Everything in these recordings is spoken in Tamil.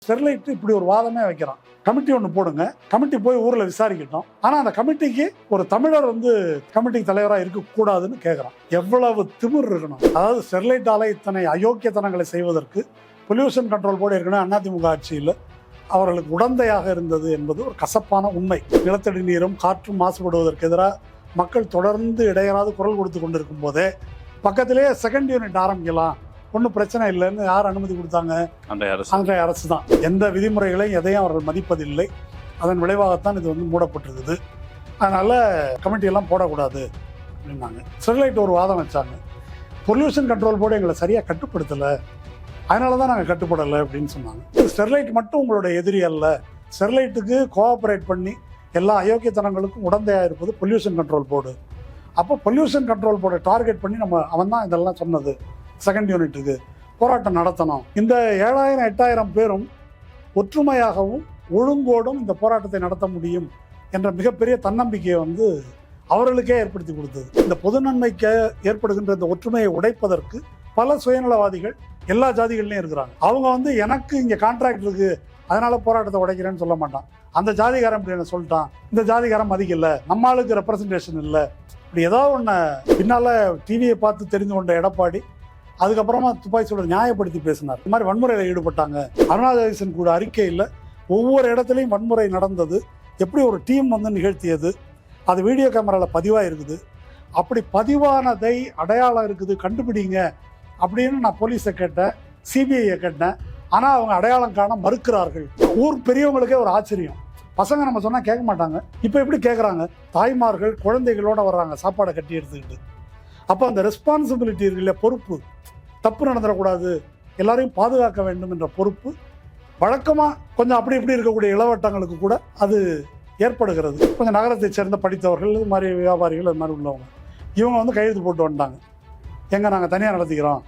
ஸ்டெர்லைட் இப்படி ஒரு வாதமே வைக்கிறான். கமிட்டி ஒன்று போடுங்க, கமிட்டி போய் ஊரில் விசாரிக்கட்டும். ஆனால் அந்த கமிட்டிக்கு ஒரு தமிழர் கமிட்டி தலைவராக இருக்கக்கூடாதுன்னு கேட்குறான். எவ்வளவு திமிர் இருக்கணும்! அதாவது ஸ்டெர்லைட்டால இத்தனை அயோக்கியத்தனங்களை செய்வதற்கு பொல்யூஷன் கண்ட்ரோல் போர்டு ஏற்கனவே அதிமுக ஆட்சியில் அவர்களுக்கு உடந்தையாக இருந்தது என்பது ஒரு கசப்பான உண்மை. நிலத்தடி நீரும் காற்றும் மாசுபடுவதற்கு எதிராக மக்கள் தொடர்ந்து இடையராது குரல் கொடுத்து கொண்டிருக்கும் போதே பக்கத்திலேயே செகண்ட் யூனிட் ஆரம்பிக்கலாம், ஒன்றும் பிரச்சனை இல்லைன்னு யார் அனுமதி கொடுத்தாங்க? அன்றைய அரசு தான். எந்த விதிமுறைகளையும் எதையும் அவர்கள் மதிப்பதில்லை. அதன் விளைவாகத்தான் இது மூடப்பட்டிருக்குது. அதனால கமிட்டியெல்லாம் போடக்கூடாது அப்படின்னாங்க. ஸ்டெர்லைட் ஒரு வாதம் வச்சாங்க, பொல்யூஷன் கண்ட்ரோல் போர்டு எங்களை சரியாக கட்டுப்படுத்தலை, அதனால தான் நாங்கள் கட்டுப்படலை அப்படின்னு சொன்னாங்க. ஸ்டெர்லைட் மட்டும் உங்களோட எதிரி அல்ல. ஸ்டெர்லைட்டுக்கு கோஆப்ரேட் பண்ணி எல்லா அயோக்கியத்தனங்களுக்கும் உடந்தையாக இருப்பது பொல்யூஷன் கண்ட்ரோல் போர்டு. அப்போ பொல்யூஷன் கண்ட்ரோல் போர்டை டார்கெட் பண்ணி அவன் தான் இதெல்லாம் சொன்னது. செகண்ட் யூனிட்டுக்கு போராட்டம் நடத்தணும். இந்த 7000-8000 பேரும் ஒற்றுமையாகவும் ஒழுங்கோடும் இந்த போராட்டத்தை நடத்த முடியும் என்ற மிகப்பெரிய தன்னம்பிக்கையை அவர்களுக்கே ஏற்படுத்தி கொடுத்தது. இந்த பொது நன்மைக்கு ஏற்படுகின்ற இந்த ஒற்றுமையை உடைப்பதற்கு பல சுயநலவாதிகள் எல்லா ஜாதிகள்லையும் இருக்கிறாங்க. அவங்க எனக்கு இங்கே கான்ட்ராக்ட் இருக்கு, அதனால போராட்டத்தை உடைக்கிறேன்னு சொல்ல மாட்டான். அந்த ஜாதிகாரம் இப்படி என்ன சொல்லிட்டான், இந்த ஜாதிகாரம் மதிக்கல, நம்ம ஆளுக்கு ரெப்ரசன்டேஷன் இல்லை, இப்படி ஏதாவது ஒன்று பின்னால டிவியை பார்த்து தெரிந்து கொண்ட எடப்பாடி அதுக்கப்புறமா துப்பாக்கி சொல்ற நியாயப்படுத்தி பேசினார். இந்த மாதிரி வன்முறையில் ஈடுபட்டாங்க. அருணாச்சலேசன் கூட அறிக்கையில் ஒவ்வொரு இடத்துலையும் வன்முறை நடந்தது, எப்படி ஒரு டீம் நிகழ்த்தியது, அது வீடியோ கேமராவில் பதிவாக இருக்குது. அப்படி பதிவானதை அடையாளம் இருக்குது, கண்டுபிடிங்க அப்படின்னு நான் போலீஸை கேட்டேன், சிபிஐயை கேட்டேன். ஆனால் அவங்க அடையாளம் காண மறுக்கிறார்கள். ஊர் பெரியவங்களுக்கே ஒரு ஆச்சரியம். பசங்க நம்ம சொன்னால் கேட்க மாட்டாங்க, இப்போ எப்படி கேட்குறாங்க? தாய்மார்கள் குழந்தைகளோடு வர்றாங்க சாப்பாடை கட்டி எடுத்துக்கிட்டு. அப்போ அந்த ரெஸ்பான்சிபிலிட்டி இருக்குல்ல, பொறுப்பு, தப்பு நடந்துடக்கூடாது, எல்லாரையும் பாதுகாக்க வேண்டும் என்ற பொறுப்பு வழக்கமாக கொஞ்சம் அப்படி இப்படி இருக்கக்கூடிய இளவட்டங்களுக்கு கூட அது ஏற்படுகிறது. கொஞ்சம் நகரத்தை சேர்ந்த படித்தவர்கள், இது மாதிரி வியாபாரிகள், இது மாதிரி உள்ளவங்க இவங்க கையெழுத்து போட்டு வந்துட்டாங்க, எங்கே நாங்கள் தனியாக நடத்திக்கிறோம்.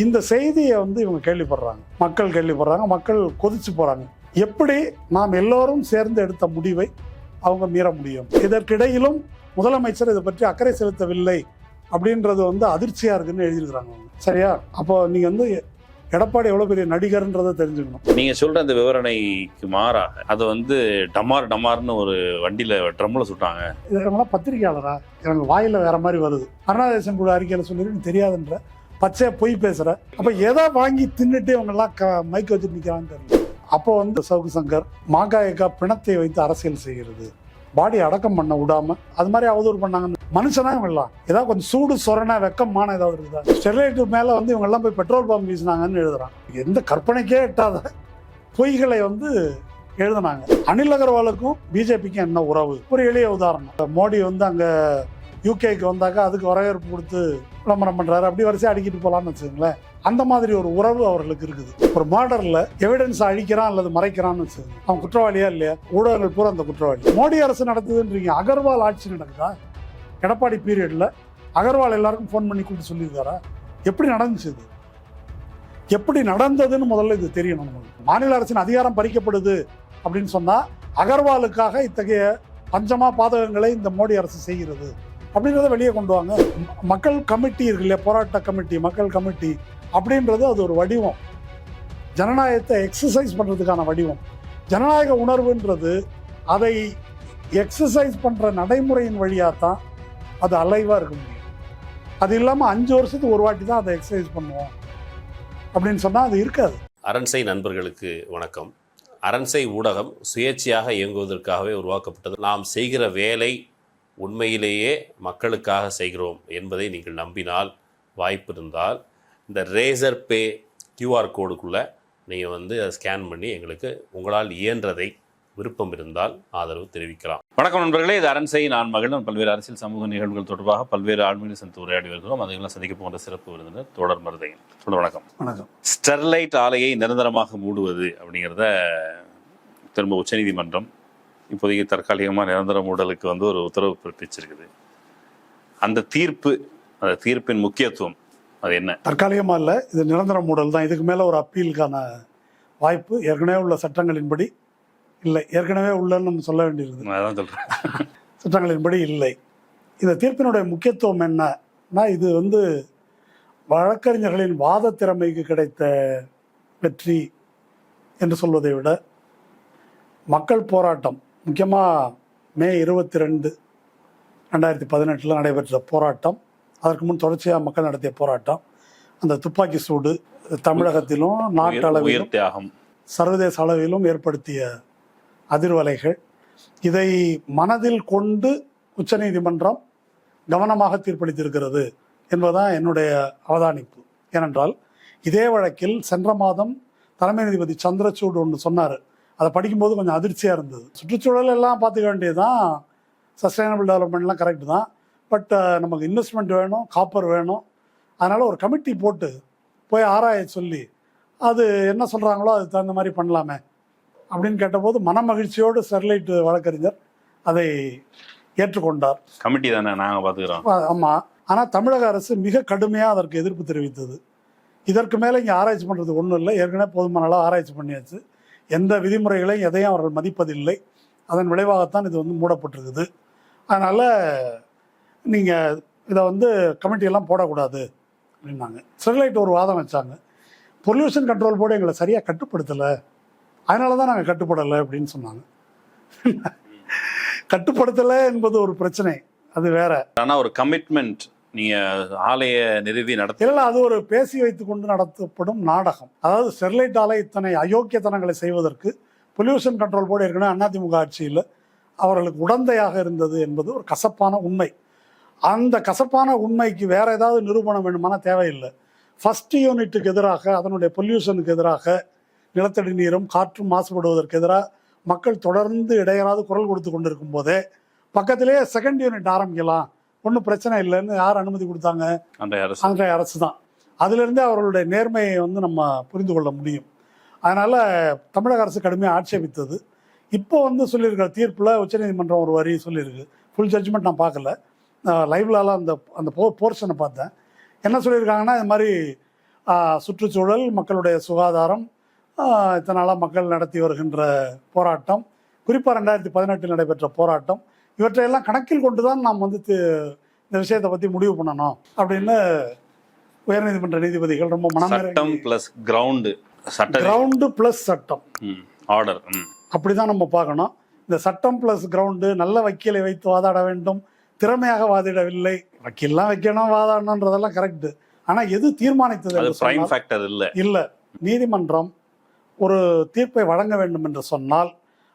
இந்த செய்தியை இவங்க கேள்விப்படுறாங்க, மக்கள் கேள்விப்படுறாங்க, மக்கள் கொதிச்சு போகிறாங்க. எப்படி நாம் எல்லோரும் சேர்ந்து எடுத்த முடிவை அவங்க மீற முடியும்? இதற்கிடையிலும் முதலமைச்சர் இதை பற்றி அக்கறை செலுத்தவில்லை அப்படின்றது அதிர்ச்சியாக இருக்குன்னு எழுதியிருக்கிறாங்க. சரியா? அப்போ நீங்கள் எடப்பாடி எவ்வளோ பெரிய நடிகர்ன்றதை தெரிஞ்சுக்கணும். நீங்கள் சொல்கிற அந்த விவரணைக்கு மாறாக அதை டமார்னு ஒரு வண்டியில் ட்ரம்மில் சுட்டாங்க. இதெல்லாம் பத்திரிகையாளரா? எனக்கு வாயில் வேற மாதிரி வருது. அருணாச்சலேசன் கூட அறிக்கையில் சொல்லிட்டு தெரியாதுன்ற பச்சையாக பொய் பேசுகிற. அப்போ எதை வாங்கி தின்னுட்டு இவங்கெல்லாம் மைக் வச்சுட்டு நிற்கிறான்னு தெரியல. அப்போ சவுக்கு சங்கர் மாகாயக்கா பிணத்தை வைத்து அரசியல் செய்கிறது, பாடி அடக்கம் பண்ண விடாம அது மாதிரி அவதூறு பண்ணாங்க. மனுஷனா இவங்கெல்லாம் ஏதாவது கொஞ்சம் சூடு சொரணா வெக்கமான ஏதாவது இருக்குதா? ஸ்டெர்லைட்டு மேல இவங்கெல்லாம் போய் பெட்ரோல் பம்ப் வீசினாங்கன்னு எழுதுறான். எந்த கற்பனைக்கே எட்டாத பொய்களை எழுதினாங்க. அனில் அகர்வாலுக்கும் பிஜேபிக்கும் என்ன உறவு? ஒரு எளிய உதாரணம். மோடி அங்க யூகேக்கு வந்தாக்கா அதுக்கு வரவேற்பு கொடுத்து விளம்பரம் பண்றாரு, அப்படி வரிசையா அடிக்கிட்டு போலான்னு வச்சுக்கோங்களேன். அந்த மாதிரி ஒரு உறவு அவர்களுக்கு இருக்குது. ஒரு மர்டர்ல எவிடன்ஸ் அழிக்கிறான் அல்லது மறைக்கிறான்னு வச்சுக்கோங்க, அவன் குற்றவாளியா இல்லையா? ஊடகங்கள் பூரா அந்த குற்றவாளி. மோடி அரசு நடத்துதுன்றீங்க, அகர்வால் ஆட்சி நடக்குதா? எடப்பாடி பீரியட்ல அகர்வால் எல்லாருக்கும் ஃபோன் பண்ணி கூப்பிட்டு சொல்லியிருக்காரா? எப்படி நடந்துச்சு? இது எப்படி நடந்ததுன்னு முதல்ல இது தெரியணும் நமக்கு. மாநில அரசின் அதிகாரம் பறிக்கப்படுது அப்படின்னு சொன்னா அகர்வாலுக்காக இத்தகைய பஞ்சமா பாதகங்களை இந்த மோடி அரசு செய்கிறது அப்படின்றத வெளியே கொண்டு வாங்க. மக்கள் கமிட்டி இருக்கு இல்லையா, போராட்ட கமிட்டி, மக்கள் கமிட்டி அப்படின்றது அது ஒரு வடிவம், ஜனநாயகத்தை எக்ஸசைஸ் பண்ணுறதுக்கான வடிவம். ஜனநாயக உணர்வுன்றது அதை எக்ஸசைஸ் பண்ணுற நடைமுறையின் வழியாக தான் அது அலைவாக இருக்க முடியும். அது இல்லாமல் 5 வருஷத்துக்கு ஒரு வாட்டி தான் அதை எக்ஸசைஸ் பண்ணுவோம் அப்படின்னு சொன்னால் அது இருக்காது. அரண்சை நண்பர்களுக்கு வணக்கம். அரண்சை ஊடகம் சுயேட்சையாக இயங்குவதற்காகவே உருவாக்கப்பட்டது. நாம் செய்கிற வேலை உண்மையிலேயே மக்களுக்காக செய்கிறோம் என்பதை நீங்கள் நம்பினால், வாய்ப்பு இருந்தால் இந்த ரேசர் பே QR கோடுக்குள்ளே நீங்கள் அதை ஸ்கேன் பண்ணி எங்களுக்கு உங்களால் இயன்றதை விருப்பம் இருந்தால் ஆதரவு தெரிவிக்கலாம். வணக்கம் நண்பர்களே, இது அரண்சை நான் மகிழ்ந்து பல்வேறு அரசியல் சமூக நிகழ்வுகள் தொடர்பாக பல்வேறு ஆளுமைகளை சந்தித்து உரையாடி வருகிறோம். அதையெல்லாம் சந்திக்க போன்ற சிறப்பு விருந்தினர் தொடர் மருதையன். வணக்கம். வணக்கம். ஸ்டெர்லைட் ஆலையை நிரந்தரமாக மூடுவது அப்படிங்கிறத திரும்ப உச்சநீதிமன்றம் இப்போதைக்கு தற்காலிகமாக நிரந்தர மூடலுக்கு ஒரு உத்தரவு பிறப்பிச்சிருக்குது. அந்த தீர்ப்பின் முக்கியத்துவம் அது என்ன? தற்காலிகமாக இல்லை, இது நிரந்தர மூடல் தான். இதுக்கு மேலே ஒரு அப்பீலுக்கான வாய்ப்பு ஏற்கனவே உள்ள சட்டங்களின்படி இல்லை. ஏற்கனவே உள்ளன்னு நம்ம சொல்ல வேண்டியிருக்குது. அதான் சொல்கிறேன். சட்டங்களின்படி இல்லை. இந்த தீர்ப்பினுடைய முக்கியத்துவம் என்னன்னா, இது வழக்கறிஞர்களின் வாத திறமைக்கு கிடைத்த வெற்றி என்று சொல்வதை விட மக்கள் போராட்டம், முக்கியமாக மே 22, 2018 நடைபெற்ற போராட்டம், அதற்கு முன் தொடர்ச்சியாக மக்கள் நடத்திய போராட்டம், அந்த துப்பாக்கி சூடு தமிழகத்திலும் நாட்டளவிலும் உயிர் தியாகம், சர்வதேச அளவிலும் ஏற்படுத்திய அதிர்வலைகள், இதை மனதில் கொண்டு உச்சநீதிமன்றம் கவனமாக தீர்ப்பளித்திருக்கிறது என்பதுதான் என்னுடைய அவதானிப்பு. ஏனென்றால் இதே வழக்கில் சென்ற மாதம் தலைமை நீதிபதி சந்திரசூட் ஒன்று சொன்னார். அதை படிக்கும்போது கொஞ்சம் அதிர்ச்சியாக இருந்தது. சுற்றுச்சூழல் எல்லாம் பார்த்துக்க வேண்டியதுதான், சஸ்டைனபிள் டெவலப்மெண்ட்லாம் கரெக்டு தான், பட் நமக்கு இன்வெஸ்ட்மெண்ட் வேணும், காப்பர் வேணும், அதனால் ஒரு கமிட்டி போட்டு போய் ஆராய சொல்லி அது என்ன சொல்கிறாங்களோ அதுக்கு தகுந்த மாதிரி பண்ணலாமே அப்படின்னு கேட்டபோது மனமகிழ்ச்சியோடு ஸ்டெர்லைட் வழக்கறிஞர் அதை ஏற்றுக்கொண்டார். கமிட்டி தானே நாங்கள் பார்த்துக்கிறோம். ஆமாம். ஆனால் தமிழக அரசு மிக கடுமையாக அதற்கு எதிர்ப்பு தெரிவித்தது. இதற்கு மேலே இங்கே ஆராய்ச்சி பண்ணுறது ஒன்றும் இல்லை, ஏற்கனவே போதுமான அளவு ஆராய்ச்சி பண்ணியாச்சு, எந்த விதிமுறைகளையும் எதையும் அவர்கள் மதிப்பதில்லை, அதன் விளைவாகத்தான் இது வந்து மூடப்பட்டிருக்குது. அதனால் நீங்கள் இதை கமிட்டியெல்லாம் போடக்கூடாது அப்படின்னாங்க. ஸ்டெர்லைட் ஒரு வாதம் வச்சாங்க, பொல்யூஷன் கண்ட்ரோல் போர்டு எங்களை சரியாக கட்டுப்படுத்தலை, அதனால தான் நாங்கள் கட்டுப்படலை அப்படின்னு சொன்னாங்க. கட்டுப்படுத்தலை என்பது ஒரு பிரச்சனை, அது வேற. ஆனால் ஒரு கமிட்மெண்ட் நீங்கள் ஆலையை நிறுவி நடத்த இல்லை, அது ஒரு பேசி வைத்து கொண்டு நடத்தப்படும் நாடகம். அதாவது ஸ்டெர்லைட் ஆலை இத்தனை அயோக்கியத்தனங்களை செய்வதற்கு பொல்யூஷன் கண்ட்ரோல் போர்டு ஏற்கனவே அதிமுக ஆட்சியில் அவர்களுக்கு உடந்தையாக இருந்தது என்பது ஒரு கசப்பான உண்மை. அந்த கசப்பான உண்மைக்கு வேற ஏதாவது நிரூபணம் வேணுமான தேவையில்லை. ஃபர்ஸ்ட் யூனிட்டுக்கு எதிராக, அதனுடைய பொல்யூஷனுக்கு எதிராக, நிலத்தடி நீரும் காற்றும் மாசுபடுவதற்கு எதிராக மக்கள் தொடர்ந்து இடையராது குரல் கொடுத்து கொண்டிருக்கும் போதே பக்கத்திலேயே செகண்ட் யூனிட் ஆரம்பிக்கலாம், ஒன்றும் பிரச்சனை இல்லைன்னு யார் அனுமதி கொடுத்தாங்க? அன்றைய அரசு தான். அதிலிருந்தே அவர்களுடைய நேர்மையை நம்ம புரிந்து கொள்ள முடியும். அதனால் தமிழக அரசு கடுமையாக ஆட்சேபித்தது. இப்போ சொல்லியிருக்கிற தீர்ப்பில் உச்சநீதிமன்றம் ஒரு வரி சொல்லியிருக்கு. ஃபுல் ஜட்ஜ்மெண்ட் நான் பார்க்கல, லைவ்லாலாம் அந்த போர்ஷனை பார்த்தேன். என்ன சொல்லியிருக்காங்கன்னா, இது மாதிரி சுற்றுச்சூழல், மக்களுடைய சுகாதாரம், இத்தனை நாளாக மக்கள் நடத்தி வருகின்ற போராட்டம், குறிப்பாக 2018 நடைபெற்ற போராட்டம், இவற்றையெல்லாம் கணக்கில் கொண்டு தான் நாம் இந்த விஷயத்தை பற்றி முடிவு பண்ணணும் அப்படின்னு உயர்நீதிமன்ற நீதிபதிகள் ரொம்ப சட்டம் பிளஸ் கிரவுண்டு பிளஸ் சட்டம் ஆர்டர் அப்படிதான் நம்ம பார்க்கணும். இந்த சட்டம் பிளஸ் கிரவுண்டு, நல்ல வக்கீலை வைத்து வாதாட வேண்டும், திறமையாக வாதிடவில்லை, வக்கீல்லாம் வைக்கணும், வாதாடணுன்றதெல்லாம் கரெக்டு. ஆனால் எது தீர்மானித்தது இல்லை. நீதிமன்றம் ஒரு தீர்ப்பை வழங்க வேண்டும் என்று சொன்னால்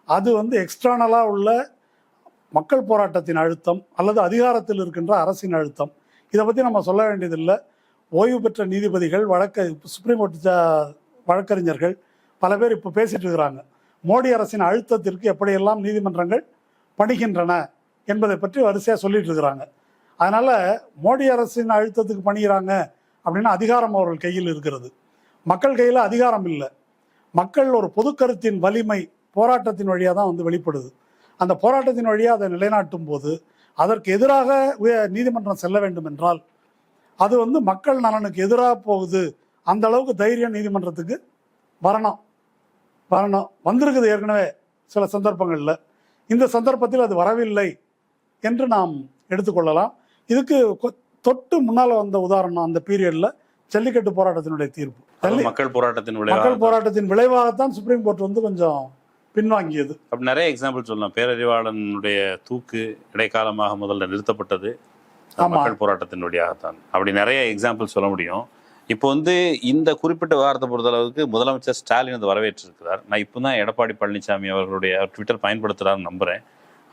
அது எக்ஸ்டர்னலாக உள்ள மக்கள் போராட்டத்தின் அழுத்தம் அல்லது அதிகாரத்தில் இருக்கின்ற அரசின் அழுத்தம், இதை பற்றி நம்ம சொல்ல வேண்டியதில்லை. ஓய்வு பெற்ற நீதிபதிகள், சுப்ரீம் கோர்ட் வழக்கறிஞர்கள் பல பேர் இப்போ பேசிட்டு இருக்கிறாங்க, மோடி அரசின் அழுத்தத்திற்கு எப்படியெல்லாம் நீதிமன்றங்கள் பணிகின்றன என்பதை பற்றி வரிசையாக சொல்லிட்டு இருக்கிறாங்க. அதனால் மோடி அரசின் அழுத்தத்துக்கு பணிகிறாங்க அப்படின்னா அதிகாரம் அவர்கள் கையில் இருக்கிறது, மக்கள் கையில் அதிகாரம் இல்லை. மக்கள் ஒரு பொது கருத்தின் வலிமை போராட்டத்தின் வழியாக தான் வெளிப்படுது. அந்த போராட்டத்தின் வழியாக அதை நிலைநாட்டும் போது அதற்கு எதிராக நீதிமன்றம் செல்ல வேண்டும் என்றால் அது மக்கள் நலனுக்கு எதிராக போகுது. அந்த அளவுக்கு தைரியம் நீதிமன்றத்துக்கு வரணும். வந்திருக்குது ஏற்கனவே சில சந்தர்ப்பங்களில். இந்த சந்தர்ப்பத்தில் அது வரவில்லை என்று நாம் எடுத்துக்கொள்ளலாம். இதுக்கு தொட்டு முன்னால் வந்த உதாரணம் அந்த பீரியடில் ஜல்லிக்கட்டு போராட்டத்தினுடைய தீர்ப்பு. மக்கள் போராட்டத்தின் விளைவாகத்தான் சுப்ரீம் கோர்ட் கொஞ்சம் பின்வாங்கியது. அப்படி நிறைய எக்ஸாம்பிள் சொல்லலாம். பேரறிவாளனுடைய தூக்கு இடைக்காலமாக முதல்ல நிறுத்தப்பட்டது மக்கள் போராட்டத்தின் வழியாகத்தான். அப்படி நிறைய எக்ஸாம்பிள் சொல்ல முடியும். இப்போ இந்த குறிப்பிட்ட விவகாரத்தை பொறுத்தளவுக்கு முதலமைச்சர் ஸ்டாலின் அதை வரவேற்றிருக்கிறார். நான் இப்போ தான் எடப்பாடி பழனிசாமி அவர்களுடைய ட்விட்டர் பயன்படுத்துகிறாருன்னு நம்புகிறேன்.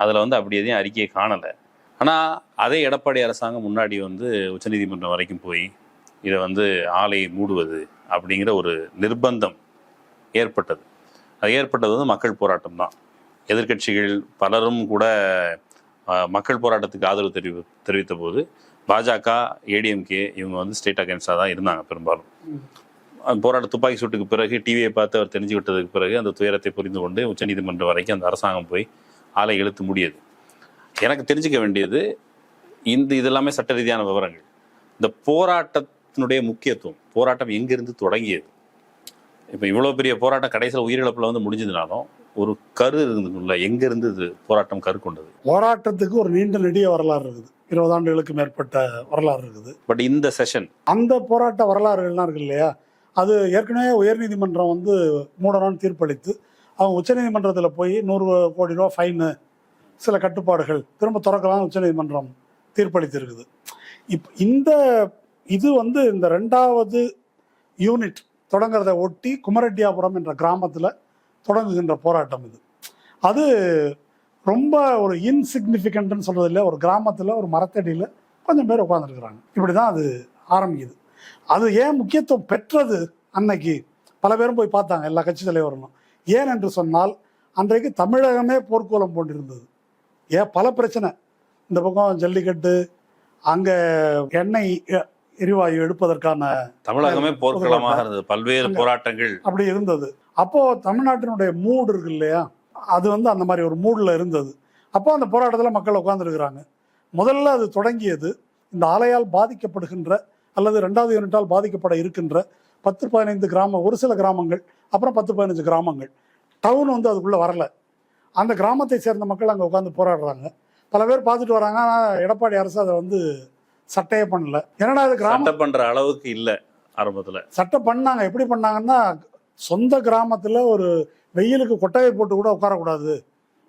அதில் அப்படி எதையும் அறிக்கையை காணலை. ஆனால் அதே எடப்பாடி அரசாங்கம் முன்னாடி உச்சநீதிமன்றம் வரைக்கும் போய் இதை ஆலையை மூடுவது அப்படிங்கிற ஒரு நிர்பந்தம் ஏற்பட்டது. அது ஏற்பட்டது மக்கள் போராட்டம் தான். எதிர்க்கட்சிகள் பலரும் கூட மக்கள் போராட்டத்துக்கு ஆதரவு தெரிவித்த போது பாஜக, ஏடிஎம்கே இவங்க ஸ்டேட் அகேன்ஸ்டாக தான் இருந்தாங்க பெரும்பாலும். அந்த போராட்ட துப்பாக்கி சூட்டுக்கு பிறகு டிவியை பார்த்து அவர் தெரிஞ்சு விட்டதுக்கு பிறகு அந்த துயரத்தை புரிந்து கொண்டு உச்சநீதிமன்றம் வரைக்கும் அந்த அரசாங்கம் போய் ஆலை இழுத்து முடியது. எனக்கு தெரிஞ்சுக்க வேண்டியது இதெல்லாமே சட்ட ரீதியான விவரங்கள். இந்த போராட்டத்தினுடைய முக்கியத்துவம், போராட்டம் எங்கிருந்து தொடங்கியது, இப்போ இவ்வளோ பெரிய போராட்டம் கடைசியில் உயிரிழப்பில் முடிஞ்சதுனாலும் ஒரு கரு இருந்துக்குள்ள எங்கிருந்து இது போராட்டம் கரு கொண்டது? போராட்டத்துக்கு ஒரு நீண்ட நெடிய வரலாறு இருக்குது, 20 ஆண்டுகளுக்கு மேற்பட்ட வரலாறு இருக்குது. பட் இந்த செஷன் அந்த போராட்ட வரலாறுகள்லாம் இருக்கு இல்லையா, அது ஏற்கனவே உயர்நீதிமன்றம் வந்து மூடணும்னு தீர்ப்பளித்து அவங்க உச்சநீதிமன்றத்தில் போய் 100 கோடி ரூபா ஃபைனு, சில கட்டுப்பாடுகள், திரும்ப திறக்கலாம் உச்சநீதிமன்றம் தீர்ப்பளித்திருக்குது. இந்த இது வந்து இந்த 2வது யூனிட் தொடங்குறத ஒட்டி குமரெட்டியாபுரம் என்ற கிராமத்தில் தொடங்குகின்ற போராட்டம் இது. அது ரொம்ப ஒரு இன்சிக்னிஃபிகண்ட்னு சொல்றது இல்லை, ஒரு கிராமத்தில் ஒரு மரத்தடியில் கொஞ்சம் பேர் உட்காந்துருக்குறாங்க. இப்படி தான் அது ஆரம்பிக்குது. அது ஏன் முக்கியத்துவம் பெற்றது அன்னைக்கு பல பேரும் போய் பார்த்தாங்க, எல்லா கட்சி தலைவரும். ஏன் என்று சொன்னால் அன்றைக்கு தமிழகமே போர்க்கோலம் போட்டிருந்தது. பல பிரச்சனை, இந்த பக்கம் ஜல்லிக்கட்டு, அங்கே எண்ணெய் எரிவாயு எடுப்பதற்கான தமிழகமே போர்க்களமாக இருந்தது, பல்வேறு போராட்டங்கள் அப்படி இருந்தது. அப்போ தமிழ்நாட்டினுடைய மூடு இருக்கு இல்லையா, அது வந்து அந்த மாதிரி ஒரு மூடில் இருந்தது. அப்போ அந்த போராட்டத்தில் மக்கள் உட்காந்துருக்குறாங்க. முதல்ல அது தொடங்கியது இந்த ஆலையால் பாதிக்கப்படுகின்ற அல்லது 2வது யூனிட்டால் பாதிக்கப்பட இருக்கின்ற 10-15 கிராமம், ஒரு சில கிராமங்கள், அப்புறம் 10-15 கிராமங்கள். டவுன் வந்து அதுக்குள்ளே வரல. அந்த கிராமத்தை சேர்ந்த மக்கள் அங்கே உட்காந்து போராடுறாங்க. பல பேர் பார்த்துட்டு வராங்க. ஆனால் எடப்பாடி அரசு அதை வந்து சட்டையே பண்ணல. என்னடா அது சட்டம் பண்ற அளவுக்கு இல்லை. ஆரம்பத்தில் சட்டம் பண்ணாங்க. எப்படி பண்ணாங்கன்னா, சொந்த கிராமத்தில் ஒரு வெயிலுக்கு கொட்டகை போட்டு கூட உட்காரக்கூடாது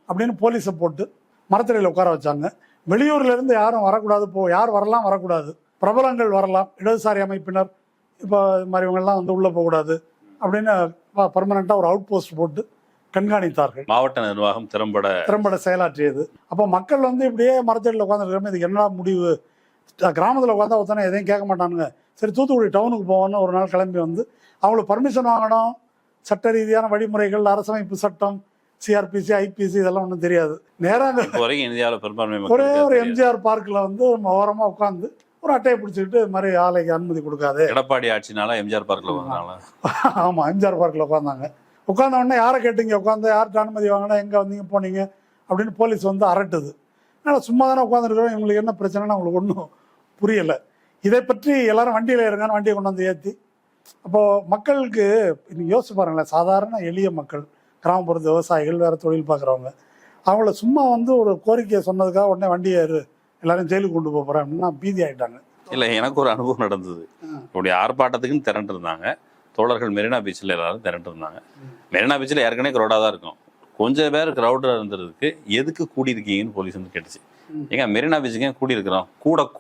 அப்படின்னு போலீஸை போட்டு மரத்தடியில் உட்கார வச்சாங்க. வெளியூர்லேருந்து யாரும் வரக்கூடாது, யார் வரலாம் வரக்கூடாது, பிரபலங்கள் வரலாம், இடதுசாரி அமைப்பினர் இப்போ இது மாதிரி இவங்கெல்லாம் வந்து உள்ளே போகக்கூடாது அப்படின்னு பர்மனெண்ட்டாக ஒரு அவுட் போஸ்ட் போட்டு கண்காணித்தார்கள். மாவட்ட நிர்வாகம் திறம்பட செயலாற்றியது. அப்போ மக்கள் வந்து இப்படியே மரத்தடியில் உட்காந்துருக்காம இதுக்கு என்ன முடிவு, கிராமத்தில் உட்காந்தா ஒருத்தனை எதையும் கேட்க மாட்டானுங்க, சரி தூத்துக்குடி டவுனுக்கு போவோன்னு ஒரு நாள் கிளம்பி வந்து அவங்களுக்கு பர்மிஷன் வாங்கணும், சட்ட ரீதியான வழிமுறைகள், அரசமைப்பு சட்டம், சிஆர்பிசி, ஐபிசி இதெல்லாம் ஒன்றும் தெரியாது. நேராக ஒரே ஒரு எம்ஜிஆர் பார்க்கில் வந்து ஓரமாக உட்காந்து ஒரு அட்டையை பிடிச்சிக்கிட்டு இது மாதிரி ஆலைக்கு அனுமதி கொடுக்காது. எடப்பாடி ஆட்சினால எம்ஜிஆர் பார்க்கில் வந்தாங்க. ஆமாம், எம்ஜிஆர் பார்க்கில் உட்காந்தாங்க. உட்காந்த உடனே யாரை கேட்டீங்க, உட்காந்து யார்கிட்ட அனுமதி வாங்கினா, எங்கே வந்தீங்க போனீங்க அப்படின்னு போலீஸ் வந்து அரட்டுது. அதனால் சும்மா தானே உட்காந்துருக்கிறோம், இவங்களுக்கு என்ன பிரச்சனைன்னு அவங்களுக்கு ஒன்றும் புரியலை. இதை பற்றி எல்லாரும் வண்டியில் இருக்கான்னு வண்டியை கொண்டு வந்து ஏற்றி, அப்போது மக்களுக்கு இன்னைக்கு யோசிச்சு பாருங்களேன், சாதாரண எளிய மக்கள், கிராமப்புறத்து விவசாயிகள், வேறு தொழில் பார்க்குறவங்க, அவங்கள சும்மா வந்து ஒரு கோரிக்கையை சொன்னதுக்காக உடனே வண்டியை எல்லாரும் ஜெயிலுக்கு கொண்டு போகிறேன் அப்படின்னா பீதி ஆகிட்டாங்க. இல்லை, எனக்கு ஒரு அனுபவம் நடந்தது. இப்படி ஆர்ப்பாட்டத்துக்குன்னு திரண்டு இருந்தாங்க தோழர்கள். மெரினா பீச்சில் எல்லாரும் திரண்டு இருந்தாங்க. மெரினா பீச்சில் ஏற்கனவே க்ரௌடாக தான் இருக்கும். கொஞ்சம் பேர் க்ரௌடாக இருந்ததுக்கு எதுக்கு கூடியிருக்கீங்கன்னு போலீஸ் வந்து கேட்டுச்சு. ஏங்க மெரினா பீச்சுக்கு ஏன் கூடியிருக்கிறோம்,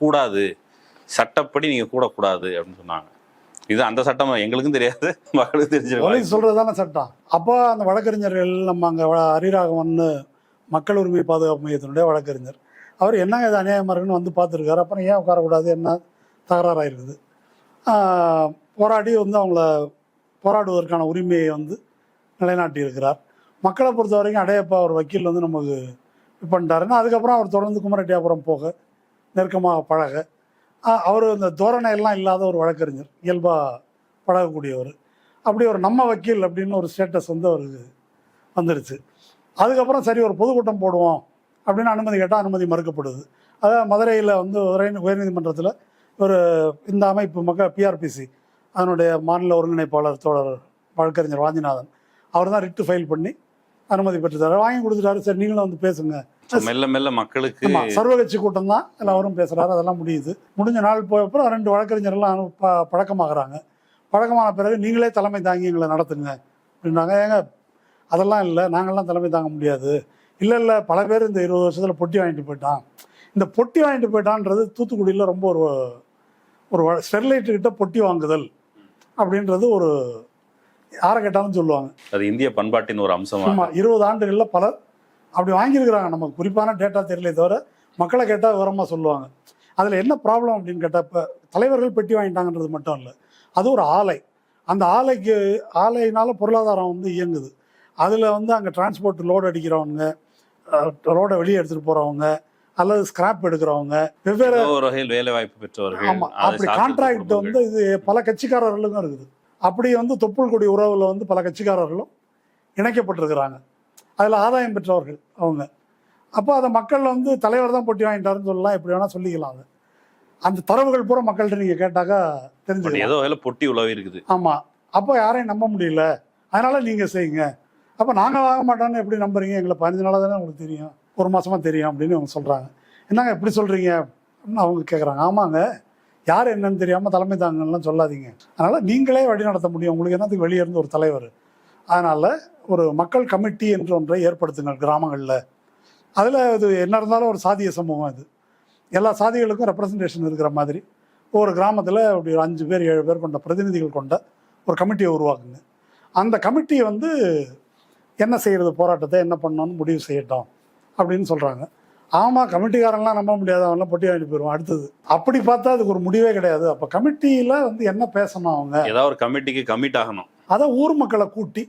கூடாது, சட்டப்படி நீங்கள் கூடக்கூடாது அப்படின்னு சொன்னாங்க. இது அந்த சட்டம் எங்களுக்கும் தெரியாது, மக்களுக்கு தெரிஞ்சு சொல்றதுதானே சட்டம். அப்போ அந்த வழக்கறிஞர்கள், நம்ம அங்கே ஹரிராகவன் மக்கள் உரிமை பாதுகாப்பு மையத்தினுடைய வழக்கறிஞர், அவர் என்னங்க இது அநியாயமாக இருக்குன்னு வந்து பார்த்துருக்காரு. அப்புறம் ஏன் உட்காரக்கூடாது, என்ன தகராறாக இருக்குது, போராடி வந்து அவங்கள போராடுவதற்கான உரிமையை வந்து நிலைநாட்டி இருக்கிறார். மக்களை பொறுத்த வரைக்கும் அடையப்பா ஒரு வக்கீல் வந்து நமக்கு இது பண்ணிட்டாருன்னா, அதுக்கப்புறம் அவர் தொடர்ந்து குமரெட்டியாபுரம் போக, நெருக்கமாக பழக, அவர் இந்த தோரணையெல்லாம் இல்லாத ஒரு வழக்கறிஞர், இயல்பாக பழகக்கூடியவர். அப்படி ஒரு நம்ம வக்கீல் அப்படின்னு ஒரு ஸ்டேட்டஸ் வந்து அவருக்கு வந்துடுச்சு. அதுக்கப்புறம் சரி ஒரு பொதுக்கூட்டம் போடுவோம் அப்படின்னு அனுமதி கேட்டால் அனுமதி மறுக்கப்படுது. அதாவது மதுரையில் வந்து உயர்நீதிமன்றத்தில் ஒரு இந்த அமைப்பு பிஆர்பிசி அதனுடைய மாநில ஒருங்கிணைப்பாளர் தோழர் வழக்கறிஞர் வாஞ்சிநாதன், அவர் தான் ரிட்டு ஃபைல் பண்ணி அனுமதி பெற்றுத்தாரு, வாங்கி கொடுத்துட்டாரு. சரி நீங்களும் வந்து பேசுங்க. மெல்ல மெல்ல மக்களுக்கு சர்வகட்சி கூட்டம் தான், எல்லாரும் பேசுகிறாரு, அதெல்லாம் முடியுது. முடிஞ்ச நாள் போயப்பறம் 2 வழக்கறிஞர்லாம் பழக்கமாகறாங்க. பழக்கமான பிறகு நீங்களே தலைமை தாங்கி எங்களை நடத்துங்க அப்படின்னாங்க. ஏங்க அதெல்லாம் இல்லை, நாங்கள்லாம் தலைமை தாங்க முடியாது. இல்லை பல பேர் இந்த 20 வருஷத்தில் பொட்டி வாங்கிட்டு போயிட்டான். இந்த பொட்டி வாங்கிட்டு போயிட்டான்றது தூத்துக்குடியில் ரொம்ப ஒரு ஸ்டெர்லைட்டுக்கிட்ட பொட்டி வாங்குதல் அப்படின்றது ஒரு யாரை கேட்டாலும் சொல்லுவாங்க. அது இந்திய பண்பாட்டின் ஒரு அம்சம். 20 ஆண்டுகளில் பலர் அப்படி வாங்கியிருக்கிறாங்க. நமக்கு குறிப்பான டேட்டா தெரியல தவிர மக்களை கேட்டால் விவரமாக சொல்லுவாங்க. அதில் என்ன ப்ராப்ளம் அப்படின்னு கேட்டால், இப்போ தலைவர்கள் பெட்டி வாங்கிட்டாங்கன்றது மட்டும் இல்லை, அது ஒரு ஆலை. அந்த ஆலையினால பொருளாதாரம் வந்து இயங்குது. அதில் வந்து அங்கே டிரான்ஸ்போர்ட் லோடு அடிக்கிறவங்க, ரோடை வெளியே எடுத்துகிட்டு போகிறவங்க, அல்லது ஸ்கிராப் எடுக்கிறவங்க, வெவ்வேறு வகையில் வேலை வாய்ப்பு பெற்றவர்கள். ஆமாம், அப்படி கான்ட்ராக்ட் வந்து இது பல கட்சிக்காரர்களுக்கும் இருக்குது. அப்படி வந்து தொப்புள் கொடி உறவில் வந்து பல கட்சிக்காரர்களும் இணைக்கப்பட்டிருக்கிறாங்க. அதில் ஆதாயம் பெற்றவர்கள் அவங்க. அப்போ அதை மக்கள் வந்து தலைவர் தான் பொட்டி வாங்கிட்டாருன்னு சொல்லலாம், எப்படி வேணால் சொல்லிக்கலாம். அந்த தரவுகள் பூரா மக்கள்கிட்ட நீங்கள் கேட்டாக்கா தெரிஞ்சுக்கலாம். ஏதோ வேலை பொட்டி உழவு இருக்குது. ஆமாம், அப்போ யாரையும் நம்ப முடியல, அதனால் நீங்கள் செய்யுங்க. அப்போ நாங்கள் வாங்க மாட்டோன்னு எப்படி நம்புறீங்க, எங்களை 15 நாளாக தானே உங்களுக்கு தெரியும், 1 மாதமாக தெரியும் அப்படின்னு அவங்க சொல்கிறாங்க. என்னங்க எப்படி சொல்கிறீங்க அப்படின்னு அவங்க கேட்குறாங்க. ஆமாங்க, யார் என்னன்னு தெரியாமல் தலைமை தாங்கலாம் சொல்லாதீங்க. அதனால் நீங்களே வழி நடத்த முடியும். உங்களுக்கு என்னத்துக்கு வெளியே இருந்து ஒரு தலைவர்? அதனால் ஒரு மக்கள் கமிட்டி என்று ஒன்றை ஏற்படுத்துங்கள் கிராமங்களில். அதில் இது என்ன இருந்தாலும் ஒரு சாதிய சமூகம், இது எல்லா சாதிகளுக்கும் ரெப்ரசன்டேஷன் இருக்கிற மாதிரி ஒரு கிராமத்தில் அப்படி ஒரு 5 பேர் 7 பேர் கொண்ட பிரதிநிதிகள் கொண்ட ஒரு கமிட்டியை உருவாக்குங்க. அந்த கமிட்டி வந்து என்ன செய்கிறது, போராட்டத்தை என்ன பண்ணணும்னு முடிவு செய்யட்டும் அப்படின்னு சொல்கிறாங்க. ஆமாம், கமிட்டிக்காரன்லாம் நம்ப முடியாது, அவன்லாம் பொட்டி வாங்கிட்டு போயிடுவான் அடுத்தது. அப்படி பார்த்தா அதுக்கு ஒரு முடிவே கிடையாது. அப்போ கமிட்டியில் வந்து என்ன பேசணும், அவங்க ஏதாவது ஒரு கமிட்டிக்கு கமிட் ஆகணும். அதை ஊர் மக்களை கூட்டி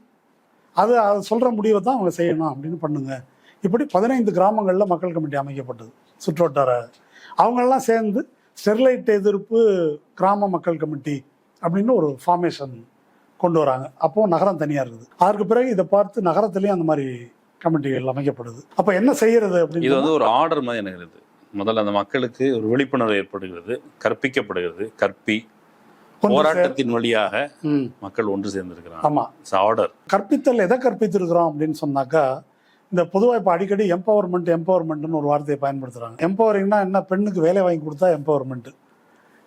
அது சொல்கிற முடிவை தான் அவங்க செய்யணும் அப்படின்னு பண்ணுங்க. இப்படி 15 கிராமங்களில் மக்கள் கமிட்டி அமைக்கப்பட்டது, சுற்றுவட்டார. அவங்களெல்லாம் சேர்ந்து ஸ்டெர்லைட் எதிர்ப்பு கிராம மக்கள் கமிட்டி அப்படின்னு ஒரு ஃபார்மேஷன் கொண்டு வராங்க. அப்போது நகரம் தனியாக இருக்குது. அதற்கு பிறகு இதை பார்த்து நகரத்துலேயும் அந்த மாதிரி கமிட்டிகள் அமைக்கப்படுது. அப்போ என்ன செய்யறது அப்படின்னு இது வந்து ஒரு ஆர்டர் மாதிரி எனக்கு இருக்குது. முதல்ல அந்த மக்களுக்கு ஒரு விழிப்புணர்வு ஏற்படுகிறது, கற்பிக்கப்படுகிறது. போராட்டத்தின் வழியாக மக்கள் ஒன்று சேர்ந்திருக்கிறாங்க. ஆமா, ஆர்டர். கற்பித்தல் எதை கற்பித்திருக்கிறோம் அப்படின்னு சொன்னாக்கா, இந்த பொதுவாக இப்போ அடிக்கடி எம்பவர்மெண்ட்னு ஒரு வார்த்தையை பயன்படுத்துறாங்க. எம்பவரிங்னா என்ன? பெண்ணுக்கு வேலை வாங்கி கொடுத்தா எம்பவர்மெண்ட்,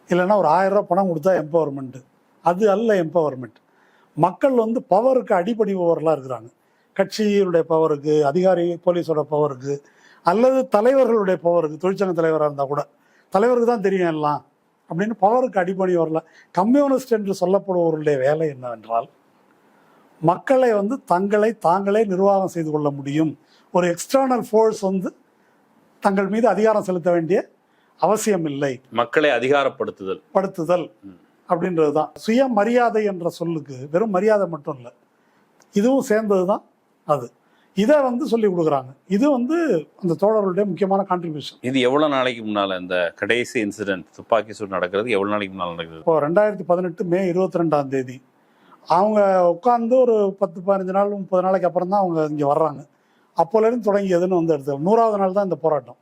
இல்லைன்னா ஒரு 1000 ரூபா பணம் கொடுத்தா எம்பவர்மெண்ட். அது அல்ல எம்பவர்மெண்ட். மக்கள் வந்து பவருக்கு அடிபணிபவர்களாக இருக்கிறாங்க. கட்சியினுடைய பவருக்கு, அதிகாரி போலீஸோட பவருக்கு, அல்லது தலைவர்களுடைய பவருக்கு. தொழிற்சங்க தலைவராக இருந்தால் கூட தலைவருக்கு தான் தெரியும் எல்லாம் அப்படின்னு பவருக்கு அடிபணி வரல. கம்யூனிஸ்ட் என்று சொல்லப்படுபவர்களுடைய வேலை என்னவென்றால், மக்களை வந்து தாங்களே நிர்வாகம் செய்து கொள்ள முடியும். ஒரு எக்ஸ்டர்னல் ஃபோர்ஸ் வந்து தங்கள் மீது அதிகாரம் செலுத்த வேண்டிய அவசியம் இல்லை. மக்களை அதிகாரப்படுத்துதல் அப்படின்றது தான். சுயமரியாதை என்ற சொல்லுக்கு வெறும் மரியாதை மட்டும் இல்லை, இதுவும் சேர்ந்தது தான் அது. இதை வந்து சொல்லி கொடுக்குறாங்க. இது வந்து அந்த தோழர்களுடைய முக்கியமான கான்ட்ரிபியூஷன். இது எவ்வளவு நாளைக்கு முன்னால இந்த கடைசி இன்சிடென்ட் துப்பாக்கி சூடு நடக்கிறது எவ்வளவு நாளைக்கு முன்னால நடக்குது? இப்போ 2018 மே 22ஆம் தேதி அவங்க உட்காந்து ஒரு 10-15 நாள் 30 நாளைக்கு அப்புறம் தான் அவங்க இங்கே வர்றாங்க. அப்போலேருந்து தொடங்கியதுன்னு வந்து எடுத்து 100வது நாள் தான் இந்த போராட்டம்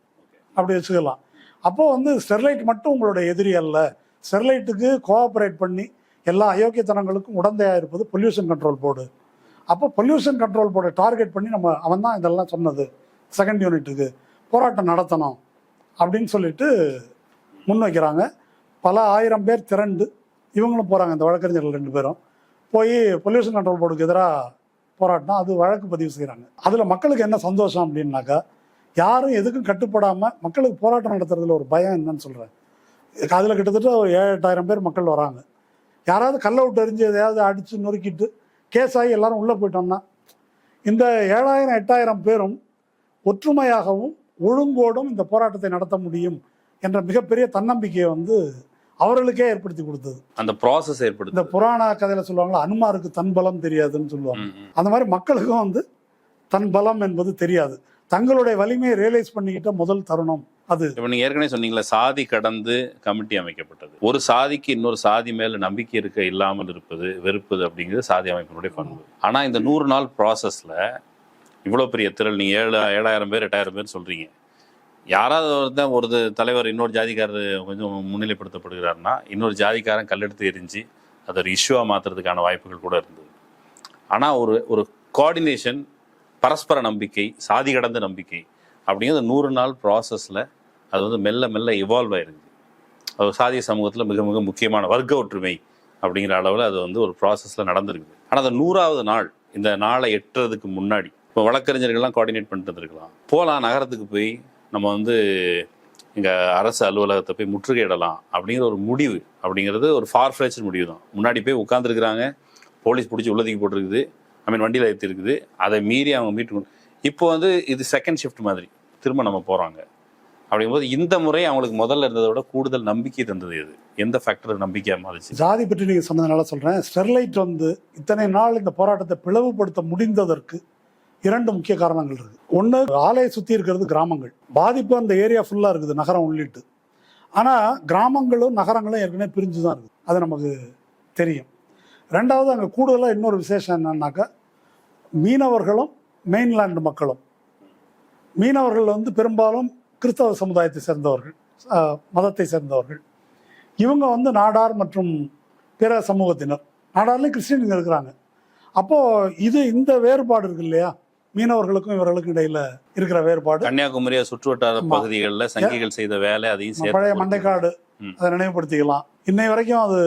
அப்படி வச்சுக்கலாம். அப்போது வந்து ஸ்டெர்லைட் மட்டும் உங்களோட எதிரி அல்ல. ஸ்டெர்லைட்டுக்கு கோஆப்ரேட் பண்ணி எல்லா அயோக்கியத்தனங்களுக்கும் உடந்தையாக இருப்பது பொல்யூஷன் கண்ட்ரோல் போர்டு. அப்போ பொல்யூஷன் கண்ட்ரோல் போர்டை டார்கெட் பண்ணி அவன் தான் இதெல்லாம் சொன்னது, செகண்ட் யூனிட்டுக்கு போராட்டம் நடத்தணும் அப்படின்னு சொல்லிட்டு முன் வைக்கிறாங்க. பல 1000 பேர் திரண்டு இவங்களும் போகிறாங்க. இந்த வழக்கறிஞர்கள் 2 பேரும் போய் பொல்யூஷன் கண்ட்ரோல் போர்டுக்கு எதிராக போராட்டம், அது வழக்கு பதிவு செய்கிறாங்க. அதில் மக்களுக்கு என்ன சந்தோஷம் அப்படின்னாக்கா, யாரும் எதுக்கும் கட்டுப்படாமல் மக்களுக்கு போராட்டம் நடத்துறதுல ஒரு பயம் என்னன்னு சொல்கிறேன். அதில் கிட்டத்தட்ட ஒரு 7-8 பேர் மக்கள் வராங்க. யாராவது கல்லை விட்டு எறிஞ்சு எதையாவது அடித்து நொறுக்கிட்டு கேஸ் ஆகி எல்லாரும் உள்ளே போயிட்டோம்னா, இந்த 7000-8000 பேரும் ஒற்றுமையாகவும் ஒழுங்கோடும் இந்த போராட்டத்தை நடத்த முடியும் என்ற மிகப்பெரிய தன்னம்பிக்கையை வந்து அவர்களுக்கே ஏற்படுத்தி கொடுத்தது. அந்த ப்ராசஸ் ஏற்படுத்தி. இந்த புராண கதையில சொல்லுவாங்களா, அனுமாருக்கு தன் பலம் தெரியாதுன்னு சொல்லுவாங்க. அந்த மாதிரி மக்களுக்கும் வந்து தன் பலம் என்பது தெரியாது. தங்களுடைய வலிமையை ரியலைஸ் பண்ணிக்கிட்ட முதல் தருணம் அது. இப்போ நீங்கள் ஏற்கனவே சொன்னீங்களா, சாதி கடந்து கமிட்டி அமைக்கப்பட்டது. ஒரு சாதிக்கு இன்னொரு சாதி மேல நம்பிக்கை இல்லாமல் இருப்பது, வெறுப்பது அப்படிங்கிறது சாதி அமைப்பினுடைய பண்பு. ஆனா இந்த 100 நாள் ப்ராசஸ்ல இவ்வளோ பெரிய திரள், நீங்க 7000 பேர் 8000 பேர் சொல்றீங்க. யாராவது ஒரு தலைவர் இன்னொரு ஜாதிக்காரர் கொஞ்சம் முன்னிலைப்படுத்தப்படுகிறாருன்னா இன்னொரு ஜாதிக்காரன் கல்லெடுத்து எரிஞ்சு அதை ஒரு இஷ்யூவா மாத்துறதுக்கான வாய்ப்புகள் கூட இருந்தது. ஆனா ஒரு கோஆர்டினேஷன், பரஸ்பர நம்பிக்கை, சாதி கடந்த நம்பிக்கை அப்படிங்கிறது 100 நாள் ப்ராசஸில் அது வந்து மெல்ல மெல்ல இவால்வ் ஆயிருக்குது. அது சாதிய சமூகத்தில் மிக மிக முக்கியமான வர்க்க ஒற்றுமை அப்படிங்கிற அளவில் அது வந்து ஒரு ப்ராசஸில் நடந்திருக்குது. ஆனால் அந்த 100வது நாள், இந்த நாளை எட்டுறதுக்கு முன்னாடி இப்போ வழக்கறிஞர்கள்லாம் கோஆர்டினேட் பண்ணிட்டு இருந்திருக்கலாம். போகலாம், நகரத்துக்கு போய் நம்ம வந்து இங்கே அரசு அலுவலகத்தை போய் முற்றுகையிடலாம் அப்படிங்கிற ஒரு முடிவு அப்படிங்கிறது ஒரு ஃபார்ஃப்ளெட்ஜ் முடிவு தான். முன்னாடி போய் உட்காந்துருக்குறாங்க, போலீஸ் பிடிச்சி உள்ளதுக்கு போட்டிருக்குது, வண்டியில் ஏற்றி இருக்குது. அதை மீறி அவங்க மீட்டு இப்போ வந்து இது செகண்ட் ஷிஃப்ட் மாதிரி திரும்ப நம்ம போகிறாங்க. அப்படிங்கும்போது இந்த முறை அவங்களுக்கு முதல்ல இருந்ததை விட கூடுதல் நம்பிக்கை தந்தது எது? எந்த ஃபேக்டர் நம்பிக்கையாக மாறிச்சு? ஜாதி பற்றி நீங்கள் சொன்னதுனால சொல்கிறேன். ஸ்டெர்லைட் வந்து இத்தனை நாள் இந்த போராட்டத்தை பிளவுபடுத்த முடிந்ததற்கு 2 முக்கிய காரணங்கள் இருக்குது. ஒன்று, ஆலையை சுற்றி இருக்கிறது கிராமங்கள். பாதிப்பு அந்த ஏரியா ஃபுல்லாக இருக்குது, நகரம் உள்ளிட்டு. ஆனால் கிராமங்களும் நகரங்களும் ஏற்கனவே பிரிஞ்சு தான் இருக்குது, அது நமக்கு தெரியும். 2வது, அங்கே கூடுதலாக இன்னொரு விசேஷம் என்னன்னாக்கா, மீனவர்களும் மெயின்லேண்ட் மக்களும். மீனவர்கள் வந்து பெரும்பாலும் கிறிஸ்தவ சமுதாயத்தை சேர்ந்தவர்கள், மதத்தை சேர்ந்தவர்கள். இவங்க வந்து நாடார் மற்றும் பிற சமூகத்தினர். நாடார்லேயும் கிறிஸ்டின்ங்க இருக்கிறாங்க. அப்போது இந்த வேறுபாடு இருக்கு இல்லையா, மீனவர்களுக்கும் இவர்களுக்கும் இடையில இருக்கிற வேறுபாடு. கன்னியாகுமரியா சுற்றுவட்டார பகுதிகளில் சங்கிகள் செய்த வேலை, அதையும் பழைய மண்டைக்காடு அதை நினைவுபடுத்திக்கலாம். இன்னை வரைக்கும் அது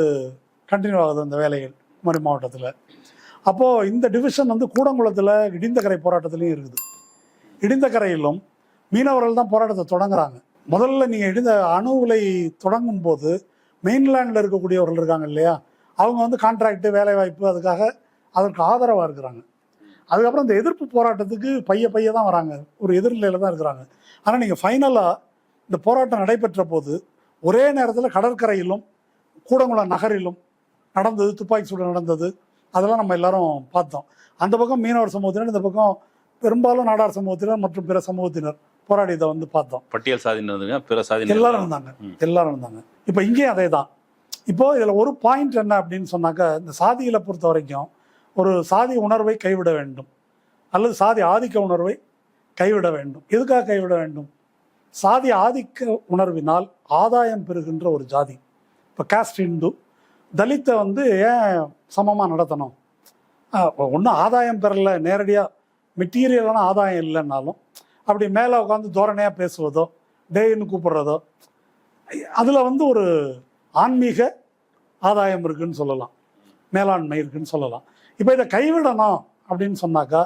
கண்டினியூ ஆகுது அந்த வேலைகள் குமரி மாவட்டத்தில். அப்போது இந்த டிவிஷன் வந்து கூடங்குளத்தில் இடிந்தகரை போராட்டத்திலையும் இருக்குது. இடிந்தகரையிலும் மீனவர்கள் தான் போராட்டத்தை தொடங்குறாங்க. முதல்ல நீங்கள் அணு உலை தொடங்கும் போது மெயின்லேண்டில் இருக்கக்கூடியவர்கள் இருக்காங்க இல்லையா, அவங்க வந்து கான்ட்ராக்டு வேலை வாய்ப்பு அதுக்காக அதற்கு ஆதரவாக இருக்கிறாங்க. அதுக்கப்புறம் இந்த எதிர்ப்பு போராட்டத்துக்கு பைய தான் வராங்க, ஒரு எதிர்நிலையில் தான் இருக்கிறாங்க. ஆனால் நீங்கள் ஃபைனலாக இந்த போராட்டம் நடைபெற்ற போது ஒரே நேரத்தில் கடற்கரையிலும் கூடங்குளம் நகரிலும் நடந்தது, துப்பாக்கி சூடு நடந்தது, அதெல்லாம் நம்ம எல்லாரும் பார்த்தோம். அந்த பக்கம் மீனவர் சமூகத்தினர், இந்த பக்கம் பெரும்பாலும் நாடார் சமூகத்தினர் மற்றும் பிற சமூகத்தினர் போராடியதை வந்து பார்த்தோம். பட்டியல் சாதியினர், பிற சாதி எல்லாரும் இருந்தாங்க. இப்போ இங்கேயும் அதே தான். இப்போது இதில் ஒரு பாயிண்ட் என்ன அப்படின்னு சொன்னாக்கா, இந்த சாதிகளை பொறுத்த வரைக்கும் ஒரு சாதி உணர்வை கைவிட வேண்டும் அல்லது சாதி ஆதிக்க உணர்வை கைவிட வேண்டும். எதுக்காக கைவிட வேண்டும்? சாதி ஆதிக்க உணர்வினால் ஆதாயம் பெறுகின்ற ஒரு ஜாதி. இப்போ காஸ்ட் இந்து தலித்தை வந்து ஏன் சமமாக நடத்தணும்? ஒன்றும் ஆதாயம் பெறலை, நேரடியாக மெட்டீரியலான ஆதாயம் இல்லைன்னாலும் அப்படி மேலே உட்காந்து தோரணையாக பேசுவதோ டேன்னு கூப்பிடுறதோ அதில் வந்து ஒரு ஆன்மீக ஆதாயம் இருக்குன்னு சொல்லலாம், மேலாண்மை இருக்குன்னு சொல்லலாம். இப்போ இதை கைவிடணும் அப்படின்னு சொன்னாக்கா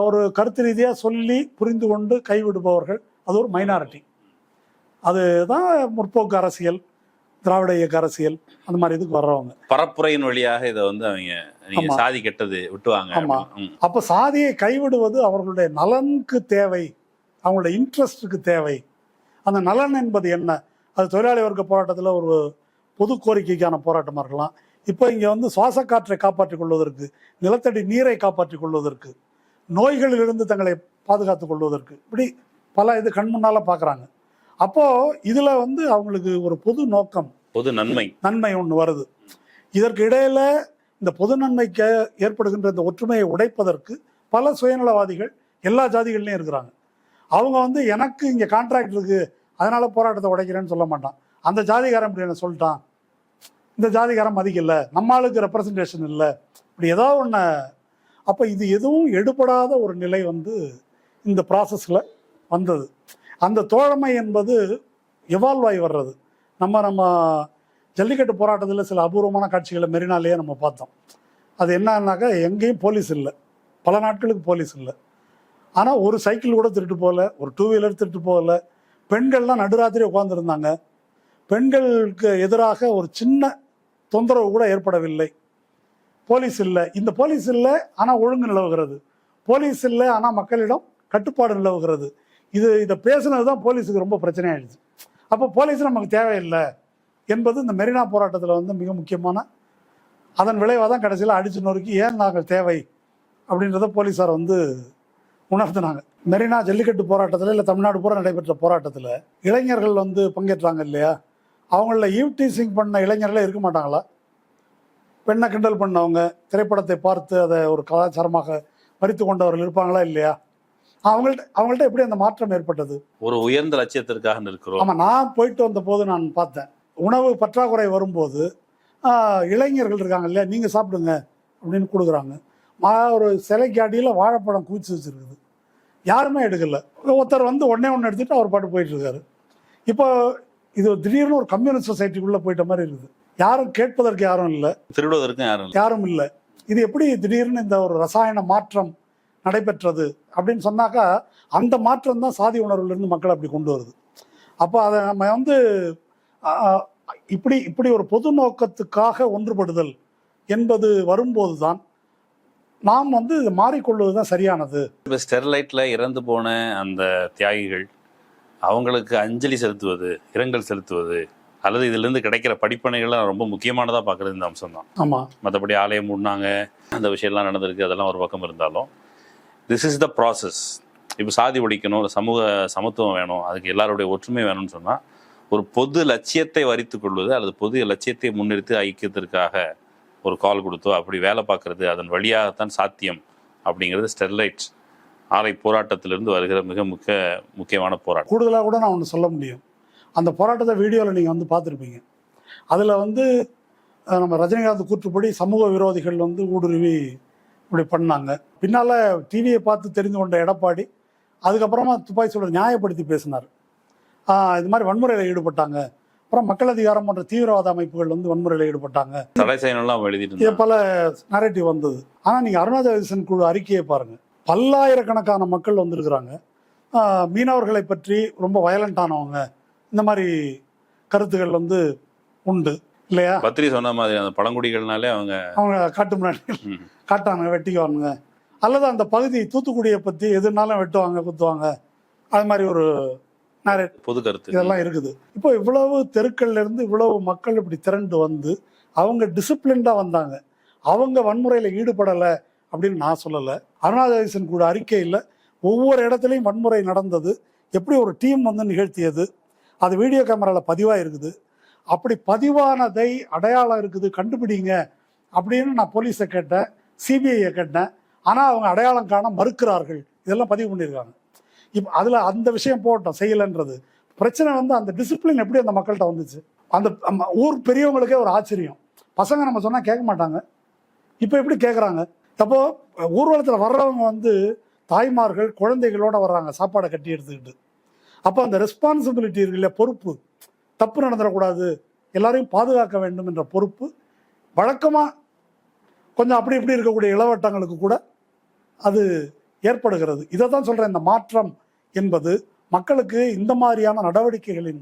ஒரு கருத்து ரீதியாக சொல்லி புரிந்து கொண்டு கைவிடுபவர்கள் அது ஒரு மைனாரிட்டி. அதுதான் முற்போக்கு அரசியல், திராவிட இயக்க அரசியல், அந்த மாதிரி இதுக்கு வர்றவங்க பரப்புரையின் வழியாக இதை வந்து அவங்க சாதி கெட்டது விட்டுவாங்க. ஆமாம். அப்போ சாதியை கைவிடுவது அவர்களுடைய நலனுக்கு தேவை, அவங்களுடைய இன்ட்ரெஸ்ட்டுக்கு தேவை. அந்த நலன் என்பது என்ன? அது தொழிலாளி வர்க்க போராட்டத்தில் ஒரு பொது கோரிக்கைக்கான போராட்டமாக இருக்கலாம். இப்போ இங்கே வந்து சுவாச காற்றை காப்பாற்றிக் கொள்வதற்கு, நிலத்தடி நீரை காப்பாற்றிக் கொள்வதற்கு, நோய்களிலிருந்து தங்களை பாதுகாத்துக் கொள்வதற்கு, இப்படி பல இது கண் முன்னால் பார்க்குறாங்க. அப்போது இதில் வந்து அவங்களுக்கு ஒரு பொது நோக்கம், பொது நன்மை ஒன்று வருது. இதற்கு இடையில் இந்த பொது நன்மைக்கு ஏற்படுகின்ற இந்த ஒற்றுமையை உடைப்பதற்கு பல சுயநலவாதிகள் எல்லா ஜாதிகள்லையும் இருக்கிறாங்க. அவங்க வந்து எனக்கு இங்கே கான்ட்ராக்ட் இருக்குது அதனால போராட்டத்தை உடைக்கிறேன்னு சொல்ல மாட்டான். அந்த ஜாதிகாரன் இப்படி என்ன சொல்லிட்டான், இந்த ஜாதிகாரம் மதிக்கல, நம்மளுக்கு ரெப்ரசன்டேஷன் இல்லை, இப்படி ஏதாவது ஒன்று. அப்போ இது எதுவும் எடுபடாத ஒரு நிலை வந்து இந்த ப்ராசஸில் வந்தது. அந்த தோழமை என்பது எவால்வ் ஆகி வர்றது. நம்ம ஜல்லிக்கட்டு போராட்டத்தில் சில அபூர்வமான காட்சிகளை மெரினாலேயே நம்ம பார்த்தோம். அது என்னன்னாக்கா எங்கேயும் போலீஸ் இல்லை, பல நாட்களுக்கு போலீஸ் இல்லை. ஆனால் ஒரு சைக்கிள் கூட திருட்டு போகல, ஒரு 2 வீலர் திருட்டு போகல. பெண்கள்லாம் நடுராத்திரி உட்காந்துருந்தாங்க. பெண்களுக்கு எதிராக ஒரு சின்ன தொந்தரவு கூட ஏற்படவில்லை. போலீஸ் இல்லை, இந்த போலீஸ் இல்லை ஆனால் ஒழுங்கு நிலவுகிறது, போலீஸ் இல்லை ஆனால் மக்களிடம் கட்டுப்பாடு நிலவுகிறது. இதை பேசுனது தான் போலீஸுக்கு ரொம்ப பிரச்சனை ஆயிடுச்சு. அப்போ போலீஸ் நமக்கு தேவையில்லை என்பது இந்த மெரினா போராட்டத்தில் வந்து மிக முக்கியமான அதன் விளைவாக தான் கடைசியில் அடிச்சு நொறுக்கி ஏன் நாங்கள் தேவை அப்படின்றத போலீஸார் வந்து உணர்த்தினாங்க. மெரினா ஜல்லிக்கட்டு போராட்டத்தில் இல்லை தமிழ்நாடு பூரா நடைபெற்ற போராட்டத்தில் இளைஞர்கள் வந்து பங்கேற்றாங்க இல்லையா, அவங்கள ஈவ்டீசிங் பண்ண இளைஞர்களே இருக்க மாட்டாங்களா? பெண்ணை கிண்டல் பண்ணவங்க, திரைப்படத்தை பார்த்து அதை ஒரு கலாச்சாரமாக மறித்து கொண்டவர்கள் இருப்பாங்களா இல்லையா? அவங்கள்ட்ட எப்படி அந்த மாற்றம் ஏற்பட்டது? ஒரு உயர்ந்த லட்சியத்திற்காக இருக்கிறோம். ஆமாம், நான் போயிட்டு வந்த போது நான் பார்த்தேன், உணவு பற்றாக்குறை வரும்போது இளைஞர்கள் இருக்காங்க இல்லையா, நீங்கள் சாப்பிடுங்க அப்படின்னு கொடுக்குறாங்க. ஒரு சிலைக்கு அடியில் வாழைப்பழம் குவிச்சு வச்சுருக்குது, யாருமே எடுக்கல. ஒருத்தர் வந்து ஒன்னே எடுத்துட்டு அவர் பாட்டு போயிட்டு இருக்காரு. இப்போ இது திடீர்னு ஒரு கம்யூனிஸ்ட் சொசைட்டிக்குள்ளே போயிட்ட மாதிரி இருக்குது. யாரும் கேட்பதற்கு யாரும் இல்லை, திருடுவதற்கும் யாரும் இல்லை. இது எப்படி திடீர்னு இந்த ஒரு ரசாயன மாற்றம் நடைபெற்றது அப்படின்னு சொன்னாக்கா அந்த மாற்றம் தான் சாதி உணர்வுலேருந்து மக்கள் அப்படி கொண்டு வருது. அப்போ அதை நம்ம வந்து இப்படி ஒரு பொது நோக்கத்துக்காக ஒன்றுபடுதல் என்பது வரும்போது தான் நாம் வந்து மாறிக்கொள்வது தான் சரியானது. இப்போ ஸ்டெர்லைட்டில் இறந்து போன அந்த தியாகிகள் அவங்களுக்கு அஞ்சலி செலுத்துவது, இரங்கல் செலுத்துவது, அல்லது இதிலிருந்து கிடைக்கிற படிப்பனைகள்லாம் ரொம்ப முக்கியமானதாக பார்க்குறது இந்த அம்சம் தான். ஆமாம், மற்றபடி ஆலயம் மூடினாங்க, அந்த விஷயம்லாம் நடந்திருக்கு, அதெல்லாம் ஒரு பக்கம் இருந்தாலும் திஸ் இஸ் த ப்ராசஸ். இப்போ சாதி ஒழிக்கணும், சமூக சமத்துவம் வேணும், அதுக்கு எல்லாருடைய ஒற்றுமை வேணும்னு சொன்னால் ஒரு பொது லட்சியத்தை வரித்து கொள்வது அல்லது பொது லட்சியத்தை முன்னிறுத்தி ஐக்கியத்திற்காக ஒரு கால் கொடுத்தோ அப்படி வேலை பார்க்கறது, அதன் வழியாகத்தான் சாத்தியம் அப்படிங்கிறது ஸ்டெர்லைட் ஆலை போராட்டத்திலிருந்து வருகிற மிக முக்கியமான போராட்டம். கூடுதலாக கூட நான் ஒன்று சொல்ல முடியும். அந்த போராட்டத்தை வீடியோவில் நீங்கள் வந்து பார்த்துருப்பீங்க. அதில் வந்து நம்ம ரஜினிகாந்த் கூற்றுப்படி சமூக விரோதிகள் வந்து ஊடுருவி இப்படி பண்ணாங்க. பின்னால் டிவியை பார்த்து தெரிந்து கொண்ட எடப்பாடி அதுக்கப்புறமா துப்பாக்கி சூட நியாயப்படுத்தி பேசினார். இது மாதிரி வன்முறையில் ஈடுபட்டாங்க, அப்புறம் மக்கள் அதிகாரம் போன்ற தீவிரவாத அமைப்புகள் வந்து வன்முறையில் ஈடுபட்டாங்க. தடை செய்யணும்லாம் எழுதிட்டு இது பல நரேட்டிவ் வந்தது. ஆனால் நீங்கள் அருணா ஜெகதீசன் குழு அறிக்கையை பாருங்க, பல்லாயிரக்கணக்கான மக்கள் வந்திருக்கிறாங்க. மீனவர்களை பற்றி ரொம்ப வயலண்டானவங்க, இந்த மாதிரி கருத்துக்கள் வந்து உண்டு இல்லையா? பத்ரி சொன்ன மாதிரி அந்த பழங்குடிகள்னாலே அவங்க காட்டு முன்னாடி காட்டாங்க, வெட்டிக்குவானுங்க, அல்லது அந்த பகுதி தூத்துக்குடியை பற்றி எதுனாலும் வெட்டுவாங்க, குத்துவாங்க, அது மாதிரி ஒரு நிறைய பொது கருத்து இதெல்லாம் இருக்குது. இப்போ இவ்வளவு தெருக்கள்ல இருந்து இவ்வளவு மக்கள் இப்படி திரண்டு வந்து அவங்க டிசிப்ளின்டா வந்தாங்க, அவங்க வன்முறையில் ஈடுபடலை அப்படின்னு நான் சொல்லலை. அருணா ஜெகதீசன் கூட அறிக்கையில் ஒவ்வொரு இடத்துலையும் வன்முறை நடந்தது, எப்படி ஒரு டீம் வந்து நிகழ்த்தியது, அது வீடியோ கேமராவில் பதிவாக இருக்குது. அப்படி பதிவானதை அடையாளம் இருக்குது, கண்டுபிடிங்க அப்படின்னு நான் போலீஸை கேட்டேன், சிபிஐயை கேட்டேன். ஆனால் அவங்க அடையாளம் காண மறுக்கிறார்கள். இதெல்லாம் பதிவு பண்ணியிருக்காங்க. இப்போ அதில் அந்த விஷயம் போட்டோம், செய்யலைன்றது பிரச்சனை வந்து அந்த டிசிப்ளின் எப்படி அந்த மக்கள்கிட்ட வந்துச்சு. அந்த ஊர் பெரியவங்களுக்கே ஒரு ஆச்சரியம், பசங்க நம்ம சொன்னால் கேட்க மாட்டாங்க, இப்போ எப்படி கேட்குறாங்க. அப்போது ஊர்வலத்தில் வர்றவங்க வந்து தாய்மார்கள் குழந்தைகளோட வர்றாங்க, சாப்பாடை கட்டி எடுத்துக்கிட்டு. அப்போ அந்த ரெஸ்பான்சிபிலிட்டி இருக்கு இல்லையா, பொறுப்பு, தப்பு நடந்துடக்கூடாது, எல்லாரையும் பாதுகாக்க வேண்டும் என்ற பொறுப்பு வழக்கமாக கொஞ்சம் அப்படி இப்படி இருக்கக்கூடிய இளவட்டங்களுக்கு கூட அது ஏற்படுகிறது. இதை தான் சொல்கிறேன், இந்த மாற்றம் என்பது மக்களுக்கு இந்த மாதிரியான நடவடிக்கைகளின்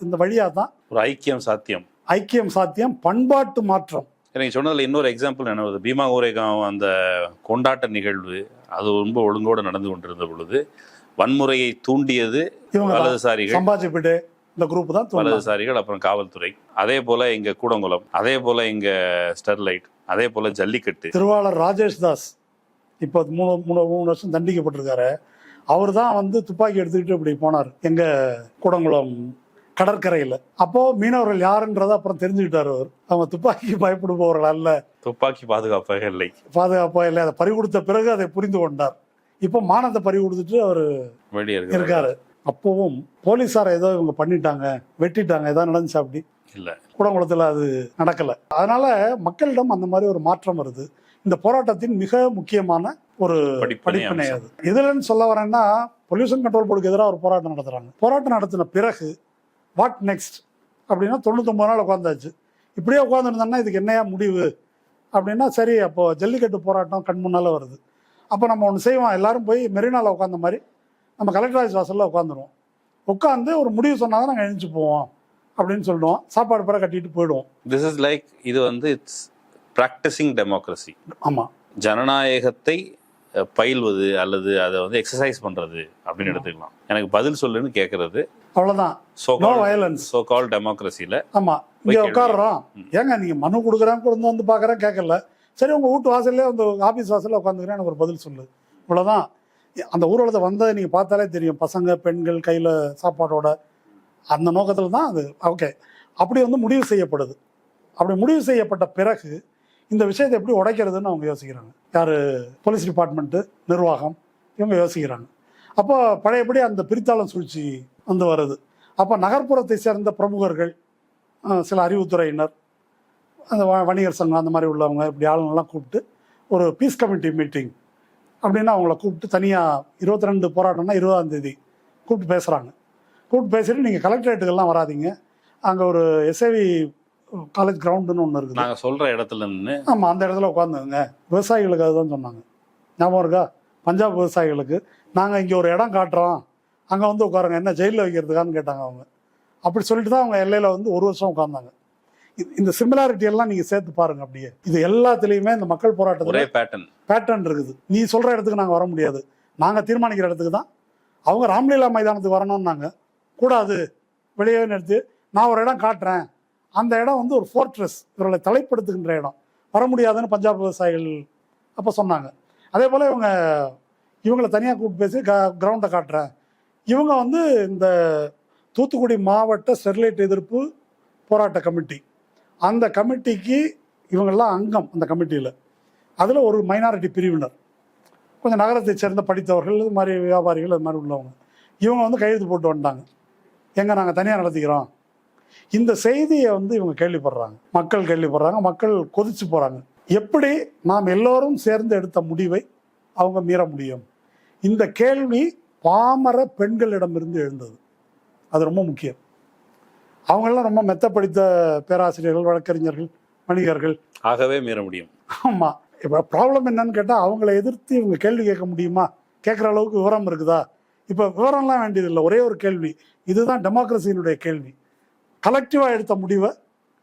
இந்த வழியாக தான் ஒரு ஐக்கியம் சாத்தியம், பண்பாட்டு மாற்றம். எனக்கு சொன்னதில் இன்னொரு எக்ஸாம்பிள் என்ன வருது, பீமா கோரேகாம் அந்த கொண்டாட்ட நிகழ்வு அது ரொம்ப ஒழுங்கோடு நடந்து கொண்டிருந்த பொழுது வன்முறையை தூண்டியது வலதுசாரிகள், சம்பாஜிப்பேட்டை இந்த குரூப் தான் வலதுசாரிகள், அப்புறம் காவல்துறை, அதே போல இங்க கூடங்குளம், அதே போல இங்க ஸ்டெர்லைட், அதே போல ஜல்லிக்கட்டு. திருவாளர் ராஜேஷ் தாஸ் இப்போ 3 வருஷம் தண்டிக்கப்பட்டிருக்காரு. அவர் தான் வந்து துப்பாக்கி எடுத்துக்கிட்டு இப்படி போனார் எங்க கூடங்குளம் கடற்கரையில். அப்போ மீனவர்கள் யாருன்றதை அப்புறம் தெரிஞ்சுக்கிட்டார் அவர். அவங்க துப்பாக்கி பயப்படுபவர்கள் அல்ல, துப்பாக்கி பாதுகாப்பாக இல்லை, அதை பறி கொடுத்த பிறகு அதை புரிந்து கொண்டார். இப்போ மானத்தை பறி கொடுத்துட்டு அவர் இருக்காரு. அப்பவும் போலீஸாரை ஏதோ இவங்க பண்ணிட்டாங்க, வெட்டிட்டாங்க, ஏதோ நடந்துச்சு, அப்படி இல்லை, கூடங்குளத்தில் அது நடக்கலை. அதனால மக்களிடம் அந்த மாதிரி ஒரு மாற்றம் வருது. இந்த போராட்டத்தின் மிக முக்கியமான ஒரு படிப்பினை அது. எதுலன்னு சொல்ல வரேன்னா, பொல்யூஷன் கண்ட்ரோல் போர்டுக்கு எதிராக ஒரு போராட்டம் நடத்துறாங்க. போராட்டம் நடத்தின பிறகு வாட் நெக்ஸ்ட் அப்படின்னா 99 நாள் உட்காந்தாச்சு. இப்படியே உட்காந்துருந்தோம்னா இதுக்கு என்னையா முடிவு அப்படின்னா, சரி அப்போ ஜல்லிக்கட்டு போராட்டம் கண் முன்னால் வருது. அப்போ நம்ம ஒன்று செய்வோம், எல்லாரும் போய் மெரினாவில் உட்காந்த மாதிரி நம்ம கலெக்டர் ஆஃபீஸ் வாசலில் உட்காந்துருவோம். உட்காந்து ஒரு முடிவு சொன்னால் தான் நாங்கள் எழுந்து போவோம் அப்படின்னு சொல்லுவோம். சாப்பாடு பிற கட்டிட்டு போயிடுவோம். திஸ் இஸ் லைக், இது வந்து இட்ஸ் பிராக்டிசிங் டெமோக்ரசி. ஆமாம், ஜனநாயகத்தை பயில்வது அல்லது அதை வந்து எக்ஸசைஸ் பண்றது அப்படின்னு எடுத்துக்கலாம். எனக்கு பதில் சொல்லுன்னு கேட்கறது, அவ்வளோதான். சோ கால் டெமோக்ரஸியில் ஆமாம், இங்கே உட்காடுறோம், ஏங்க நீங்கள் மனு கொடுக்குறேன், கொண்டு வந்து பார்க்குறேன், கேட்கல, சரி உங்கள் வீட்டு வாசல்லே அந்த ஆஃபீஸ் வாசலில் உட்காந்துக்கிறேன், எனக்கு ஒரு பதில் சொல்லு, இவ்வளோதான். அந்த ஊர்வலத்தை வந்ததை நீங்கள் பார்த்தாலே தெரியும், பசங்க பெண்கள் கையில் சாப்பாடோட, அந்த நோக்கத்தில் தான் அது. ஓகே, அப்படி வந்து முடிவு செய்யப்படுது. அப்படி முடிவு செய்யப்பட்ட பிறகு இந்த விஷயத்தை எப்படி உடைக்கிறதுன்னு அவங்க யோசிக்கிறாங்க. யார்? போலீஸ் டிபார்ட்மெண்ட்டு, நிர்வாகம், இவங்க யோசிக்கிறாங்க. அப்போ பழையபடி அந்த பிரித்தாளம் சூழ்ச்சி வந்து வருது. அப்போ நகர்ப்புறத்தை சேர்ந்த பிரமுகர்கள், சில அறிவுத்துறையினர், அந்த வணிகர் சங்கம், அந்த மாதிரி உள்ளவங்க, இப்படி ஆளுங்கள்லாம் கூப்பிட்டு ஒரு பீஸ் கமிட்டி மீட்டிங் அப்படின்னு அவங்கள கூப்பிட்டு தனியாக 22 போராட்டம்னா 20ஆம் தேதி கூப்பிட்டு பேசுகிறாங்க. கூப்பிட்டு பேசிட்டு நீங்கள் கலெக்டரேட்டுக்கெல்லாம் வராதிங்க, அங்கே ஒரு எஸ்ஐவி காலேஜ் கிரவுண்டுன்னு ஒன்று இருக்குது, நாங்கள் சொல்கிற இடத்துல நின்று, ஆமாம் அந்த இடத்துல உட்காந்துங்க, விவசாயிகளுக்கு அதுதான் சொன்னாங்க, ஞாபகம் இருக்கா? பஞ்சாப் விவசாயிகளுக்கு நாங்கள் இங்கே ஒரு இடம் காட்டுறோம், அங்கே வந்து உட்காருங்க, என்ன ஜெயிலில் வைக்கிறதுக்கான்னு கேட்டாங்க அவங்க. அப்படி சொல்லிட்டு தான் அவங்க எல்லையில் வந்து 1 வருஷம் உட்காந்தாங்க. இந்த சிமிலாரிட்டி எல்லாம் நீங்கள் சேர்த்து பாருங்க. அப்படியே இது எல்லாத்துலேயுமே இந்த மக்கள் போராட்டத்தில் பேட்டர்ன் இருக்குது. நீ சொல்கிற இடத்துக்கு நாங்கள் வர முடியாது, நாங்கள் தீர்மானிக்கிற இடத்துக்கு தான். அவங்க ராம்லீலா மைதானத்துக்கு வரணும்னாங்க, கூடாது, வெளியே நிறுத்தி நான் ஒரு இடம் காட்டுறேன், அந்த இடம் வந்து ஒரு ஃபோர்ட்ரஸ், இவர்களை தலைப்படுத்துகின்ற இடம், வர முடியாதுன்னு பஞ்சாப் விவசாயிகள் அப்போ சொன்னாங்க. அதே போல் இவங்களை தனியாக கூப்பிட்டு பேசி கிரவுண்டை காட்டுறேன். இவங்க வந்து இந்த தூத்துக்குடி மாவட்ட ஸ்டெர்லைட் எதிர்ப்பு போராட்ட கமிட்டி, அந்த கமிட்டிக்கு இவங்கெல்லாம் அங்கம். அந்த கமிட்டியில் அதில் ஒரு மைனாரிட்டி பிரிவினர், கொஞ்சம் நகரத்தை சேர்ந்த படித்தவர்கள், இது மாதிரி வியாபாரிகள், அது மாதிரி உள்ளவங்க, இவங்க வந்து கையெழுத்து போட்டு வந்துட்டாங்க, எங்கே நாங்கள் தனியாக நடத்திக்கிறோம். இந்த செய்தியை வந்து இவங்க கேள்விப்படுறாங்க, மக்கள் கேள்விப்படுறாங்க, மக்கள் கொதிச்சு போகிறாங்க. எப்படி நாம் எல்லோரும் சேர்ந்து எடுத்த முடிவை அவங்க மீற முடியும்? இந்த கேள்வி பாமர பெண்களிடமிருந்து எழுந்தது. அது ரொம்ப முக்கியம். அவங்கெல்லாம் ரொம்ப மெத்த படித்த பேராசிரியர்கள், வழக்கறிஞர்கள், வணிகர்கள். ஆகவே மீற முடியும். ஆமாம். இப்போ ப்ராப்ளம் என்னன்னு கேட்டால் அவங்கள எதிர்த்து இவங்க கேள்வி கேட்க முடியுமா? கேட்குற அளவுக்கு விவரம் இருக்குதா? இப்போ விவரம்லாம் வேண்டியதில்லை, ஒரே ஒரு கேள்வி. இதுதான் டெமோக்ரஸியினுடைய கேள்வி. கலெக்டிவாக எடுத்த முடிவை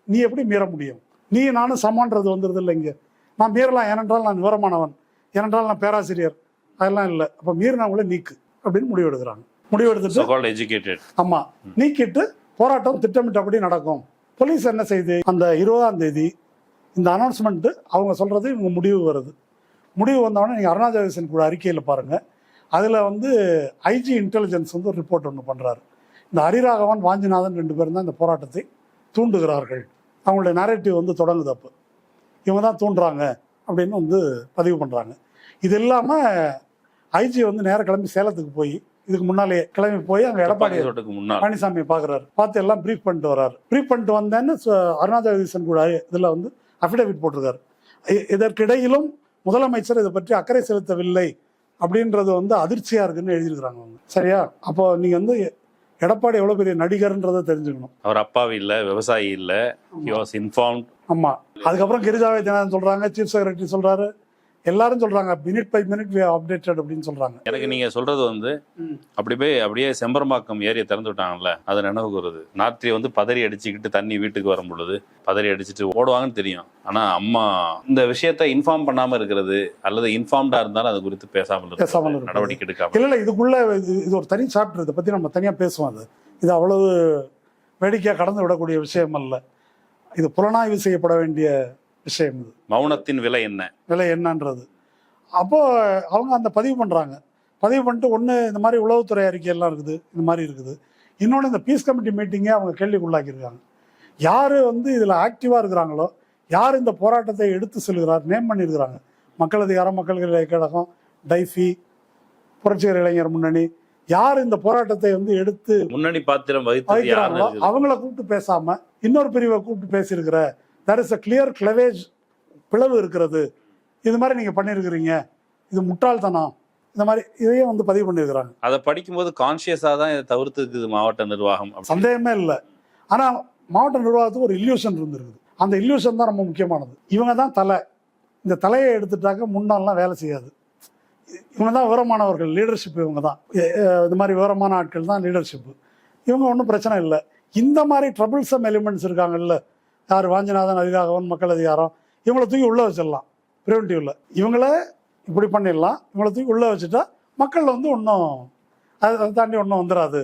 நீ எப்படி மீற முடியும்? நீ நானும் சமான்றது வந்துடுது இல்லை. இங்கே நான் மீறலாம், ஏனென்றால் நான் விவரமானவன், ஏனென்றால் நான் பேராசிரியர், அதெல்லாம் இல்லை. அப்போ மீறினவங்களே நீக்கு அப்படின்னு முடிவெடுக்கிறாங்க. முடிவெடுத்துட்டு ஆமாம் நீக்கிட்டு போராட்டம் திட்டமிட்டபடி நடக்கும். போலீஸ் என்ன செய்யுது? அந்த 20ஆம் தேதி இந்த அனௌன்ஸ்மெண்ட்டு அவங்க சொல்கிறது இவங்க முடிவு வருது. முடிவு வந்தவொடனே நீங்கள் அருணா ஜெகதீசன் கூட அறிக்கையில் பாருங்கள். அதில் வந்து ஐஜி இன்டெலிஜென்ஸ் வந்து ஒரு ரிப்போர்ட் ஒன்று பண்ணுறாரு. இந்த ஹரிராகவன், வாஞ்சிநாதன் 2 பேரும் தான் இந்த போராட்டத்தை தூண்டுகிறார்கள். அவங்களுடைய நரேட்டிவ் வந்து தொடங்குது. அப்போ இவங்க தான் தூண்டுறாங்க அப்படின்னு வந்து பதிவு பண்ணுறாங்க. இது இல்லாமல் ஐஜி வந்து நேராக கிளம்பி சேலத்துக்கு போய், இதுக்கு முன்னாலே கிளம்பி போய் அங்கே எடப்பாடி பழனிசாமியை பார்க்குறாரு. பார்த்து எல்லாம் ப்ரீஃப் பண்ணிட்டு வர்றாரு. ப்ரீஃப் பண்ணிட்டு வந்தேன்னு அருணா ஜெகதீசன் கூட இதில் வந்து அஃபிடவிட் போட்டிருக்காரு. இதற்கிடையிலும் முதலமைச்சர் இதை பற்றி அக்கறை செலுத்தவில்லை அப்படின்றது வந்து அதிர்ச்சியாக இருக்குன்னு எழுதியிருக்கிறாங்க அவங்க. சரியா? அப்போ நீங்கள் வந்து எடப்பாடி எவ்வளோ பெரிய நடிகர்ன்றதை தெரிஞ்சுக்கணும். அவர் அப்பாவி இல்லை, விவசாயி இல்லை, he was informed. ஆமாம். அதுக்கப்புறம் கிரிஜா வைத்தியநாதன் சொல்கிறாங்க, சீஃப் செக்ரட்டரி சொல்கிறாரு, எல்லாரும் சொல்றாங்க minute by minute we are updated அப்படின்னு சொல்றாங்க. எனக்கு நீங்க சொல்றது வந்து அப்படியே செம்பரம்பாக்கம் ஏரியை திறந்து விட்டாங்கல்ல, அது நினைவுக்கு வருது. நாத்திரி வந்து பதறி அடிச்சுக்கிட்டு தண்ணி வீட்டுக்கு வரும் பொழுது பதறி அடிச்சுட்டு ஓடுவாங்கன்னு தெரியும். ஆனா அம்மா இந்த விஷயத்த இன்ஃபார்ம் பண்ணாம இருக்கிறது, அல்லது இன்ஃபார்ம்டா இருந்தாலும் அது குறித்து பேசாமல் நடவடிக்கை எடுக்காம. இல்ல இதுக்குள்ள இது ஒரு தனி சாப்டர், இதை பத்தி நம்ம தனியா பேசுவோம். இது அவ்வளவு வேடிக்கையா கடந்து விடக்கூடிய விஷயம் அல்ல. இது புலனாய்வு செய்யப்பட வேண்டிய விஷயம். இது மௌனத்தின் விலை என்னன்றது. அப்போ அவங்க அந்த பதிவு பண்றாங்க. பதிவு பண்ணிட்டு ஒன்று இந்த மாதிரி உளவுத்துறை அறிக்கையெல்லாம் இருக்குது, இந்த மாதிரி இருக்குது. இன்னொன்று இந்த பீஸ் கமிட்டி மீட்டிங்கே அவங்க கேள்விக்குள்ளாக்கியிருக்காங்க. யார் வந்து இதில் ஆக்டிவாக இருக்கிறாங்களோ, யார் இந்த போராட்டத்தை எடுத்து செல்கிறார் நேம் பண்ணியிருக்கிறாங்க. மக்கள் அதிகாரம், மக்கள் கழகம், டைஃபி, புரட்சிகர இளைஞர் முன்னணி, யார் இந்த போராட்டத்தை வந்து எடுத்து முன்னணி பாத்திரம் வகிக்கிறாங்களோ அவங்கள கூப்பிட்டு பேசாம இன்னொரு பிரிவை கூப்பிட்டு பேசியிருக்கிற there is a clear cleavage, பிளவு இருக்கிறது, இது மாதிரி நீங்கள் பண்ணியிருக்கிறீங்க, இது முட்டாள்தனம், இந்த மாதிரி இதையும் வந்து பதிவு பண்ணியிருக்கிறாங்க. அதை படிக்கும்போது கான்சியஸாக தான் இதை தவிர்த்துக்குது மாவட்ட நிர்வாகம், சந்தேகமே இல்லை. ஆனால் மாவட்ட நிர்வாகத்துக்கு ஒரு இல்யூஷன் இருந்திருக்குது. அந்த இல்யூஷன் தான் ரொம்ப முக்கியமானது. இவங்க தான் தலை, இந்த தலையை எடுத்துட்டாக்க முன்னாள்லாம் வேலை செய்யாது. இவங்க தான் விவரமானவர்கள், லீடர்ஷிப் இவங்க தான். இந்த மாதிரி விவரமான ஆட்கள் தான் லீடர்ஷிப்பு. இவங்க ஒன்றும் பிரச்சனை இல்லை. இந்த மாதிரி ட்ரபிள்சம் எலிமெண்ட்ஸ் இருக்காங்கல்ல, யார் வாஞ்சிநாதன், ஹரிராகவன், மக்கள் அதிகாரம், இவங்களை தூக்கி உள்ளே வச்சிடலாம் ப்ரிவென்டிவ்ல. இவங்கள இப்படி பண்ணிடலாம், இவங்களை தூக்கி உள்ளே வச்சுட்டா மக்கள் வந்து ஒன்றும் அதை தாண்டி ஒன்றும் வந்துடாது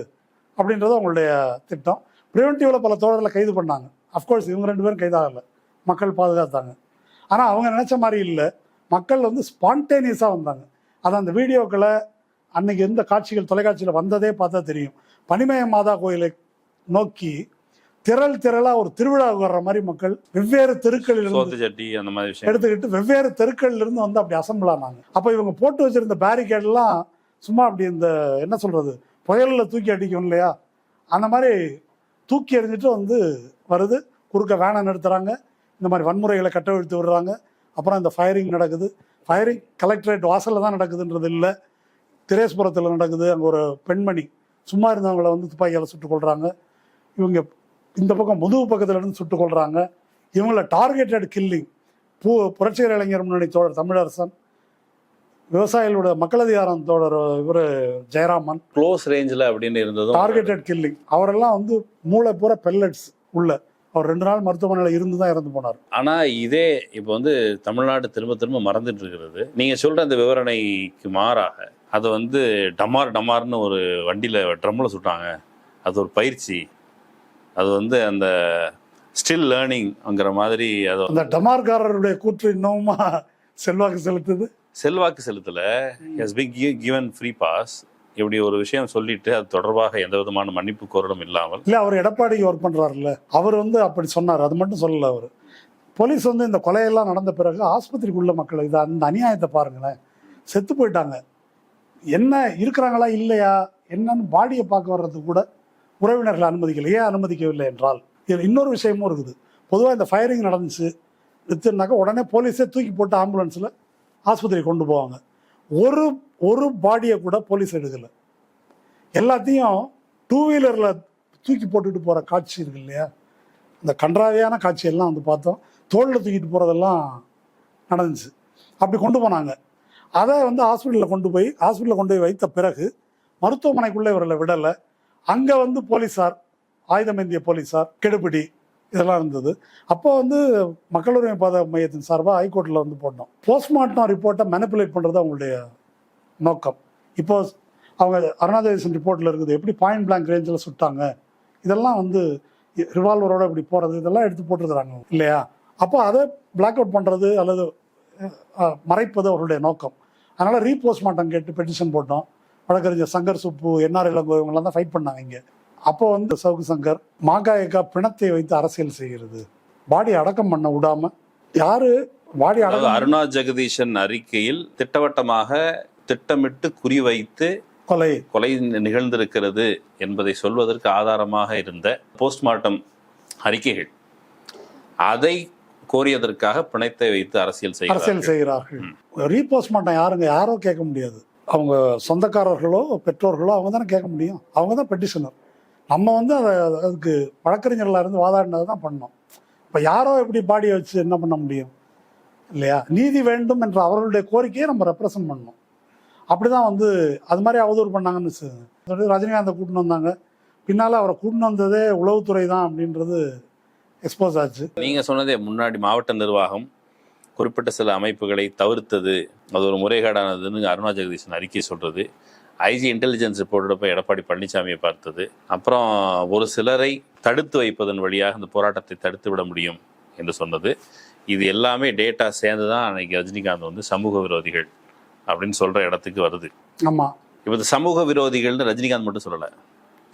அப்படின்றது அவங்களுடைய திட்டம். ப்ரிவென்டிவ்ல பல தோழர்களை கைது பண்ணாங்க. அஃப்கோர்ஸ் இவங்க 2 பேரும் கைதாகலை, மக்கள் பாதுகாத்தாங்க. ஆனால் அவங்க நினச்ச மாதிரி இல்லை, மக்கள் வந்து ஸ்பான்டேனியஸாக வந்தாங்க. அது அந்த வீடியோக்களை அன்னைக்கு எந்த காட்சிகள் தொலைக்காட்சியில் வந்ததே பார்த்தா தெரியும். பனிமய மாதா கோயிலை நோக்கி திரளா ஒரு திருவிழாவுக்கு வர்ற மாதிரி மக்கள் வெவ்வேறு தெருக்களில் எடுத்துக்கிட்டு வெவ்வேறு தெருக்களில் இருந்து வந்து அப்படி அசம்பிள் ஆனாங்க. அப்போ இவங்க போட்டு வச்சிருந்த பேரிகேட்லாம் சும்மா அப்படி இந்த என்ன சொல்றது, புயலில் தூக்கி அடிக்கும் இல்லையா, அந்த மாதிரி தூக்கி எறிஞ்சிட்டு வந்து வருது. குறுக்க வேனை நிறுத்துறாங்க, இந்த மாதிரி வன்முறைகளை கட்டவிழ்த்து விடுறாங்க. அப்புறம் இந்த ஃபயரிங் நடக்குது. ஃபயரிங் கலெக்டரேட் வாசலில் தான் நடக்குதுன்றது இல்லை, திரேஸ்புரத்தில் நடக்குது. அங்கே ஒரு பெண்மணி சும்மா இருந்தவங்களை வந்து துப்பாக்கியால் சுட்டுக் கொள்றாங்க. இவங்க இந்த பக்கம் முதுகு பக்கத்துல இருந்து சுட்டுக் கொள்றாங்க. இவங்கள டார்கெட்டட் கில்லிங். புரட்சிகர இளைஞர் முன்னணி தோழர் தமிழரசன், விவசாயிகளோட மக்கள் அதிகாரம் தோழர் இவர் ஜெயராமன், க்ளோஸ் ரேஞ்சில் அப்படின்னு இருந்தது டார்கெட்டட் கில்லிங். அவரெல்லாம் வந்து மூளை பூரா பெல்லட்ஸ் உள்ள. அவர் 2 நாள் மருத்துவமனையில் இருந்து தான் இறந்து போனார். ஆனால் இதே இப்போ வந்து தமிழ்நாடு திரும்ப மறந்துட்டு இருக்கிறது. நீங்கள் சொல்கிற அந்த விவரணைக்கு மாறாக அது வந்து டமார்னு ஒரு வண்டியில் ட்ரம்மில் சுட்டாங்க, அது ஒரு பயிற்சி, அது வந்து அந்த ஸ்டில் லேர்னிங்ங்கிற மாதிரி. அது அந்த டமார்காரருடைய கூற்று இன்னுமா செல்வாக்கு செலுத்தல. Has been given free pass. இப்படி ஒரு விஷயம் சொல்லிட்டு அது தொடர்பாக எந்த விதமான மன்னிப்பு கோரலும் இல்லாமல். இல்லை, அவர் எடப்பாடிக்கு ஒர்க் பண்ணுறாருல்ல, அவர் வந்து அப்படி சொன்னார். அது மட்டும் சொல்லலை அவர். போலீஸ் வந்து இந்த கொலையெல்லாம் நடந்த பிறகு ஆஸ்பத்திரிக்குள்ள மக்கள் இது அந்த அநியாயத்தை பாருங்களேன், செத்து போயிட்டாங்க, என்ன இருக்கிறாங்களா இல்லையா என்னன்னு பாடியை பார்க்க வர்றதுக்கு கூட உறவினர்களை அனுமதிக்கல. ஏன் அனுமதிக்கவில்லை என்றால் இன்னொரு விஷயமும் இருக்குது. பொதுவாக இந்த ஃபயரிங் நடந்துச்சு வித்துனாக்கா உடனே போலீஸே தூக்கி போட்டு ஆம்புலன்ஸில் ஆஸ்பத்திரி கொண்டு போவாங்க. ஒரு பாடியை கூட போலீஸ் எடுக்கலை. எல்லாத்தையும் 2 வீலரில் தூக்கி போட்டுட்டு போகிற காட்சி இருக்கு இல்லையா, இந்த கன்றாவியான காட்சியெல்லாம் வந்து பார்த்தோம். தோளில் தூக்கிட்டு போகிறதெல்லாம் நடந்துச்சு. அப்படி கொண்டு போனாங்க. அதை வந்து ஹாஸ்பிட்டலில் கொண்டு போய் வைத்த பிறகு மருத்துவமனைக்குள்ளே இவர்களை விடலை. அங்கே வந்து போலீஸார், ஆயுதமேந்திய போலீஸார், கெடுபிடி இதெல்லாம் இருந்தது. அப்போ வந்து மக்கள் உரிமை பாதுகாப்பு மையத்தின் சார்பாக ஹைகோர்ட்டில் வந்து போட்டோம். போஸ்ட்மார்ட்டம் ரிப்போர்ட்டை மேனிப்புலேட் பண்ணுறது அவங்களுடைய நோக்கம். இப்போ அவங்க அருணா ஜெகதீசன் ரிப்போர்ட்டில் இருக்குது, எப்படி பாயிண்ட் பிளாங்க் ரேஞ்சில் சுட்டாங்க, இதெல்லாம் வந்து ரிவால்வரோட இப்படி போகிறது, இதெல்லாம் எடுத்து போட்டுருக்குறாங்க இல்லையா. அப்போ அதை பிளாக் அவுட் பண்ணுறது அல்லது மறைப்பது அவர்களுடைய நோக்கம். அதனால் ரீபோஸ்ட்மார்ட்டம் கேட்டு பெட்டிஷன் போட்டோம். வழக்கறிஞர் சங்கர் சுப்பு, என்ஆர் இளங்கோ இவங்கெல்லாம் தான் ஃபைட் பண்ணாங்க இங்கே. அப்போ வந்து சவுக்கு சங்கர் மாகாயக்கா பிணத்தை வைத்து அரசியல் செய்கிறது, பாடி அடக்கம் பண்ண விடாம யாரு பாடி அடக்கம். அருணா ஜெகதீஷன் அறிக்கையில் திட்டவட்டமாக திட்டமிட்டு குறிவைத்து கொலை நிகழ்ந்திருக்கிறது என்பதை சொல்வதற்கு ஆதாரமாக இருந்த போஸ்ட்மார்ட்டம் அறிக்கைகள், அதை கோரியதற்காக பிணத்தை வைத்து அரசியல் செய்கிறார்கள். ரீபோஸ்ட்மார்ட்டம் யாரோ கேட்க முடியாது. அவங்க சொந்தக்காரர்களோ பெற்றோர்களோ அவங்க தானே கேட்க முடியும். அவங்க தான் பெட்டிஷனர். நம்ம வந்து அதுக்கு வழக்கறிஞர்களாக இருந்து வாதாடினது தான் பண்ணோம். இப்போ யாரோ எப்படி பாடியை வச்சு என்ன பண்ண முடியும் இல்லையா. நீதி வேண்டும் என்ற அவர்களுடைய கோரிக்கையை நம்ம ரெப்ரசன்ட் பண்ணோம். அப்படிதான் வந்து அது மாதிரி அவதூறு பண்ணாங்கன்னு சொல்லி ரஜினிகாந்தை கூட்டின்னு வந்தாங்க. பின்னால் அவரை கூட்டின்னு வந்ததே உளவுத்துறை தான் அப்படின்றது எக்ஸ்போஸ் ஆச்சு. நீங்க சொன்னதே முன்னாடி மாவட்ட நிர்வாகம் குறிப்பிட்ட சில அமைப்புகளை தவிர்த்தது, அது ஒரு முறைகேடானதுன்னு அருணா ஜெகதீசன் அறிக்கை சொல்றது, ஐஜி இன்டெலிஜென்ஸ் ரிப்போர்ட்டோட போய் எடப்பாடி பழனிசாமியை பார்த்தது, அப்புறம் ஒரு சிலரை தடுத்து வைப்பதன் வழியாக இந்த போராட்டத்தை தடுத்து விட முடியும் என்று சொன்னது, இது எல்லாமே டேட்டா சேர்ந்து தான் அன்னைக்கு ரஜினிகாந்த் வந்து சமூக விரோதிகள் அப்படின்னு சொல்ற இடத்துக்கு வருது. ஆமா, இப்போ இந்த சமூக விரோதிகள்னு ரஜினிகாந்த் மட்டும் சொல்லலை,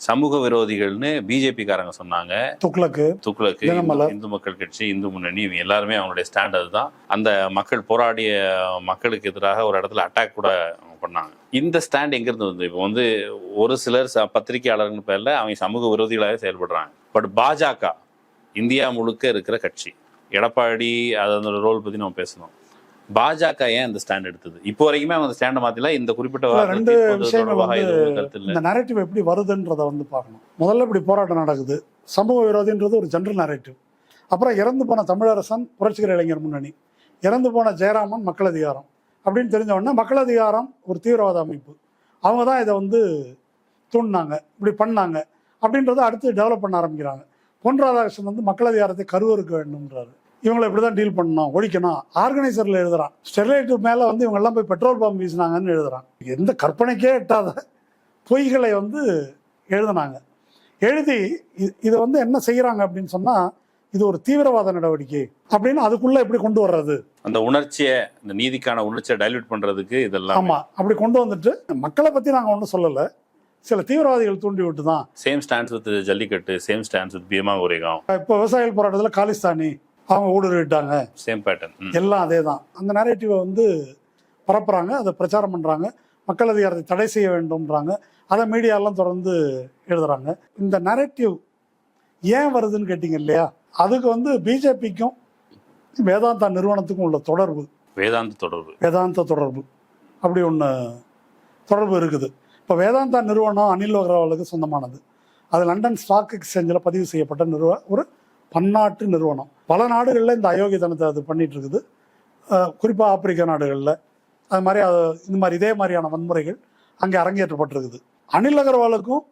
சமூக விரோதிகள்னு பிஜேபி காரங்க சொன்னாங்க. துக்ளக்கு, இந்து மக்கள் கட்சி, இந்து முன்னணி, இவங்க எல்லாருமே அவங்களுடைய ஸ்டாண்ட் அதுதான். அந்த மக்கள் போராடிய மக்களுக்கு எதிராக ஒரு இடத்துல அட்டாக் கூட பண்ணாங்க. இந்த ஸ்டாண்ட் எங்க இருந்து வந்து இப்போ வந்து ஒரு சிலர் பத்திரிகையாளர்கள் பேர்ல அவங்க சமூக விரோதிகளாக செயல்படுறாங்க. பட் பாஜக இந்தியா முழுக்க இருக்கிற கட்சி, எடப்பாடி அதோட ரோல் பத்தி நம்ம பேசணும். பாஜக ஏன் இந்த ஸ்டாண்ட் எடுத்தது? இப்போ வரைக்குமே அவங்க ஸ்டாண்டை மாத்தில. இந்த குறிப்பிட்ட ரெண்டு விஷயங்கள் இந்த நரேட்டிவ் எப்படி வருதுன்றதை வந்து பார்க்கணும். முதல்ல இப்படி போராட்டம் நடக்குது, சமூக விரோதின்றது ஒரு ஜெனரல் நரேட்டிவ். அப்புறம் இறந்து போன தமிழரசன் புரட்சிகர இளைஞர் முன்னணி, இறந்து போன ஜெயராமன் மக்கள் அதிகாரம் அப்படின்னு தெரிஞ்ச உடனே மக்கள் அதிகாரம் ஒரு தீவிரவாத அமைப்பு, அவங்க தான் இதை வந்து தூண்டினாங்க, இப்படி பண்ணாங்க அப்படின்றத அடுத்து டெவலப் பண்ண ஆரம்பிக்கிறாங்க. பொன் ராதாகிருஷ்ணன் வந்து மக்கள் அதிகாரத்தை கருவறுக்க வேண்டும்ன்றாரு. இவங்களை இப்படி தான் டீல் பண்ணணும், ஒழிக்கணும். ஆர்கனைசரில் எழுதுறான். ஸ்டெர்லைட்டு மேலே வந்து இவங்கெல்லாம் போய் பெட்ரோல் பம்ப் வீசினாங்கன்னு எழுதுறான். எந்த கற்பனைக்கே எட்டாத பொய்களை வந்து எழுதுனாங்க. எழுதி இதை வந்து என்ன செய்கிறாங்க அப்படின்னு சொன்னால், இது ஒரு தீவிரவாத நடவடிக்கை அப்படின்னு அதுக்குள்ளே எப்படி கொண்டு வர்றது, அந்த உணர்ச்சியை, இந்த நீதிக்கான உணர்ச்சியை டைல்யூட் பண்ணுறதுக்கு இதெல்லாம். ஆமாம், அப்படி கொண்டு வந்துட்டு மக்களை பற்றி நாங்கள் ஒன்றும் சொல்லலை, சில தீவிரவாதிகள் தூண்டி விட்டு தான். Same stands with jallikattu, same stands with Bhima Koregaon. இப்போ விவசாயிகள் போராட்டத்தில் காலிஸ்தானி அவங்க ஊடுருவிட்டாங்க, சேம் பேட்டர்ன், எல்லாம் அதே தான். அந்த நரேட்டிவை வந்து பரப்புறாங்க, அதை பிரச்சாரம் பண்ணுறாங்க, மக்கள் அதிகாரத்தை தடை செய்ய வேண்டும்ன்றாங்க, அதை மீடியாலாம் தொடர்ந்து எழுதுறாங்க. இந்த நரேட்டிவ் ஏன் வருதுன்னு கேட்டிங்க இல்லையா, அதுக்கு வந்து பிஜேபிக்கும் வேதாந்தா நிறுவனத்துக்கும் உள்ள தொடர்பு, வேதாந்த தொடர்பு அப்படி ஒன்று தொடர்பு இருக்குது. இப்போ வேதாந்தா நிறுவனம் அனில் அகர்வாலுக்கு சொந்தமானது. அது லண்டன் ஸ்டாக் எக்ஸ்சேஞ்சில் பதிவு செய்யப்பட்ட ஒரு பன்னாட்டு நிறுவனம். பல நாடுகளில் இந்த அயோக்கியத்தனத்தை அது பண்ணிட்டு இருக்குது. குறிப்பாக ஆப்பிரிக்க நாடுகளில் அது மாதிரி இந்த மாதிரி இதே மாதிரியான வன்முறைகள் அங்கே அரங்கேற்றப்பட்டிருக்குது. அனில் அகர்வாலுக்கும்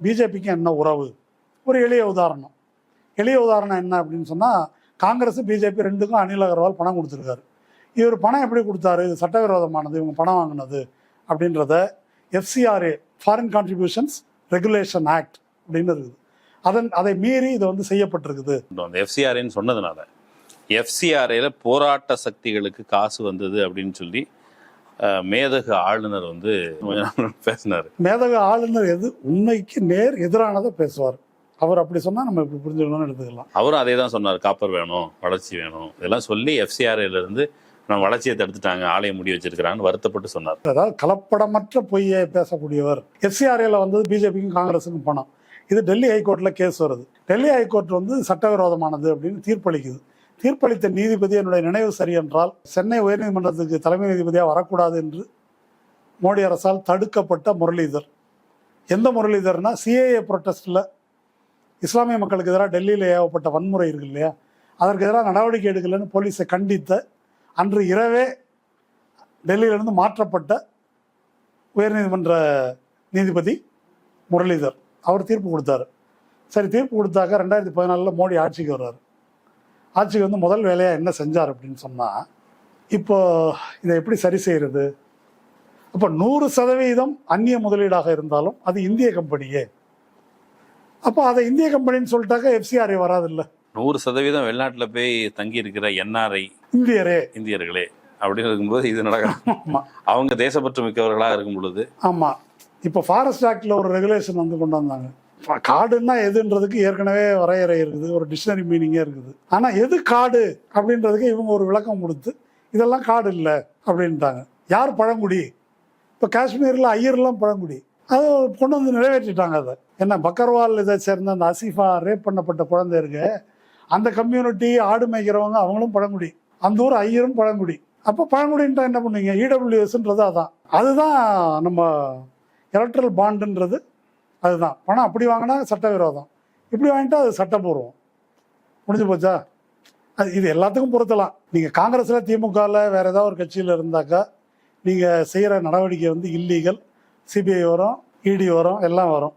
பிஜேபிக்கும் என்ன உறவு? ஒரு எளிய உதாரணம் என்ன அப்படின்னு சொன்னால், காங்கிரஸ் பிஜேபி ரெண்டுக்கும் அனில் அகர்வால் பணம் கொடுத்துருக்காரு. இவர் பணம் எப்படி கொடுத்தாரு, இது சட்டவிரோதமானது, இவங்க பணம் வாங்கினது அப்படின்றத FCRA, foreign contributions regulation act அப்படின்னு இருக்குது. அதை மீறி இது வந்து செய்யப்பட்டிருக்குது. அந்த FCRAன்னு சொன்னதுனால FCRAல போராட்ட சக்திகளுக்கு காசு வந்தது அப்படின்னு சொல்லி மேதகு ஆளுநர் வந்து பேசினார். மேதகு ஆளுநர் உண்மைக்கு நேர் எதிரானதை பேசுவார். அவர் அப்படி சொன்னால் நம்ம இப்படி புரிஞ்சுக்கணும்னு எடுத்துக்கலாம். அவரும் அதே தான் சொன்னார், காப்பர் வேணும், வளர்ச்சி வேணும், இதெல்லாம் சொல்லி FCRAல இருந்து நம்ம வளர்ச்சியை தடுத்துட்டாங்க, ஆலயம் முடி வச்சிருக்கிறான்னு வருத்தப்பட்டு சொன்னார். அதாவது கலப்படமற்ற பொய்யை பேசக்கூடியவர். FCRAல வந்தது பிஜேபிக்கும் காங்கிரஸுக்கும் பணம். இது டெல்லி ஹைகோர்ட்டில் கேஸ் வருது. டெல்லி ஹைகோர்ட் வந்து சட்டவிரோதமானது அப்படின்னு தீர்ப்பளிக்குது. தீர்ப்பளித்த நீதிபதி, என்னுடைய நினைவு சரி என்றால், சென்னை உயர்நீதிமன்றத்துக்கு தலைமை நீதிபதியாக வரக்கூடாது என்று மோடி அரசால் தடுக்கப்பட்ட முரளிதர். எந்த முரளிதர்னா, CAA ப்ரொட்டஸ்டில் இஸ்லாமிய மக்களுக்கு எதிராக டெல்லியில் ஏவப்பட்ட வன்முறை இருக்கு இல்லையா, அதற்கு எதிராக நடவடிக்கை எடுக்கலைன்னு போலீஸை கண்டித்த அன்று இரவே டெல்லியிலிருந்து மாற்றப்பட்ட உயர்நீதிமன்ற நீதிபதி முரளிதர் அவர் தீர்ப்பு கொடுத்தாரு. சரி, தீர்ப்பு கொடுத்தாக்க 2014 மோடி ஆட்சிக்கு வர்றாரு. ஆட்சிக்கு வந்து முதல் வேலையாக என்ன செஞ்சார் அப்படின்னு சொன்னால், இப்போ இதை எப்படி சரி செய்கிறது? அப்போ 100% அந்நிய முதலீடாக இருந்தாலும் அது இந்திய கம்பெனியே. அப்போ அதை இந்திய கம்பெனின்னு சொல்லிட்டாக்க எஃப்சிஆர்ஏ வராது இல்லை. 100% வெளிநாட்டில் போய் தங்கி இருக்கிற என்ஆர்ஐ இந்தியர்களே அப்படின்னு இருக்கும்போது இது நடக்கும். அவங்க தேசப்பற்று மிக்கவர்களாக இருக்கும் பொழுது. ஆமாம், இப்போ ஃபாரஸ்ட் ஆக்டில் ஒரு ரெகுலேஷன் வந்து கொண்டு வந்தாங்க. காடுன்னா எதுன்றதுக்கு ஏற்கனவே வரையறை இருக்குது, ஒரு டிக்ஷனரி மீனிங்கே இருக்குது. ஆனால் எது காடு அப்படின்றதுக்கு இவங்க ஒரு விளக்கம் கொடுத்து இதெல்லாம் காடு இல்லை அப்படின்ட்டாங்க. யார் பழங்குடி? இப்போ காஷ்மீரில் ஐயர்லாம் பழங்குடி. அதை கொண்டு வந்து நிறைவேற்றிட்டாங்க. அதை என்ன பக்கர்வால் இதை சேர்ந்த அந்த அசீஃபா ரேப் பண்ணப்பட்ட குழந்தை இருக்கு, அந்த கம்யூனிட்டி ஆடு மேய்க்கிறவங்க அவங்களும் பழங்குடி, அந்த ஊர் ஐயரும் பழங்குடி. அப்போ பழங்குடின்ட்டா என்ன பண்ணுவீங்க? இடபிள்யூஎஸ்ன்றது அதான். அதுதான் நம்ம எலக்ட்ரல் பாண்டுன்றது அதுதான். பணம் அப்படி வாங்கினா சட்டவிரோதம், இப்படி வாங்கிட்டா அது சட்டப்பூர்வம். முடிஞ்சு போச்சா? அது இது எல்லாத்துக்கும் பொறுத்தலாம். நீங்கள் காங்கிரஸில், திமுகவில், வேறு ஏதாவது ஒரு கட்சியில் இருந்தாக்கா நீங்கள் செய்கிற நடவடிக்கை வந்து இல்லீகல், சிபிஐ வரும், இடி வரும், எல்லாம் வரும்.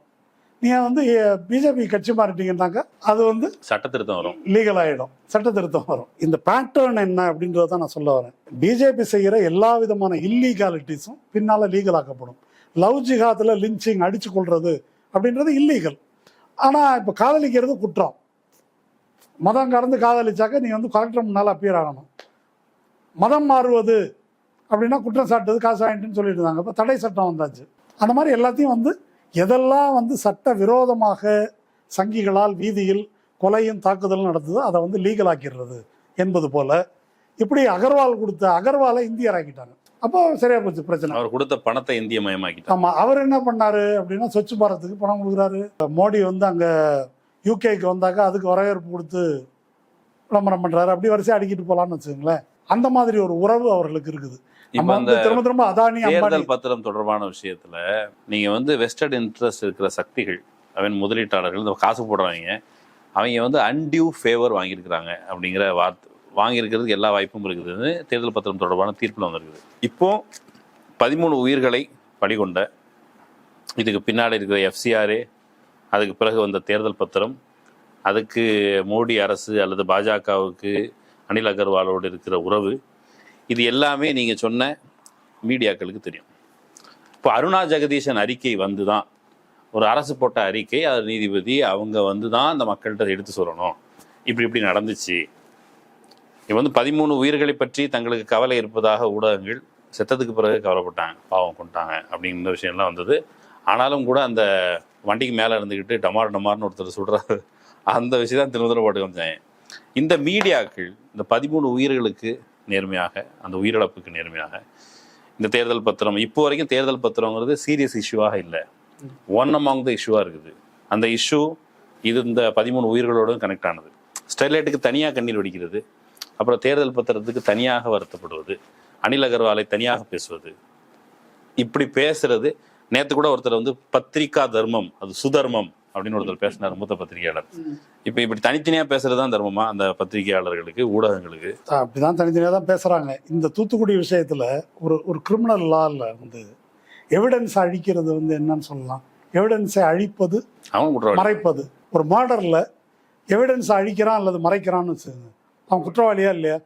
நீங்கள் வந்து பிஜேபி கட்சி மாறிட்டீங்கன்னாக்கா அது வந்து சட்ட திருத்தம் வரும், லீகல் ஆகிடும், சட்ட திருத்தம் வரும். இந்த பேட்டர்ன் என்ன அப்படின்றத நான் சொல்ல வரேன். பிஜேபி செய்கிற எல்லா விதமான இல்லீகாலிட்டிஸும் பின்னால் லீகல் ஆக்கப்படும். லவ் ஜிஹாத்தில் லிஞ்சிங் அடிச்சு கொள்வது அப்படின்றது இல்லீகல். ஆனால் இப்போ காதலிக்கிறது குற்றம். மதம் கடந்து காதலிச்சாக்க நீ வந்து கலெக்டர் முன்னால் அப்பியர் ஆகணும். மதம் மாறுவது அப்படின்னா குற்றம் சாட்டுறது, காசு வாங்கிட்டுன்னு சொல்லிட்டு இருந்தாங்க. இப்போ தடை சட்டம் வந்தாச்சு. அந்த மாதிரி எல்லாத்தையும் வந்து எதெல்லாம் வந்து சட்ட விரோதமாக சங்கிகளால் வீதியில் கொலையும் தாக்குதலும் நடத்துதோ அதை வந்து லீகல் ஆக்கிடுறது என்பது போல இப்படி அகர்வால் கொடுத்த அகர்வாலை இந்தியர் ஆக்கிட்டாங்க. அப்போ சரியா போச்சு பிரச்சனை. அவர் கொடுத்த பணத்தை இந்திய மயமாக்கிட்டார். ஆமா, அவர் என்ன பண்ணாரு அப்படின்னா ஸ்வச் பாரத்துக்கு பணம் கொடுக்குறாரு. மோடி வந்து அங்க யூகேக்கு வந்தாக்கா அதுக்கு வரவேற்பு கொடுத்து விளம்பரம் பண்றாரு. அப்படி வரிசையா அடிக்கிட்டு போலான்னு வச்சுக்கோங்களேன். அந்த மாதிரி ஒரு உறவு அவர்களுக்கு இருக்குது. இப்ப அந்த திரும்ப அதானி தேர்தல் பத்திரம் தொடர்பான விஷயத்துல நீங்க வந்து வெஸ்டர்ட் இன்ட்ரெஸ்ட் இருக்கிற சக்திகள், அவன் முதலீட்டாளர்கள், இந்த காசு போடுறவங்க, அவங்க வந்து அன்டியூ ஃபேவர் வாங்கியிருக்கிறாங்க அப்படிங்கிற வாங்கியிருக்கிறதுக்கு எல்லா வாய்ப்பும் இருக்குதுன்னு தேர்தல் பத்திரம் தொடர்பான தீர்ப்பில் வந்திருக்குது. இப்போ 13 உயிர்களை பலிகொண்ட இதுக்கு பின்னாடி இருக்கிற எஃப்சிஆர்ஏ, அதுக்கு பிறகு வந்த தேர்தல் பத்திரம், அதுக்கு மோடி அரசு அல்லது பாஜகவுக்கு அனில் அகர்வாலோடு இருக்கிற உறவு, இது எல்லாமே நீங்கள் சொன்ன மீடியாக்களுக்கு தெரியும். இப்போ அருணா ஜெகதீசன் அறிக்கை வந்து தான் ஒரு அரசு போட்ட அறிக்கை, அது நீதிபதி அவங்க வந்து தான் அந்த மக்கள்கிட்ட எடுத்து சொல்லணும், இப்படி நடந்துச்சு. இப்போ வந்து 13 உயிர்களை பற்றி தங்களுக்கு கவலை இருப்பதாக ஊடகங்கள் செத்ததுக்கு பிறகு கவலைப்பட்டாங்க, பாவம் கொண்டாங்க அப்படிங்கிற விஷயம்லாம் வந்தது. ஆனாலும் கூட அந்த வண்டிக்கு மேலே இருந்துக்கிட்டு டமார்னு ஒருத்தர் சொல்கிறாரு, அந்த விஷயம் தான் திரும்ப போட்டு காமிச்சாங்க. இந்த மீடியாக்கள் இந்த 13 உயிர்களுக்கு நேர்மையாக, அந்த உயிரிழப்புக்கு நேர்மையாக இந்த தேர்தல் பத்திரம், இப்போ வரைக்கும் தேர்தல் பத்திரங்கிறது சீரியஸ் இஷ்யூவாக இல்லை, ஒன் அமாங் த இஷ்யூவாக இருக்குது. அந்த இஷ்யூ இது இந்த 13 உயிர்களோடும் கனெக்ட் ஆனது. ஸ்டெர்லைட்டுக்கு தனியாக கண்ணீர் வடிக்கிறது, அப்புறம் தேர்தல் பத்திரத்துக்கு தனியாக வருத்தப்படுவது, அனில் அகர்வாலை தனியாக பேசுவது, இப்படி பேசுறது. நேற்று கூட ஒருத்தர் வந்து பத்திரிகா தர்மம் அது சுதர்மம் அப்படின்னு ஒருத்தர் பேசினார், மூத்த பத்திரிகையாளர். இப்போ இப்படி தனித்தனியாக பேசுறது தான் தர்மமா அந்த பத்திரிகையாளர்களுக்கு, ஊடகங்களுக்கு? அப்படிதான் தனித்தனியாக தான் பேசுறாங்க. இந்த தூத்துக்குடி விஷயத்துல ஒரு கிரிமினல் லால வந்து எவிடன்ஸ் அழிக்கிறது வந்து என்னன்னு சொல்லலாம், எவிடன்ஸை அழிப்பது, மறைப்பது. ஒரு மர்டர்ல எவிடன்ஸ் அழிக்கிறான் அல்லது மறைக்கிறான்னு வச்சுக்கோங்க, அவன் குற்றவாளியா இல்லையா?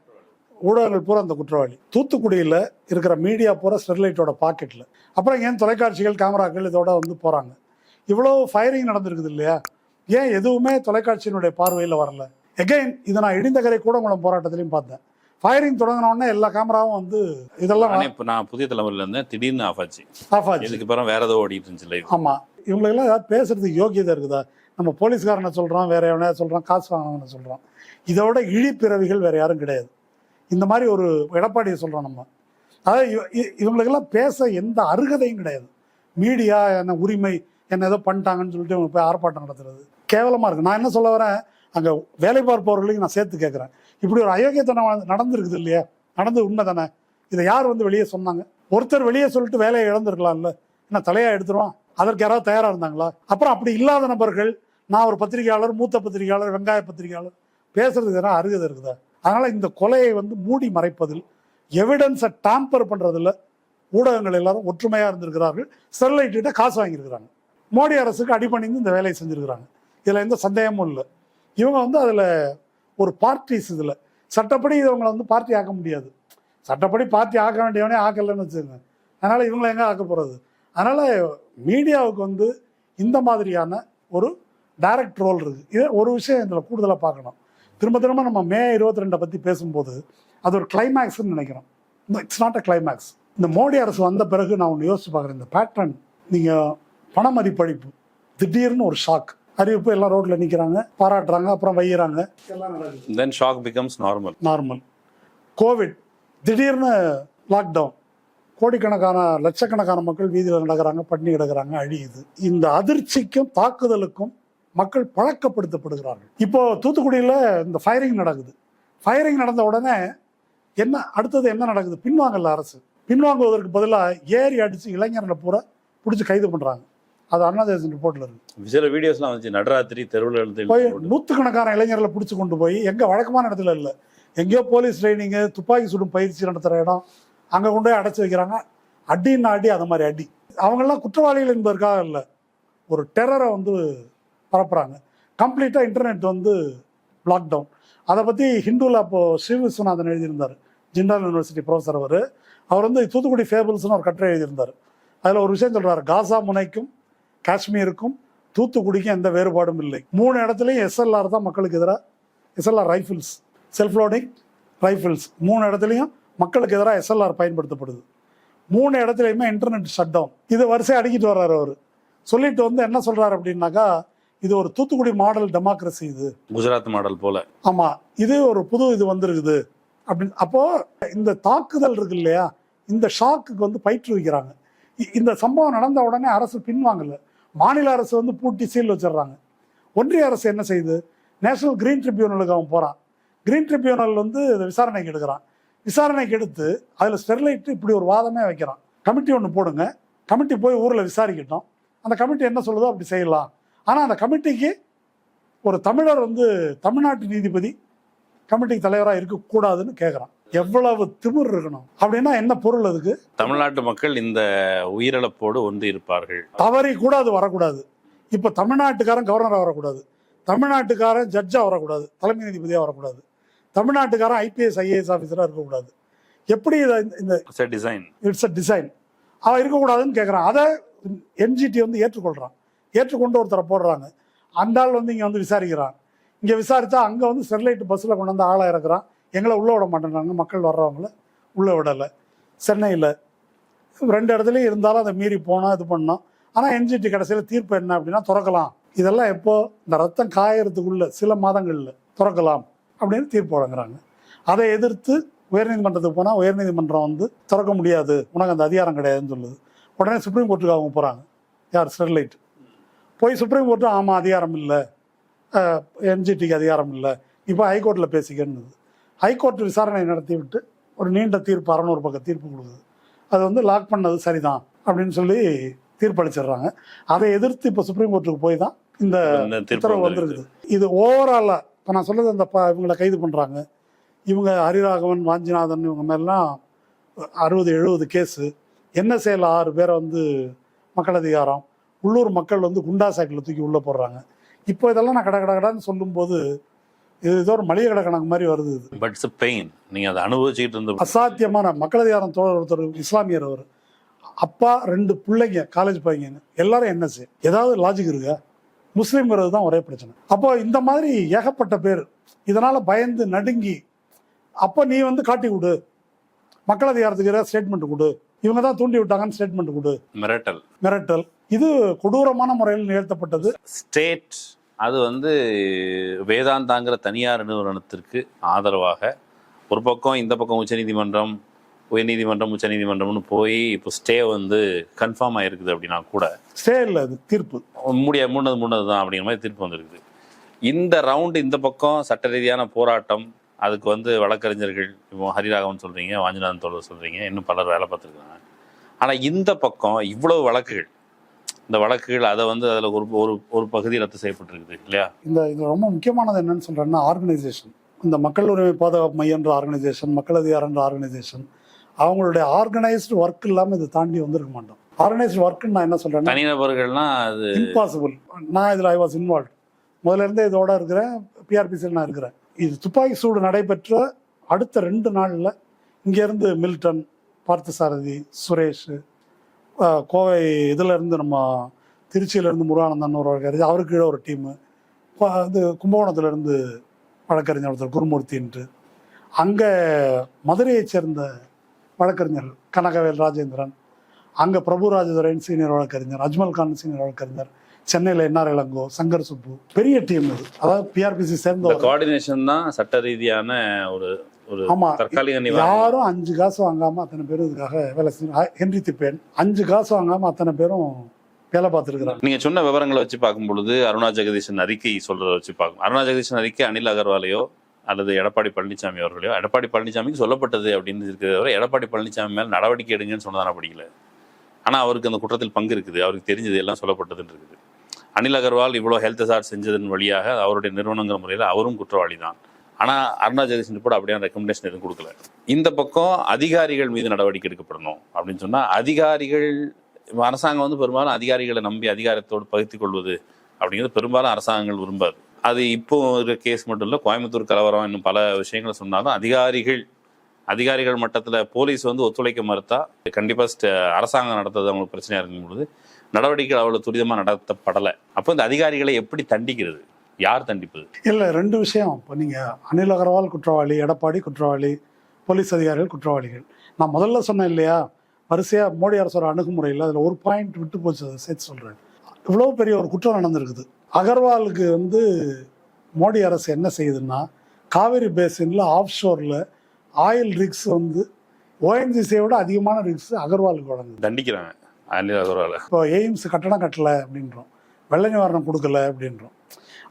ஊடகங்கள் பூரா அந்த குற்றவாளி. தூத்துக்குடியில் இருக்கிற மீடியா பூரா ஸ்டெர்லைட்டோட பாக்கெட்டில். அப்புறம் ஏன் தொலைக்காட்சிகள், கேமராக்கள் இதோட வந்து போகிறாங்க? இவ்வளோ ஃபயரிங் நடந்திருக்குது இல்லையா? ஏன் எதுவுமே தொலைக்காட்சியினுடைய பார்வையில் வரல? எகைன் இதை நான் இடிந்தகரை கூடங்குளம் போராட்டத்திலையும் பார்த்தேன். ஃபயரிங் தொடங்கினோடனே எல்லா கேமராவும் வந்து இதெல்லாம். இப்போ நான் புதிய தலைமுறையில் இருந்தேன், திடீர்னு ஆஃப் ஆச்சு. இதுக்கு அப்புறம் வேற ஏதோ ஓடிட்டு இருந்துச்சு. ஆமாம், இவங்களுக்கெல்லாம் ஏதாவது பேசுறதுக்கு யோகியதை இருக்குதா? நம்ம போலீஸ்காரனை சொல்கிறோம், வேற எவனையா சொல்கிறோம், காசு வாங்கினவனை சொல்கிறோம். இதோட இழிப்பிறவிகள் வேற யாரும் கிடையாது. இந்த மாதிரி ஒரு எடப்பாடியை சொல்கிறோம் நம்ம. அதாவது இவங்களுக்கெல்லாம் பேச எந்த அருகதையும் கிடையாது. மீடியா என்ன உரிமை, என்ன ஏதோ பண்ணிட்டாங்கன்னு சொல்லிட்டு இவங்க போய் ஆர்ப்பாட்டம் நடத்துறது கேவலமாக இருக்குது. நான் என்ன சொல்ல வரேன், அங்கே வேலை பார்ப்பவர்களுக்கு நான் சேர்த்து கேட்குறேன், இப்படி ஒரு அயோக்கியத்தனம் நடந்துருக்குது இல்லையா? நடந்து உண்மை தானே? இதை யார் வந்து வெளியே சொன்னாங்க? ஒருத்தர் வெளியே சொல்லிட்டு வேலையை இழந்திருக்கலாம்ல, என்ன தலையாக எடுத்துருவான்? அதற்கு யாராவது தயாராக இருந்தாங்களா? அப்புறம் அப்படி இல்லாத நபர்கள் நான் ஒரு பத்திரிகையாளர், மூத்த பத்திரிகையாளர், வெங்காய பத்திரிகையாளர், பேசுறதுக்கு எதனா அருகதை இருக்குதா? அதனால இந்த கொலையை வந்து மூடி மறைப்பதில், எவிடன்ஸை டாம்பர் பண்றதுல ஊடகங்கள் எல்லாரும் ஒற்றுமையா இருந்திருக்கிறார்கள். ஸ்டெர்லைட் கிட்ட காசு வாங்கியிருக்கிறாங்க. மோடி அரசுக்கு அடிபணிந்து இந்த வேலையை செஞ்சிருக்கிறாங்க. இதுல எந்த சந்தேகமும் இல்லை. இவங்க வந்து அதுல ஒரு பார்ட்டிஸ், இதுல சட்டப்படி இவங்களை வந்து பார்ட்டி ஆக்க முடியாது. சட்டப்படி பார்ட்டி ஆக்க வேண்டியவனே ஆக்கலைன்னு வச்சுக்கோங்க. அதனால இவங்களை எங்க ஆக்க போறது? அதனால மீடியாவுக்கு வந்து இந்த மாதிரியான ஒரு டைரக்ட் ரோல் இருக்கு. இது ஒரு விஷயம் இதில் கூடுதலாக பார்க்கணும். திரும்ப திரும்ப நம்ம மே 22 பற்றி பேசும்போது அது ஒரு கிளைமேக்ஸ்ன்னு நினைக்கிறோம். It's not a climax. இந்த மோடி அரசு வந்த பிறகு நான் ஒன்று யோசிச்சு பார்க்குறேன். இந்த பேட்டர்ன், நீங்கள் பண மதிப்பளிப்பு, திடீர்னு ஒரு ஷாக் அறிவிப்பு, எல்லாம் ரோட்ல நிற்கிறாங்க, பாராட்டுறாங்க, அப்புறம் வையிறாங்க, எல்லாம் நடக்குது. Then shock becomes normal. Covid, திடீர்னு லாக்டவுன், கோடிக்கணக்கான லட்சக்கணக்கான மக்கள் வீதியில் நடக்கிறாங்க, பட்டினி கிடக்கிறாங்க, அழியுது. இந்த அதிர்ச்சிக்கும் தாக்குதலுக்கும் மக்கள் பழக்கப்படுத்தப்படுகிறார்கள். இப்போ தூத்துக்குடியில் இந்த ஃபயரிங் நடக்குது. ஃபயரிங் நடந்த உடனே அடுத்தது என்ன நடக்குது? பின்வாங்கல அரசு. பின்வாங்குவதற்கு பதிலாக ஏறி அடிச்சு இளைஞர்களை பூரா பிடிச்சி கைது பண்றாங்க. அது அண்ணாதேசன் ரிப்போர்ட்ல இருக்கு. சில வீடியோஸ்லாம் வந்துச்சு. நடராத்திரி தெருவில் போய் நூற்றுக்கணக்கான இளைஞர்களை பிடிச்சி கொண்டு போய் எங்க வழக்கமான இடத்துல இல்லை, எங்கேயோ போலீஸ் ட்ரைனிங்கு, துப்பாக்கி சுடும் பயிற்சி நடத்துகிற இடம், அங்கே கொண்டு போய் அடைச்சி வைக்கிறாங்க. அடின்னு அடி, அந்த மாதிரி அடி. அவங்கெல்லாம் குற்றவாளிகள் என்பதற்காக இல்லை, ஒரு டெரரை வந்து பரப்புறாங்க. கம்ப்ளீட்டாக இன்டர்நெட் வந்து லாக்டவுன். அதை பற்றி ஹிந்துவில் அப்போது ஸ்ரீ விஸ்வநாதன் எழுதியிருந்தார், ஜிண்டால் யூனிவர்சிட்டி ப்ரொஃபஸர். அவர் வந்து தூத்துக்குடி ஃபேபிள்ஸ்னு ஒரு கட்டுரை எழுதியிருந்தார். அதில் ஒரு விஷயம் சொல்கிறார், காசா முனைக்கும் காஷ்மீருக்கும் தூத்துக்குடிக்கும் எந்த வேறுபாடும் இல்லை. 3 இடத்துலையும் எஸ்எல்ஆர் தான் மக்களுக்கு எதிராக, SLR rifles, self loading rifles, 3 இடத்துலையும் மக்களுக்கு எதிராக எஸ்எல்ஆர் பயன்படுத்தப்படுது. 3 இடத்துலையுமே இன்டர்நெட் ஷட் டவுன். இது வரிசையை அடிக்கிட்டு வர்றாரு அவர். சொல்லிட்டு வந்து என்ன சொல்றாரு அப்படின்னாக்கா, இது ஒரு தூத்துக்குடி மாடல் டெமோக்ரஸி, இது குஜராத் மாடல் போல. ஆமா, இது ஒரு புது இது வந்திருக்குது அப்படின்னு. அப்போ இந்த தாக்குதல் இருக்கு இல்லையா, இந்த ஷாக்குக்கு வந்து பயிற்றுவிக்கிறாங்க. இந்த சம்பவம் நடந்த உடனே அரசு பின்வாங்கல. மாநில அரசு வந்து பூட்டி சீல் வச்சிடறாங்க. ஒன்றிய அரசு என்ன செய்யுது? நேஷனல் கிரீன் ட்ரிபியூனலுக்கு அவன் போறான். கிரீன் ட்ரிபியூனல் வந்து விசாரணைக்கு எடுக்கிறான். விசாரணைக்கு எடுத்து அதில் ஸ்டெர்லைட் இப்படி ஒரு வாதமே வைக்கிறான். கமிட்டி ஒன்று போடுங்க, கமிட்டி போய் ஊரில் விசாரிக்கட்டும், அந்த கமிட்டி என்ன சொல்லுதோ அப்படி செய்யலாம். ஆனால் அந்த கமிட்டிக்கு ஒரு தமிழர் வந்து தமிழ்நாட்டு நீதிபதி கமிட்டிக்கு தலைவராக இருக்கக்கூடாதுன்னு கேட்குறான். எவ்வளவு திமிர் இருக்கணும் அப்படின்னா என்ன பொருள்? அதுக்கு தமிழ்நாட்டு மக்கள் இந்த உயிரிழப்போடு ஒன்று இருப்பார்கள். தவறி கூட அது வரக்கூடாது. இப்போ தமிழ்நாட்டுக்காரன் கவர்னராக வரக்கூடாது, தமிழ்நாட்டுக்காரன் ஜட்ஜாக வரக்கூடாது, தலைமை நீதிபதியாக வரக்கூடாது, தமிழ்நாட்டுக்காரன் ஐபிஎஸ் ஐஏஎஸ் ஆஃபீஸராக இருக்கக்கூடாது. எப்படி இந்த இட்ஸ் அ டிசைன் அவன் இருக்கக்கூடாதுன்னு கேட்குறான். அதை என்ஜிடி வந்து ஏற்றுக்கொள்கிறான். ஏற்றுக்கொண்டு ஒருத்தரை போடுறாங்க. அந்த ஆள் வந்து இங்கே வந்து விசாரிக்கிறான். இங்கே விசாரித்தா அங்கே வந்து ஸ்டெர்லைட் பஸ்ஸில் கொண்டு வந்து ஆளாக இறக்குறான். எங்களை உள்ளே விட மாட்டேங்கிறாங்க, மக்கள் வர்றவங்கள உள்ளே விடலை. சென்னையில் 2 இடத்துலையும் இருந்தாலும் அதை மீறி போனோம், இது பண்ணோம். ஆனால் என்ஜிடி கடைசியில் தீர்ப்பு என்ன அப்படின்னா திறக்கலாம். இதெல்லாம் எப்போ? இந்த ரத்தம் காயறதுக்குள்ள சில மாதங்களில் திறக்கலாம் அப்படின்னு தீர்ப்பு வழங்குறாங்க. அதை எதிர்த்து உயர்நீதிமன்றத்துக்கு போனால் உயர்நீதிமன்றம் வந்து திறக்க முடியாது, உனக்கு அந்த அதிகாரம் கிடையாதுன்னு சொல்லுது. உடனே சுப்ரீம் கோர்ட்டுக்கு அவங்க போகிறாங்க. யார்? ஸ்டெர்லைட். போய் சுப்ரீம் கோர்ட்டு ஆமாம் அதிகாரம் இல்லை, என்ஜிடிக்கு அதிகாரம் இல்லை, இப்போ ஹைகோர்ட்டில் பேசிக்கன்னு. ஹைகோர்ட் விசாரணை நடத்தி விட்டு ஒரு நீண்ட தீர்ப்பு 600 பக்க தீர்ப்பு கொடுக்குது. அது வந்து லாக் பண்ணது சரிதான் அப்படின்னு சொல்லி தீர்ப்பளிச்சிடுறாங்க. அதை எதிர்த்து இப்போ சுப்ரீம் கோர்ட்டுக்கு போய் தான் இந்த உத்தரவு வந்துருக்குது. இது ஓவராலாக இப்போ நான் சொல்றது, அந்த இவங்களை கைது பண்ணுறாங்க. இவங்க ஹரிராகவன், வாஞ்சிநாதன், இவங்க மேலாம் 60-70 கேஸு. NSAல 6 பேரை வந்து மக்கள் அதிகாரம், உள்ளூர் மக்கள் வந்து குண்டா சாக்கில் தூக்கி உள்ளே போடுறாங்க. இப்போ இதெல்லாம் நான் கடன்னு சொல்லும்போது இது ஏதோ ஒரு மளிகை கடை கணக்கு மாதிரி வருது. இது பட் இட்ஸ் பெயின். நீங்கள் அதை அனுபவிச்சுக்கிட்டு இருந்த அசாத்தியமான மக்கள் அதிகாரம் தோழர் ஒருத்தர், இஸ்லாமியர், அவர் அப்பா 2 பிள்ளைங்க, காலேஜ் பையங்க, எல்லாரும் NSA. ஏதாவது லாஜிக் இருக்கா? முஸ்லீம்ங்கிறது தான் ஒரே பிரச்சனை. அப்போ இந்த மாதிரி ஏகப்பட்ட பேர் இதனால பயந்து நடுங்கி, அப்போ நீ வந்து காட்டி கொடு, மக்கள் அதிகாரத்துக்கு ஏதாவது ஸ்டேட்மெண்ட் கொடு, இவங்க தான் தூண்டி விட்டாங்கன்னு ஸ்டேட்மெண்ட் கொடு. மிரட்டல். இது கொடூரமான முறையில் நிகழ்த்தப்பட்டது. ஸ்டேட் அது வந்து வேதாந்தாங்கிற தனியார் நிறுவனத்திற்கு ஆதரவாக ஒரு பக்கம், இந்த பக்கம் உச்சநீதிமன்றம், உச்சநீதிமன்றம்னு போய் இப்போ ஸ்டே வந்து கன்ஃபார்ம் ஆயிருக்குது. அப்படின்னா கூட ஸ்டே இல்லை, அது தீர்ப்பு மூணது தான் அப்படிங்கிற மாதிரி தீர்ப்பு வந்துருக்குது. இந்த ரவுண்டு இந்த பக்கம் சட்ட ரீதியான போராட்டம், அதுக்கு வந்து வழக்கறிஞர்கள், இப்போ ஹரிராகவன் சொல்றீங்க, வாஞ்சிநாதன் தோழர் சொல்றீங்க, இன்னும் பலர் வேலை பார்த்துருக்காங்க. ஆனால் இந்த பக்கம் இவ்வளவு வழக்குகள், இந்த வழக்குகள் அதை வந்து அதில் ஒரு ஒரு ஒரு பகுதி ரத்து செய்யப்பட்டிருக்குது இல்லையா? இது ரொம்ப முக்கியமானது என்னன்னு சொல்றேன்னா, ஆர்கனைசேஷன். இந்த மக்கள் உரிமை பாதுகாப்பு மையன்ற ஆர்கனைசேஷன், மக்கள் அதிகாரன்ற ஆர்கனைசேஷன், அவங்களுடைய ஆர்கனைஸ்டு ஒர்க் இல்லாமல் இது தாண்டி வந்திருக்க மாட்டோம். ஆர்கனைஸ்டு ஒர்க்குன்னு நான் என்ன சொல்றேன்னா, தனிநபர்கள்னா அது இம்பாசிபிள். நான் இதில் ஐ வாஸ் இன்வால்வ். முதல்ல இருந்தே இதோட இருக்கிறேன், பிஆர்பிசியில் நான் இருக்கிறேன். இது துப்பாக்கி சூடு நடைபெற்ற அடுத்த 2 நாளில் இங்கேருந்து மில்டன், பார்த்தசாரதி, சுரேஷ், கோவை இதிலேருந்து நம்ம திருச்சியிலேருந்து முருகானந்தன் ஒரு வழக்கறிஞர், அவருக்கு கீழே ஒரு டீமு, இது கும்பகோணத்துலேருந்து வழக்கறிஞர் ஒருத்தர் குருமூர்த்தின்ட்டு, அங்கே மதுரையை சேர்ந்த வழக்கறிஞர்கள் கனகவேல் ராஜேந்திரன், அங்கே பிரபு ராஜதுரைன் சீனியர் வழக்கறிஞர், அஜ்மல் கான் சீனியர் வழக்கறிஞர், சென்னையில் என்ஆர் இளங்கோ, சங்கர் சுப்பு, பெரிய டீம் இது. அதாவது பிஆர்பிசி சேர்ந்த கோஆர்டினேஷன் தான் சட்ட ரீதியான ஒரு ஒரு தற்காலிக நிவாரணம். யாரும் 5 காசு வாங்காம அத்தனை பேரும் இதுக்காக வேலை செஞ்சு, ஹென்றி திப்பேன் 5 காசு வாங்காம அத்தனை பேரும் வேலை பார்த்துருக்குறாங்க. நீங்க சொன்ன விவரங்களை வச்சு பார்க்கும் பொழுது அருணா ஜெகதீசன் அறிக்கை சொல்றதை வச்சு பார்க்கும். அருணா ஜெகதீசன் அறிக்கை அனில் அகர்வாலையோ அல்லது எடப்பாடி பழனிசாமி அவர்களையோ, எடப்பாடி பழனிசாமிக்கு சொல்லப்பட்டது அப்படின்னு இருக்கிறவரை எடப்பாடி பழனிசாமி மேல் நடவடிக்கை எடுங்கன்னு சொன்னதான படிக்கல. ஆனா அவருக்கு அந்த குற்றத்தில் பங்கு இருக்குது, அவருக்கு தெரிஞ்சது எல்லாம் சொல்லப்பட்டதுன்னு இருக்குது. அனில் அகர்வால் இவ்வளோ ஹெல்த் ஹசார்ட் செஞ்சதன் வழியாக அவருடைய நிறுவனங்கிற முறையில் அவரும் குற்றவாளி தான். ஆனால் அருணா ஜெகதீசன் ரிப்போர்ட் அப்படியான ரெக்கமெண்டேஷன் எதுவும் கொடுக்கல. இந்த பக்கம் அதிகாரிகள் மீது நடவடிக்கை எடுக்கப்படணும் அப்படின்னு சொன்னால், அதிகாரிகள் அரசாங்கம் வந்து பெரும்பாலும் அதிகாரிகளை நம்பி அதிகாரத்தோடு பகிர்ந்து கொள்வது அப்படிங்கிறது பெரும்பாலும் அரசாங்கங்கள் விரும்பாது. அது இப்போ இருக்கிற கேஸ் மட்டும் இல்லை, கோயம்புத்தூர் கலவரம் இன்னும் பல விஷயங்களை சொன்னாலும் அதிகாரிகள் மட்டத்தில் போலீஸ் வந்து ஒத்துழைக்க மறுத்தா கண்டிப்பாக அரசாங்கம் நடத்துறது அவங்களுக்கு பிரச்சனையாக இருக்கும் பொழுது நடவடிக்கைகள் அவ்வளோ துரிதமாக நடத்தப்படலை. அப்போ இந்த அதிகாரிகளை எப்படி தண்டிக்கிறது, யார் தண்டிப்பது? இல்லை, 2 விஷயம். இப்போ நீங்கள் அனில் அகர்வால் குற்றவாளி, எடப்பாடி குற்றவாளி, போலீஸ் அதிகாரிகள் குற்றவாளிகள். நான் முதல்ல சொன்னேன் இல்லையா, வரிசையாக மோடி அரசோட அணுகுமுறையில் அதில் ஒரு பாயிண்ட் விட்டு போச்சு, அதை சேர்த்து சொல்கிறேன். இவ்வளோ பெரிய ஒரு குற்றம் நடந்திருக்குது. அகர்வாலுக்கு வந்து மோடி அரசு என்ன செய்யுதுன்னா, காவேரி பேசினில் ஆஃப் ஷோரில் ஆயில் ரிக்ஸ் வந்து ஓஎன்ஜிசியை விட அதிகமான ரிக்ஸ் அகர்வாலுக்கு வழங்குது. தண்டிக்கிறாங்க அனில் அகர்வால். இப்போ எய்ம்ஸ் கட்டணம் கட்டலை அப்படின்றோம், வெள்ள நிவாரணம் கொடுக்கல அப்படின்றோம்.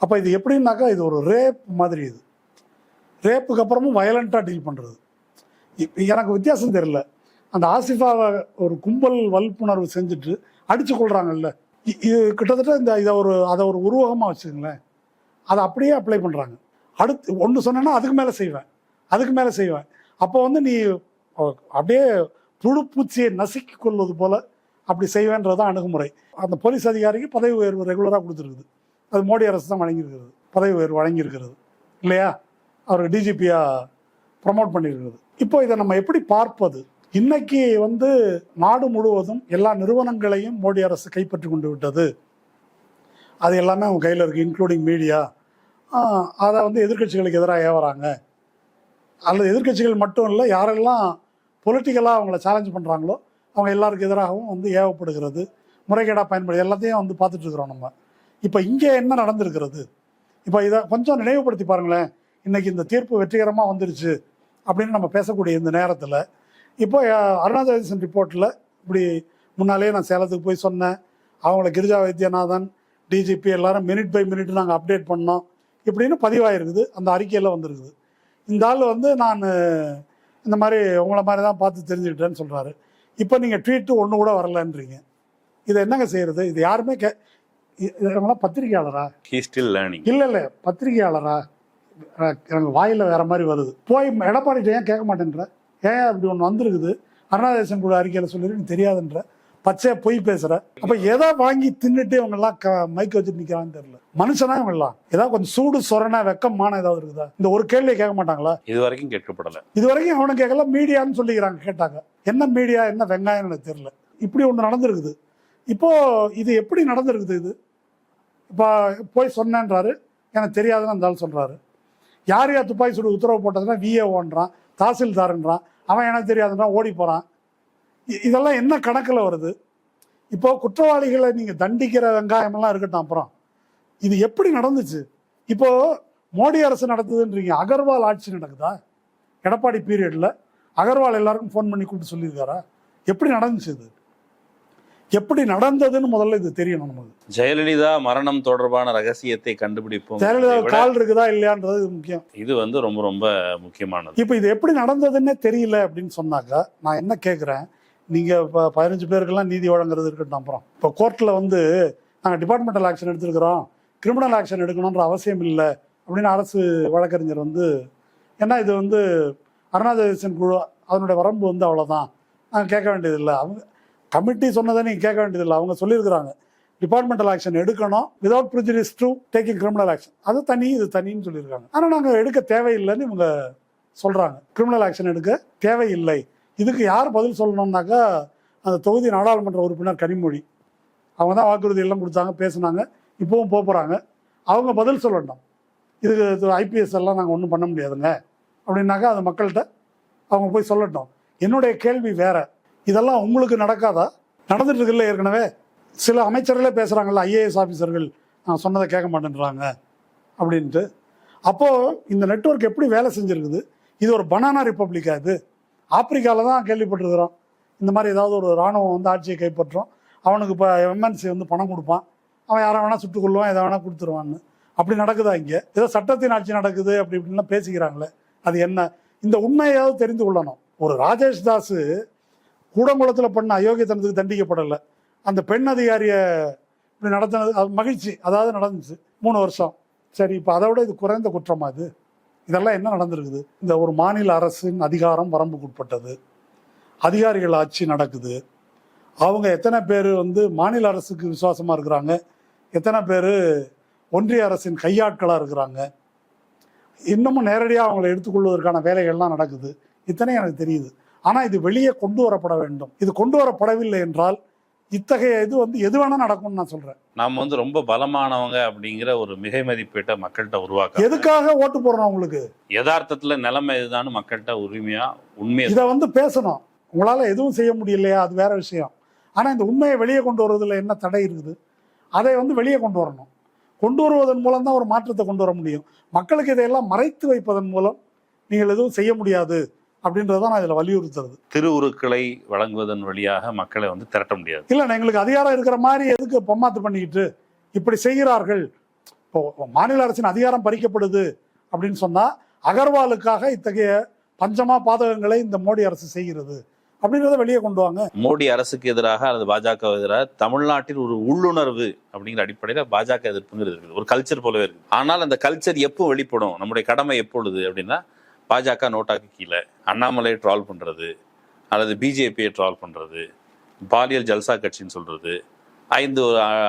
அப்போ இது எப்படின்னாக்கா, இது ஒரு ரேப் மாதிரி. இது ரேப்புக்கு அப்புறமும் வயலண்ட்டாக டீல் பண்ணுறது. எனக்கு வித்தியாசம் தெரியல. அந்த ஆசிஃபாவை ஒரு கும்பல் வல்புணர்வு செஞ்சுட்டு அடித்து கொள்கிறாங்கல்ல, இது கிட்டத்தட்ட அதை ஒரு உருவகமாக வச்சுக்கங்களேன், அதை அப்படியே அப்ளை பண்ணுறாங்க. அடுத்து ஒன்று சொன்னேன்னா அதுக்கு மேலே செய்வேன். அப்போ வந்து நீ அப்படியே புழு பூச்சியை நசுக்கி கொள்வது போல் அப்படி செய்வேன்றதான் அணுகுமுறை. அந்த போலீஸ் அதிகாரிக்கு பதவி உயர்வு ரெகுலராக கொடுத்துருக்குது. அது மோடி அரசு தான் வழங்கியிருக்கிறது, பதவி உயர்வு வழங்கியிருக்கிறது இல்லையா, அவருக்கு டிஜிபியாக ப்ரமோட் பண்ணியிருக்கிறது. இப்போ இதை நம்ம எப்படி பார்ப்பது? இன்னைக்கு வந்து நாடு முழுவதும் எல்லா நிறுவனங்களையும் மோடி அரசு கைப்பற்றி கொண்டு விட்டது. அது எல்லாமே அவங்க கையில் இருக்குது, இன்க்ளூடிங் மீடியா. அதை வந்து எதிர்க்கட்சிகளுக்கு எதிராக ஏவறாங்க. அல்லது எதிர்க்கட்சிகள் மட்டும் இல்லை, யாரெல்லாம் பொலிட்டிக்கலாக அவங்கள சேலஞ்ச் பண்ணுறாங்களோ அவங்க எல்லாருக்கு எதிராகவும் வந்து ஏவப்படுகிறது, முறைகேடாக பயன்படுது, எல்லாத்தையும் வந்து பார்த்துட்டு இருக்கிறோம் நம்ம. இப்போ இங்கே என்ன நடந்திருக்கிறது? இப்போ இதை கொஞ்சம் நினைவுபடுத்தி பாருங்களேன். இன்றைக்கி இந்த தீர்ப்பு வெற்றிகரமாக வந்துருச்சு அப்படின்னு நம்ம பேசக்கூடிய இந்த நேரத்தில், இப்போ அருணா ஜெகதீசன் ரிப்போர்ட்டில் இப்படி முன்னாலேயே நான் சேலத்துக்கு போய் சொன்னேன், அவங்கள கிரிஜா வைத்தியநாதன், டிஜிபி எல்லாரும் மினிட் பை மினிட் நாங்கள் அப்டேட் பண்ணோம் இப்படின்னு பதிவாயிருக்குது, அந்த அறிக்கையில் வந்துருக்குது. இந்த ஆள் வந்து நான் இந்த மாதிரி உங்களை மாதிரி தான் பார்த்து தெரிஞ்சுக்கிட்டேன்னு சொல்கிறாரு. இப்போ நீங்கள் ட்வீட்டு ஒன்று கூட வரலன்றீங்க. இதை என்னங்க செய்கிறது? இது யாருமே இவங்களாம் பத்திரிகையாளரா? இல்லை பத்திரிகையாளரா? எனக்கு வாயில் வேற மாதிரி வருது. போய் எடப்பாடிட்ட ஏன் கேட்க மாட்டேன்ற, ஏன் அப்படி ஒன்று வந்திருக்குது, அருணா ஜெகதீசன் கூட அறிக்கையில் சொல்லிருக்கு தெரியாதுன்ற, பச்சையா பொய் பேசுற. அப்ப எதை வாங்கி தின்னுட்டு இவங்க எல்லாம் மைக் வச்சுட்டு நிக்கிறான்னு தெரியல. மனுஷனா இவங்க எல்லாம் ஏதாவது கொஞ்சம் சூடு சொரணா வெக்கமான ஏதாவது இருக்குதா? இந்த ஒரு கேள்வியை கேட்க மாட்டாங்களா? இதுவரைக்கும் கேட்கப்படல. இதுவரைக்கும் அவனும் கேட்கல, மீடியான்னு சொல்லிக்கிறாங்க. கேட்டாங்க என்ன மீடியா என்ன வெங்காயம் எனக்கு தெரியல. இப்படி ஒன்று நடந்திருக்குது. இப்போ இது எப்படி நடந்திருக்குது? இது இப்போ போய் சொன்னேன்றாரு, எனக்கு தெரியாதுன்னு அந்த ஆள் சொல்றாரு. யார் துப்பாக்கி சூடு உத்தரவு போட்டதுன்னா விஏஓன்றான், தாசில்தார்ன்றான், அவன் எனக்கு தெரியாதுன்றான், ஓடி போறான். இதெல்லாம் என்ன கணக்கில் வருது? இப்போ குற்றவாளிகளை நீங்கள் தண்டிக்கிற வெங்காயமெல்லாம் இருக்கட்டும், அப்புறம் இது எப்படி நடந்துச்சு? இப்போ மோடி அரசு நடத்துதுன்றீங்க, அகர்வால் ஆட்சி நடக்குதா? எடப்பாடி பீரியடில் அகர்வால் எல்லாருக்கும் ஃபோன் பண்ணி கூப்பிட்டு சொல்லியிருக்காரா? எப்படி நடந்துச்சு? இது எப்படி நடந்ததுன்னு முதல்ல இது தெரியணும் நமக்கு. ஜெயலலிதா மரணம் தொடர்பான ரகசியத்தை கண்டுபிடிப்போம். ஜெயலலிதா கால் இருக்குதா இல்லையான்றது முக்கியம். இது வந்து ரொம்ப ரொம்ப முக்கியமானது. இப்போ இது எப்படி நடந்ததுன்னே தெரியல அப்படின்னு சொன்னாக்கா நான் என்ன கேட்குறேன், நீங்கள் இப்போ 15 பேருக்கெல்லாம் நீதி வழங்குறது இருக்கட்டும். அப்புறம் இப்போ கோர்ட்டில் வந்து நாங்கள் டிபார்ட்மெண்டல் ஆக்ஷன் எடுத்துருக்கிறோம், கிரிமினல் ஆக்ஷன் எடுக்கணுன்ற அவசியம் இல்லை அப்படின்னு அரசு வழக்கறிஞர் வந்து, ஏன்னா இது வந்து அருணாச்சலேசன் குழு, அதனுடைய வரம்பு வந்து அவ்வளோதான், நாங்கள் கேட்க வேண்டியதில்லை. அவங்க கமிட்டி சொன்னதை நீங்கள் கேட்க வேண்டியதில்லை. அவங்க சொல்லியிருக்கிறாங்க டிபார்ட்மெண்டல் ஆக்ஷன் எடுக்கணும் without prejudice to taking criminal action, அது தனி இது தனின்னு சொல்லியிருக்காங்க. ஆனால் நாங்கள் எடுக்க தேவையில்லைன்னு இவங்க சொல்கிறாங்க. கிரிமினல் ஆக்ஷன் எடுக்க தேவையில்லை. இதுக்கு யார் பதில் சொல்லணும்னாக்கா அந்த தொகுதி நாடாளுமன்ற உறுப்பினர் கனிமொழி, அவங்க தான் வாக்குறுதி எல்லாம் கொடுத்தாங்க, பேசுனாங்க, இப்போவும் போகிறாங்க. அவங்க பதில் சொல்லணும். இதுக்கு ஐபிஎஸ் எல்லாம் நாங்கள் ஒன்றும் பண்ண முடியாதுங்க அப்படின்னாக்கா அது மக்கள்கிட்ட அவங்க போய் சொல்லட்டும். என்னுடைய கேள்வி வேற, இதெல்லாம் உங்களுக்கு நடக்காதா? நடந்துட்டு இருக்குல்ல ஏற்கனவே. சில அமைச்சர்களே பேசுகிறாங்கல்ல, ஐஏஎஸ் ஆஃபீஸர்கள் நான் சொன்னதை கேட்க மாட்டேன்றாங்க அப்படின்ட்டு. அப்போது இந்த நெட்வொர்க் எப்படி வேலை செஞ்சுருக்குது? இது ஒரு பனானா ரிப்பப்ளிக்கா? இது ஆப்பிரிக்காவில் தான் கேள்விப்பட்டிருக்கிறோம். இந்த மாதிரி ஏதாவது ஒரு இராணுவம் வந்து ஆட்சியை கைப்பற்றும், அவனுக்கு இப்போ எம்என்சி வந்து பணம் கொடுப்பான், அவன் யாரை வேணால் சுட்டுக் கொள்வான், எதை வேணால் கொடுத்துருவான்னு. அப்படி நடக்குதா இங்கே? ஏதோ சட்டத்தின் ஆட்சி நடக்குது அப்படி இப்படின்லாம் பேசிக்கிறாங்களே, அது என்ன? இந்த உண்மையாவது தெரிந்து கொள்ளணும். ஒரு ராஜேஷ் தாஸ் கூடங்குளத்தில் பண்ண அயோக்கியத்தனத்துக்கு தண்டிக்கப்படலை, அந்த பெண் அதிகாரியை இப்படி நடத்தினது அது மகிழ்ச்சி, அதாவது நடந்துச்சு 3 வருஷம். சரி, இப்போ அதை விட இது குறைந்த குற்றமா இது? இதெல்லாம் என்ன நடந்திருக்குது? இந்த ஒரு மாநில அரசின் அதிகாரம் வரம்புக்குட்பட்டது, அதிகாரிகள் ஆட்சி நடக்குது. அவங்க எத்தனை பேர் வந்து மாநில அரசுக்கு விசுவாசமாக இருக்கிறாங்க, எத்தனை பேர் ஒன்றிய அரசின் கையாட்களாக இருக்கிறாங்க, இன்னமும் நேரடியாக அவங்களை எடுத்துக்கொள்வதற்கான வேலைகள்லாம் நடக்குது. இத்தனை எனக்கு தெரியுது. ஆனால் இது வெளியே கொண்டு வரப்பட வேண்டும். இது கொண்டு வரப்படவில்லை என்றால் இத்தகைய இது வந்து எது வேணா நடக்கும்னு நான் சொல்றேன். நாம் வந்து ரொம்ப பலமானவங்க அப்படிங்கிற ஒரு மிகை மதிப்பீட்டை மக்கள்கிட்ட உருவாக்க, எதுக்காக ஓட்டு போடுறோம்? உங்களுக்கு யதார்த்தத்துல நிலைமை இதுதான் மக்கள்கிட்ட உரிமையா உண்மையை இதை வந்து பேசணும். உங்களால எதுவும் செய்ய முடியலையா, அது வேற விஷயம். ஆனா இந்த உண்மையை வெளியே கொண்டு வருவதில் என்ன தடை இருக்குது? அதை வந்து வெளியே கொண்டு வரணும். கொண்டு வருவதன் மூலம் தான் ஒரு மாற்றத்தை கொண்டு வர முடியும். மக்களுக்கு இதையெல்லாம் மறைத்து வைப்பதன் மூலம் நீங்கள் எதுவும் செய்ய முடியாது அப்படின்றதான் நான் இதில் வலியுறுத்துறது. திருவுருக்களை வழங்குவதன் வழியாக மக்களை வந்து திரட்ட முடியாது. இல்லை, எங்களுக்கு அதிகாரம் இருக்கிற மாதிரி எதுக்கு பொம்மாத்து பண்ணிக்கிட்டு இப்படி செய்கிறார்கள்? இப்போ மாநில அரசின் அதிகாரம் பறிக்கப்படுது அப்படின்னு சொன்னா அகர்வாலுக்காக இத்தகைய பஞ்சமா பாதகங்களை இந்த மோடி அரசு செய்கிறது அப்படின்றத வெளியே கொண்டு வாங்க. மோடி அரசுக்கு எதிராக அல்லது பாஜக எதிராக தமிழ்நாட்டில் ஒரு உள்ளுணர்வு அப்படிங்கிற அடிப்படையில் பாஜக எதிர்ப்புங்கிறது இருக்குது, ஒரு கல்ச்சர் போலவே இருக்குது. ஆனால் அந்த கல்ச்சர் எப்போ வெளிப்படும், நம்முடைய கடமை எப்பொழுது அப்படின்னா, பாஜக நோட்டாக்கு கீழே அண்ணாமலையை ட்ரால் பண்ணுறது அல்லது பிஜேபியை ட்ரால் பண்ணுறது, பாலியல் ஜல்சா கட்சின்னு சொல்கிறது, 5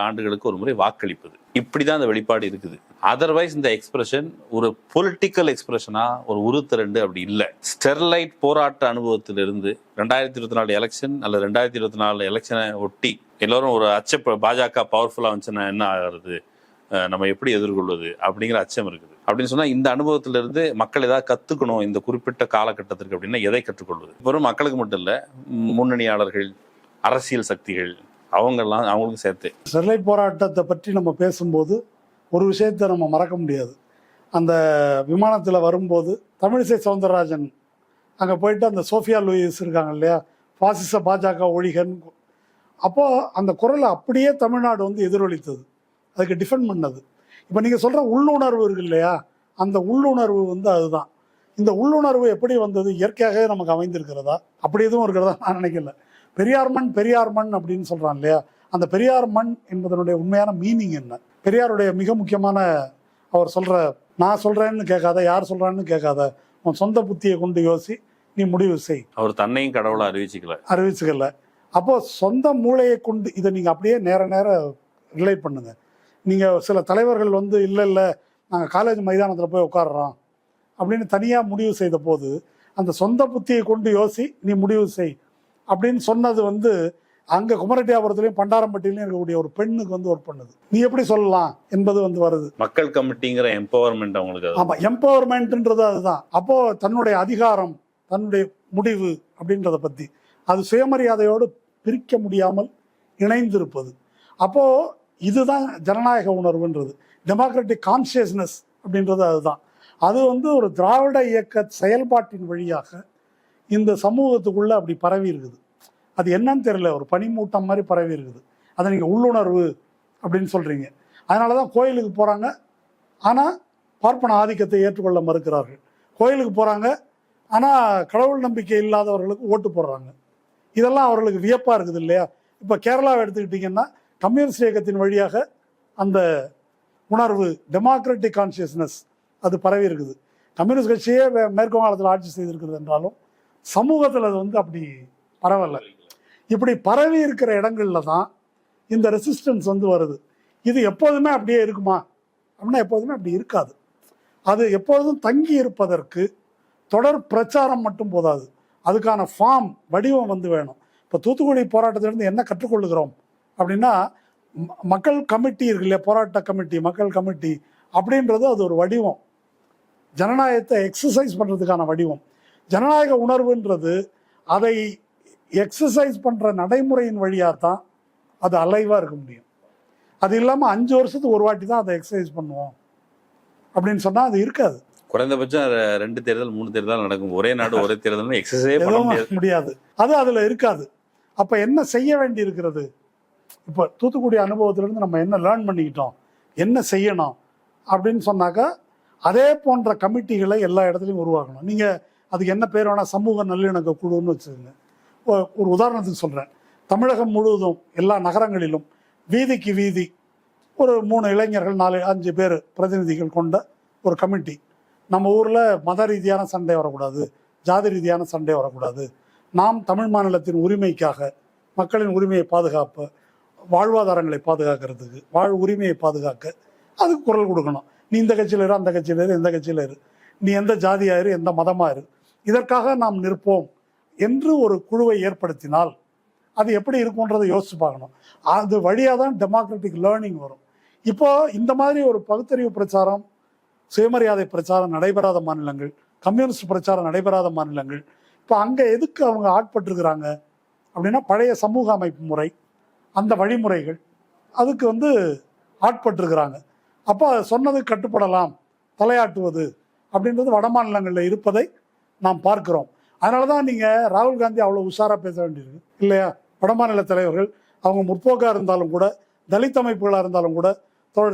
ஆண்டுகளுக்கு ஒரு முறை வாக்களிப்பது, இப்படி தான் அந்த வெளிப்பாடு இருக்குது. அதர்வைஸ் இந்த எக்ஸ்பிரஷன் ஒரு பொலிட்டிக்கல் எக்ஸ்பிரஷனா, ஒரு உருத்திரண்டு அப்படி இல்லை. ஸ்டெர்லைட் போராட்ட அனுபவத்திலிருந்து 2024 எலெக்ஷன் அல்லது 2024 எலெக்ஷனை ஒட்டி எல்லோரும் ஒரு பாஜக பவர்ஃபுல்லாக வந்துச்சுன்னா என்ன ஆகிறது, நம்ம எப்படி எதிர்கொள்வது அப்படிங்கிற அச்சம் இருக்குது. அப்படின்னு சொன்னா இந்த அனுபவத்திலிருந்து மக்கள் ஏதாவது கத்துக்கணும் இந்த குறிப்பிட்ட காலகட்டத்திற்கு அப்படின்னா எதை கற்றுக்கொள்வது? வெறும் மக்களுக்கு மட்டும் இல்ல, முன்னணியாளர்கள், அரசியல் சக்திகள், அவங்களுக்கும் சேர்த்து. ஸ்டெர்லைட் போராட்டத்தை பற்றி நம்ம பேசும்போது ஒரு விஷயத்தை நம்ம மறக்க முடியாது. அந்த விமானத்தில் வரும்போது தமிழிசை சவுந்தரராஜன் அங்கே போயிட்டு அந்த சோஃபியா லூயிஸ் இருக்காங்க இல்லையா, பாசிச பாஜக ஒழிகன், அப்போது அந்த குரலை அப்படியே தமிழ்நாடு வந்து எதிரொலித்தது, அதுக்கு டிஃபெண்ட் பண்ணது. இப்போ நீங்கள் சொல்கிற உள்ளுணர்வு இருக்கு இல்லையா, அந்த உள்ளுணர்வு வந்து அதுதான். இந்த உள்ளுணர்வு எப்படி வந்தது? இயற்கையாகவே நமக்கு அமைந்திருக்கிறதா? அப்படி எதுவும் இருக்கிறதா நான் நினைக்கல. பெரியார் மண் அப்படின்னு சொல்கிறான் இல்லையா, அந்த பெரியார் மண் என்பதனுடைய உண்மையான மீனிங் என்ன? பெரியாருடைய மிக முக்கியமான அவர் சொல்கிற, நான் சொல்கிறேன்னு கேட்காத, யார் சொல்கிறான்னு கேட்காத, உன் சொந்த புத்தியை கொண்டு யோசி, நீ முடிவு செய். அவர் தன்னையும் கடவுளை அறிவிச்சுக்கல. அப்போது சொந்த மூளையை கொண்டு இதை நீங்கள் அப்படியே நேர ரிலேட் பண்ணுங்க. நீங்கள் சில தலைவர்கள் வந்து இல்லை நாங்கள் காலேஜ் மைதானத்தில் போய் உட்காடுறோம் அப்படின்னு தனியாக முடிவு செய்த போது, அந்த சொந்த புத்தியை கொண்டு யோசி, நீ முடிவு செய் அப்படின்னு சொன்னது வந்து அங்கே குமரட்டியாபுரத்துலையும் பண்டாரம்பட்டியிலையும் இருக்கக்கூடிய ஒரு பெண்ணுக்கு வந்து ஒர்க் பண்ணுது. நீ எப்படி சொல்லலாம் என்பது வந்து வருது. மக்கள் கமிட்டிங்கிற எம்பவர்மெண்ட் அவங்களுக்கு. ஆமாம், எம்பவர்மெண்ட்ன்றது அதுதான். அப்போது தன்னுடைய அதிகாரம், தன்னுடைய முடிவு அப்படின்றத பற்றி அது சுயமரியாதையோடு பிரிக்க முடியாமல் இணைந்திருப்பது. அப்போது இதுதான் ஜனநாயக உணர்வுன்றது, டெமோக்ராட்டிக் கான்சியஸ்னஸ் அப்படின்றது அதுதான். அது வந்து ஒரு திராவிட இயக்க செயல்பாட்டின் வழியாக இந்த சமூகத்துக்குள்ளே அப்படி பரவி இருக்குது. அது என்னன்னு தெரியல, ஒரு பனிமூட்டம் மாதிரி பரவி இருக்குது. அதை நீங்கள் உள்ளுணர்வு அப்படின்னு சொல்கிறீங்க. அதனால தான் கோயிலுக்கு போகிறாங்க, ஆனால் பார்ப்பன ஆதிக்கத்தை ஏற்றுக்கொள்ள மறுக்கிறார்கள். கோயிலுக்கு போகிறாங்க, ஆனால் கடவுள் நம்பிக்கை இல்லாதவர்களுக்கு ஓட்டு போடுறாங்க. இதெல்லாம் அவர்களுக்கு வியப்பாக இருக்குது இல்லையா? இப்போ கேரளாவை எடுத்துக்கிட்டிங்கன்னா கம்யூனிஸ்ட் இயக்கத்தின் வழியாக அந்த உணர்வு, டெமோக்ராட்டிக் கான்சியஸ்னஸ் அது பரவி இருக்குது. கம்யூனிஸ்ட் கட்சியே மேற்கு வங்காளத்தில் ஆட்சி செய்திருக்கிறது என்றாலும் சமூகத்தில் அது வந்து அப்படி பரவலை. இப்படி பரவி இருக்கிற இடங்கள்ல தான் இந்த ரெசிஸ்டன்ஸ் வந்து வருது. இது எப்போதுமே அப்படியே இருக்குமா அப்படின்னா எப்போதுமே அப்படி இருக்காது. அது எப்பொழுதும் தங்கி இருப்பதற்கு தொடர் பிரச்சாரம் மட்டும் போதாது, அதுக்கான ஃபார்ம், வடிவம் வந்து வேணும். இப்போ தூத்துக்குடி போராட்டத்திலிருந்து என்ன கற்றுக்கொள்ளுகிறோம் அப்படின்னா, மக்கள் கமிட்டி இருக்கு இல்லையா, போராட்ட கமிட்டி, மக்கள் கமிட்டி அப்படின்றது அது ஒரு வடிவம், ஜனநாயகத்தை எக்ஸசைஸ் பண்ணுறதுக்கான வடிவம். ஜனநாயக உணர்வுன்றது அதை எக்ஸசைஸ் பண்ணுற நடைமுறையின் வழியாக தான் அது அலைவாக இருக்க முடியும். அது இல்லாமல் 5 வருஷத்துக்கு ஒரு வாட்டி தான் அதை எக்ஸசைஸ் பண்ணுவோம் அப்படின்னு சொன்னால் அது இருக்காது. குறைந்தபட்சம் 2 தேர்தல் 3 தேர்தல் நடக்கும். ஒரே நாடு ஒரே தேர்தல் எக்ஸசைஸ் பண்ண முடியாது. அது அதில் இருக்காது. அப்போ என்ன செய்ய வேண்டி இருக்கிறது? இப்போ தூத்துக்குடி அனுபவத்திலிருந்து நம்ம என்ன லேர்ன் பண்ணிக்கிட்டோம், என்ன செய்யணும் அப்படின்னு சொன்னாக்கா, அதே போன்ற கமிட்டிகளை எல்லா இடத்துலையும் உருவாக்கணும். நீங்கள் அதுக்கு என்ன பேர் வேணால் சமூக நல்லிணக்க குழுன்னு வச்சுக்கோங்க. ஒரு உதாரணத்துக்கு சொல்கிறேன். தமிழகம் முழுவதும் எல்லா நகரங்களிலும் வீதிக்கு வீதி ஒரு 3 இளைஞர்கள் 4-5 பேர் பிரதிநிதிகள் கொண்ட ஒரு கமிட்டி. நம்ம ஊரில் மத ரீதியான சண்டை வரக்கூடாது, ஜாதி ரீதியான சண்டை வரக்கூடாது, நாம் தமிழ் மாநிலத்தின் உரிமைக்காக, மக்களின் உரிமையை பாதுகாப்ப, வாழ்வாதாரங்களை பாதுகாக்கிறதுக்கு, உரிமையை பாதுகாக்க அதுக்கு குரல் கொடுக்கணும். நீ இந்த கட்சியில் இரு, அந்த கட்சியில் இரு, எந்த கட்சியில் இரு, நீ எந்த ஜாதியாக இரு, எந்த மதமாக இரு, இதற்காக நாம் நிற்போம் என்று ஒரு குழுவை ஏற்படுத்தினால் அது எப்படி இருக்கும்ன்றதை யோசிச்சு பார்க்கணும். அது வழியாக தான் டெமோக்ராட்டிக் லேர்னிங் வரும். இப்போ இந்த மாதிரி ஒரு பகுத்தறிவு பிரச்சாரம், சுயமரியாதை பிரச்சாரம் நடைபெறாத மாநிலங்கள், கம்யூனிஸ்ட் பிரச்சாரம் நடைபெறாத மாநிலங்கள், இப்போ அங்கே எதுக்கு அவங்க ஆட்பட்டுருக்கிறாங்க அப்படின்னா, பழைய சமூக அமைப்பு முறை, அந்த வழிமுறைகள் அதுக்கு வந்து ஆட்பட்டுருக்கிறாங்க. அப்போ சொன்னது கட்டுப்படலாம், தலையாட்டுவது அப்படின்றது வட மாநிலங்களில் இருப்பதை நாம் பார்க்கிறோம். அதனால தான் நீங்கள் ராகுல் காந்தி அவ்வளோ உஷாராக பேச வேண்டியிருக்கு இல்லையா? வடமாநில தலைவர்கள் அவங்க முற்போக்காக இருந்தாலும் கூட, தலித் அமைப்புகளாக இருந்தாலும் கூட,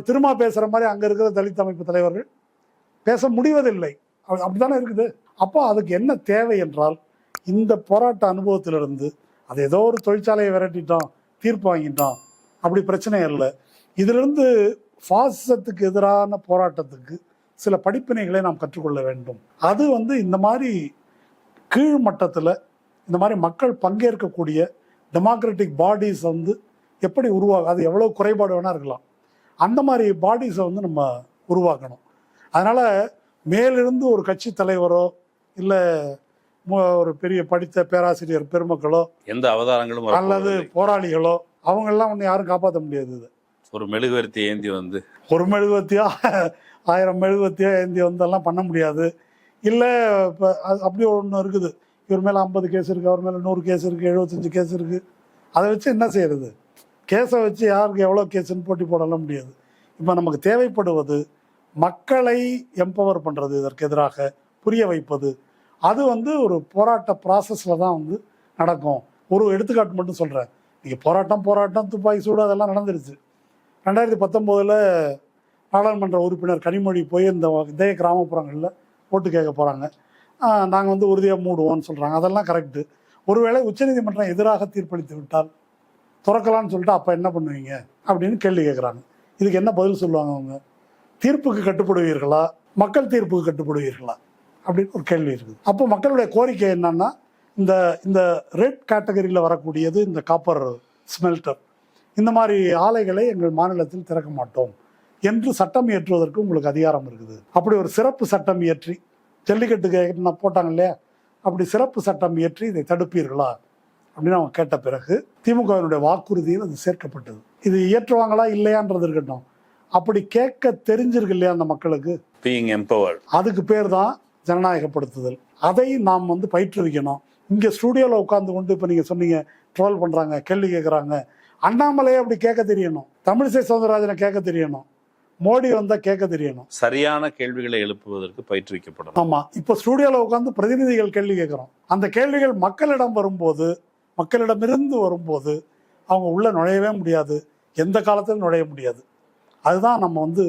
திரும்ப பேசுகிற மாதிரி அங்கே இருக்கிற தலித் அமைப்பு தலைவர்கள் பேச முடிவதில்லை. அப்படித்தானே இருக்குது. அப்போ அதுக்கு என்ன தேவை என்றால், இந்த போராட்ட அனுபவத்திலிருந்து, அது ஏதோ ஒரு தொழிற்சாலையை விரட்டிட்டோம், தீர்ப்பு வாங்கிட்டோம், அப்படி பிரச்சனை இல்லை. இதிலிருந்து ஃபாசிசத்துக்கு எதிரான போராட்டத்துக்கு சில படிப்பினைகளை நாம் கற்றுக்கொள்ள வேண்டும். அது வந்து இந்த மாதிரி கீழ் மட்டத்தில் இந்த மாதிரி மக்கள் பங்கேற்கக்கூடிய டெமோக்ராட்டிக் பாடிஸ் வந்து எப்படி உருவாகும், அது எவ்வளோ குறைபாடு வேணால் இருக்கலாம், அந்த மாதிரி பாடிஸை வந்து நம்ம உருவாக்கணும். அதனால் மேலிருந்து ஒரு கட்சி தலைவரோ இல்லை ஒரு பெரிய படித்த பேராசிரியர் பெருமக்களோ, எந்த அவதாரங்களும் அல்லது போராளிகளோ, அவங்கெல்லாம் ஒன்று யாரும் காப்பாற்ற முடியாது. இது ஒரு மெழுகுவர்த்தி ஏந்தி வந்து, ஒரு மெழுகுவர்த்தியோ 1000 மெழுகுவர்த்தியோ ஏந்தி வந்தெல்லாம் பண்ண முடியாது. இல்லை இப்போ அப்படி ஒன்று இருக்குது, இவர் மேலே 50 கேஸ் இருக்குது, அவர் மேலே 100 கேஸ் இருக்குது, 75 கேஸ் இருக்குது, அதை வச்சு என்ன செய்யறது? கேஸை வச்சு யாருக்கு எவ்வளோ கேஸுன்னு போட்டி போடலாம் முடியாது. இப்போ நமக்கு தேவைப்படுவது மக்களை எம்பவர் பண்ணுறது, இதற்கு எதிராக புரிய வைப்பது. அது வந்து ஒரு போராட்ட ப்ராசஸில் தான் வந்து நடக்கும். ஒரு எடுத்துக்காட்டு மட்டும் சொல்கிறேன். நீங்கள் போராட்டம் துப்பாக்கி சூடு அதெல்லாம் நடந்துருச்சு. 2019 நாடாளுமன்ற உறுப்பினர் கனிமொழி போய் இந்த இதய கிராமப்புறங்களில் ஓட்டு கேட்க போகிறாங்க. நாங்கள் வந்து உறுதியாக மூடுவோம்னு சொல்கிறாங்க. அதெல்லாம் கரெக்டு. ஒருவேளை உச்சநீதிமன்றம் எதிராக தீர்ப்பளித்து விட்டால் திறக்கலான்னு சொல்லிட்டு அப்போ என்ன பண்ணுவீங்க அப்படின்னு கேள்வி கேட்குறாங்க. இதுக்கு என்ன பதில் சொல்லுவாங்க அவங்க? தீர்ப்புக்கு கட்டுப்படுவீர்களா, மக்கள் தீர்ப்புக்கு கட்டுப்படுவீர்களா அப்படின்னு ஒரு கேள்வி இருக்குது. அப்போ மக்களுடைய கோரிக்கை என்னன்னா, இந்த ரெட் கேட்டகரியில் வரக்கூடியது இந்த காப்பர் ஸ்மெல்டர், இந்த மாதிரி ஆலைகளை எங்கள் மாநிலத்தில் திறக்க மாட்டோம் என்று சட்டம் இயற்றுவதற்கு உங்களுக்கு அதிகாரம் இருக்குது. அப்படி ஒரு சிறப்பு சட்டம் இயற்றி, ஜல்லிக்கட்டுக்கு போட்டாங்க இல்லையா, அப்படி சிறப்பு சட்டம் இயற்றி இதை தடுப்பீர்களா அப்படின்னு அவங்க கேட்ட பிறகு திமுகவினுடைய வாக்குறுதியில் அது சேர்க்கப்பட்டது. இது இயற்றுவாங்களா இல்லையான்றது இருக்கட்டும், அப்படி கேட்க தெரிஞ்சிருக்கு இல்லையா அந்த மக்களுக்கு, அதுக்கு பேர் தான் ஜனநாயகப்படுத்துதல். அதை நாம் வந்து பயிற்றுவிக்கணும். இங்கே ஸ்டூடியோவில் உட்காந்து கொண்டு இப்போ நீங்கள் சொன்னீங்க ட்ரோல் பண்ணுறாங்க, கேள்வி கேட்குறாங்க, அண்ணாமலையை அப்படி கேட்க தெரியணும், தமிழிசை சவுந்தரராஜனை கேட்க தெரியணும், மோடி வந்தால் கேட்க தெரியணும், சரியான கேள்விகளை எழுப்புவதற்கு பயிற்றுவிக்கப்படும். ஆமாம். இப்போ ஸ்டூடியோவில் உட்காந்து பிரதிநிதிகள் கேள்வி கேட்குறோம். அந்த கேள்விகள் மக்களிடமிருந்து வரும்போது அவங்க உள்ள நுழையவே முடியாது, எந்த காலத்திலும் நுழைய முடியாது. அதுதான் நம்ம வந்து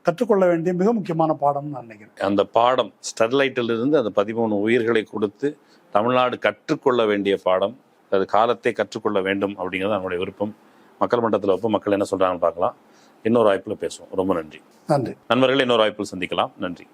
கற்றுக்கொள்ள வேண்டிய மிக முக்கியமான பாடம்னு நான் நினைக்கிறேன். அந்த பாடம் ஸ்டெர்லைட்டிலிருந்து அந்த 13 உயிர்களை கொடுத்து தமிழ்நாடு கற்றுக்கொள்ள வேண்டிய பாடம் அது காலத்தை கற்றுக்கொள்ள வேண்டும் அப்படிங்கிறது நம்மளுடைய விருப்பம். மக்கள் மன்றத்தில் வைப்போம், மக்கள் என்ன சொல்கிறாங்கன்னு பார்க்கலாம். இன்னொரு வாய்ப்பில் பேசுவோம். ரொம்ப நன்றி. நன்றி நண்பர்களே, இன்னொரு வாய்ப்பில் சந்திக்கலாம். நன்றி.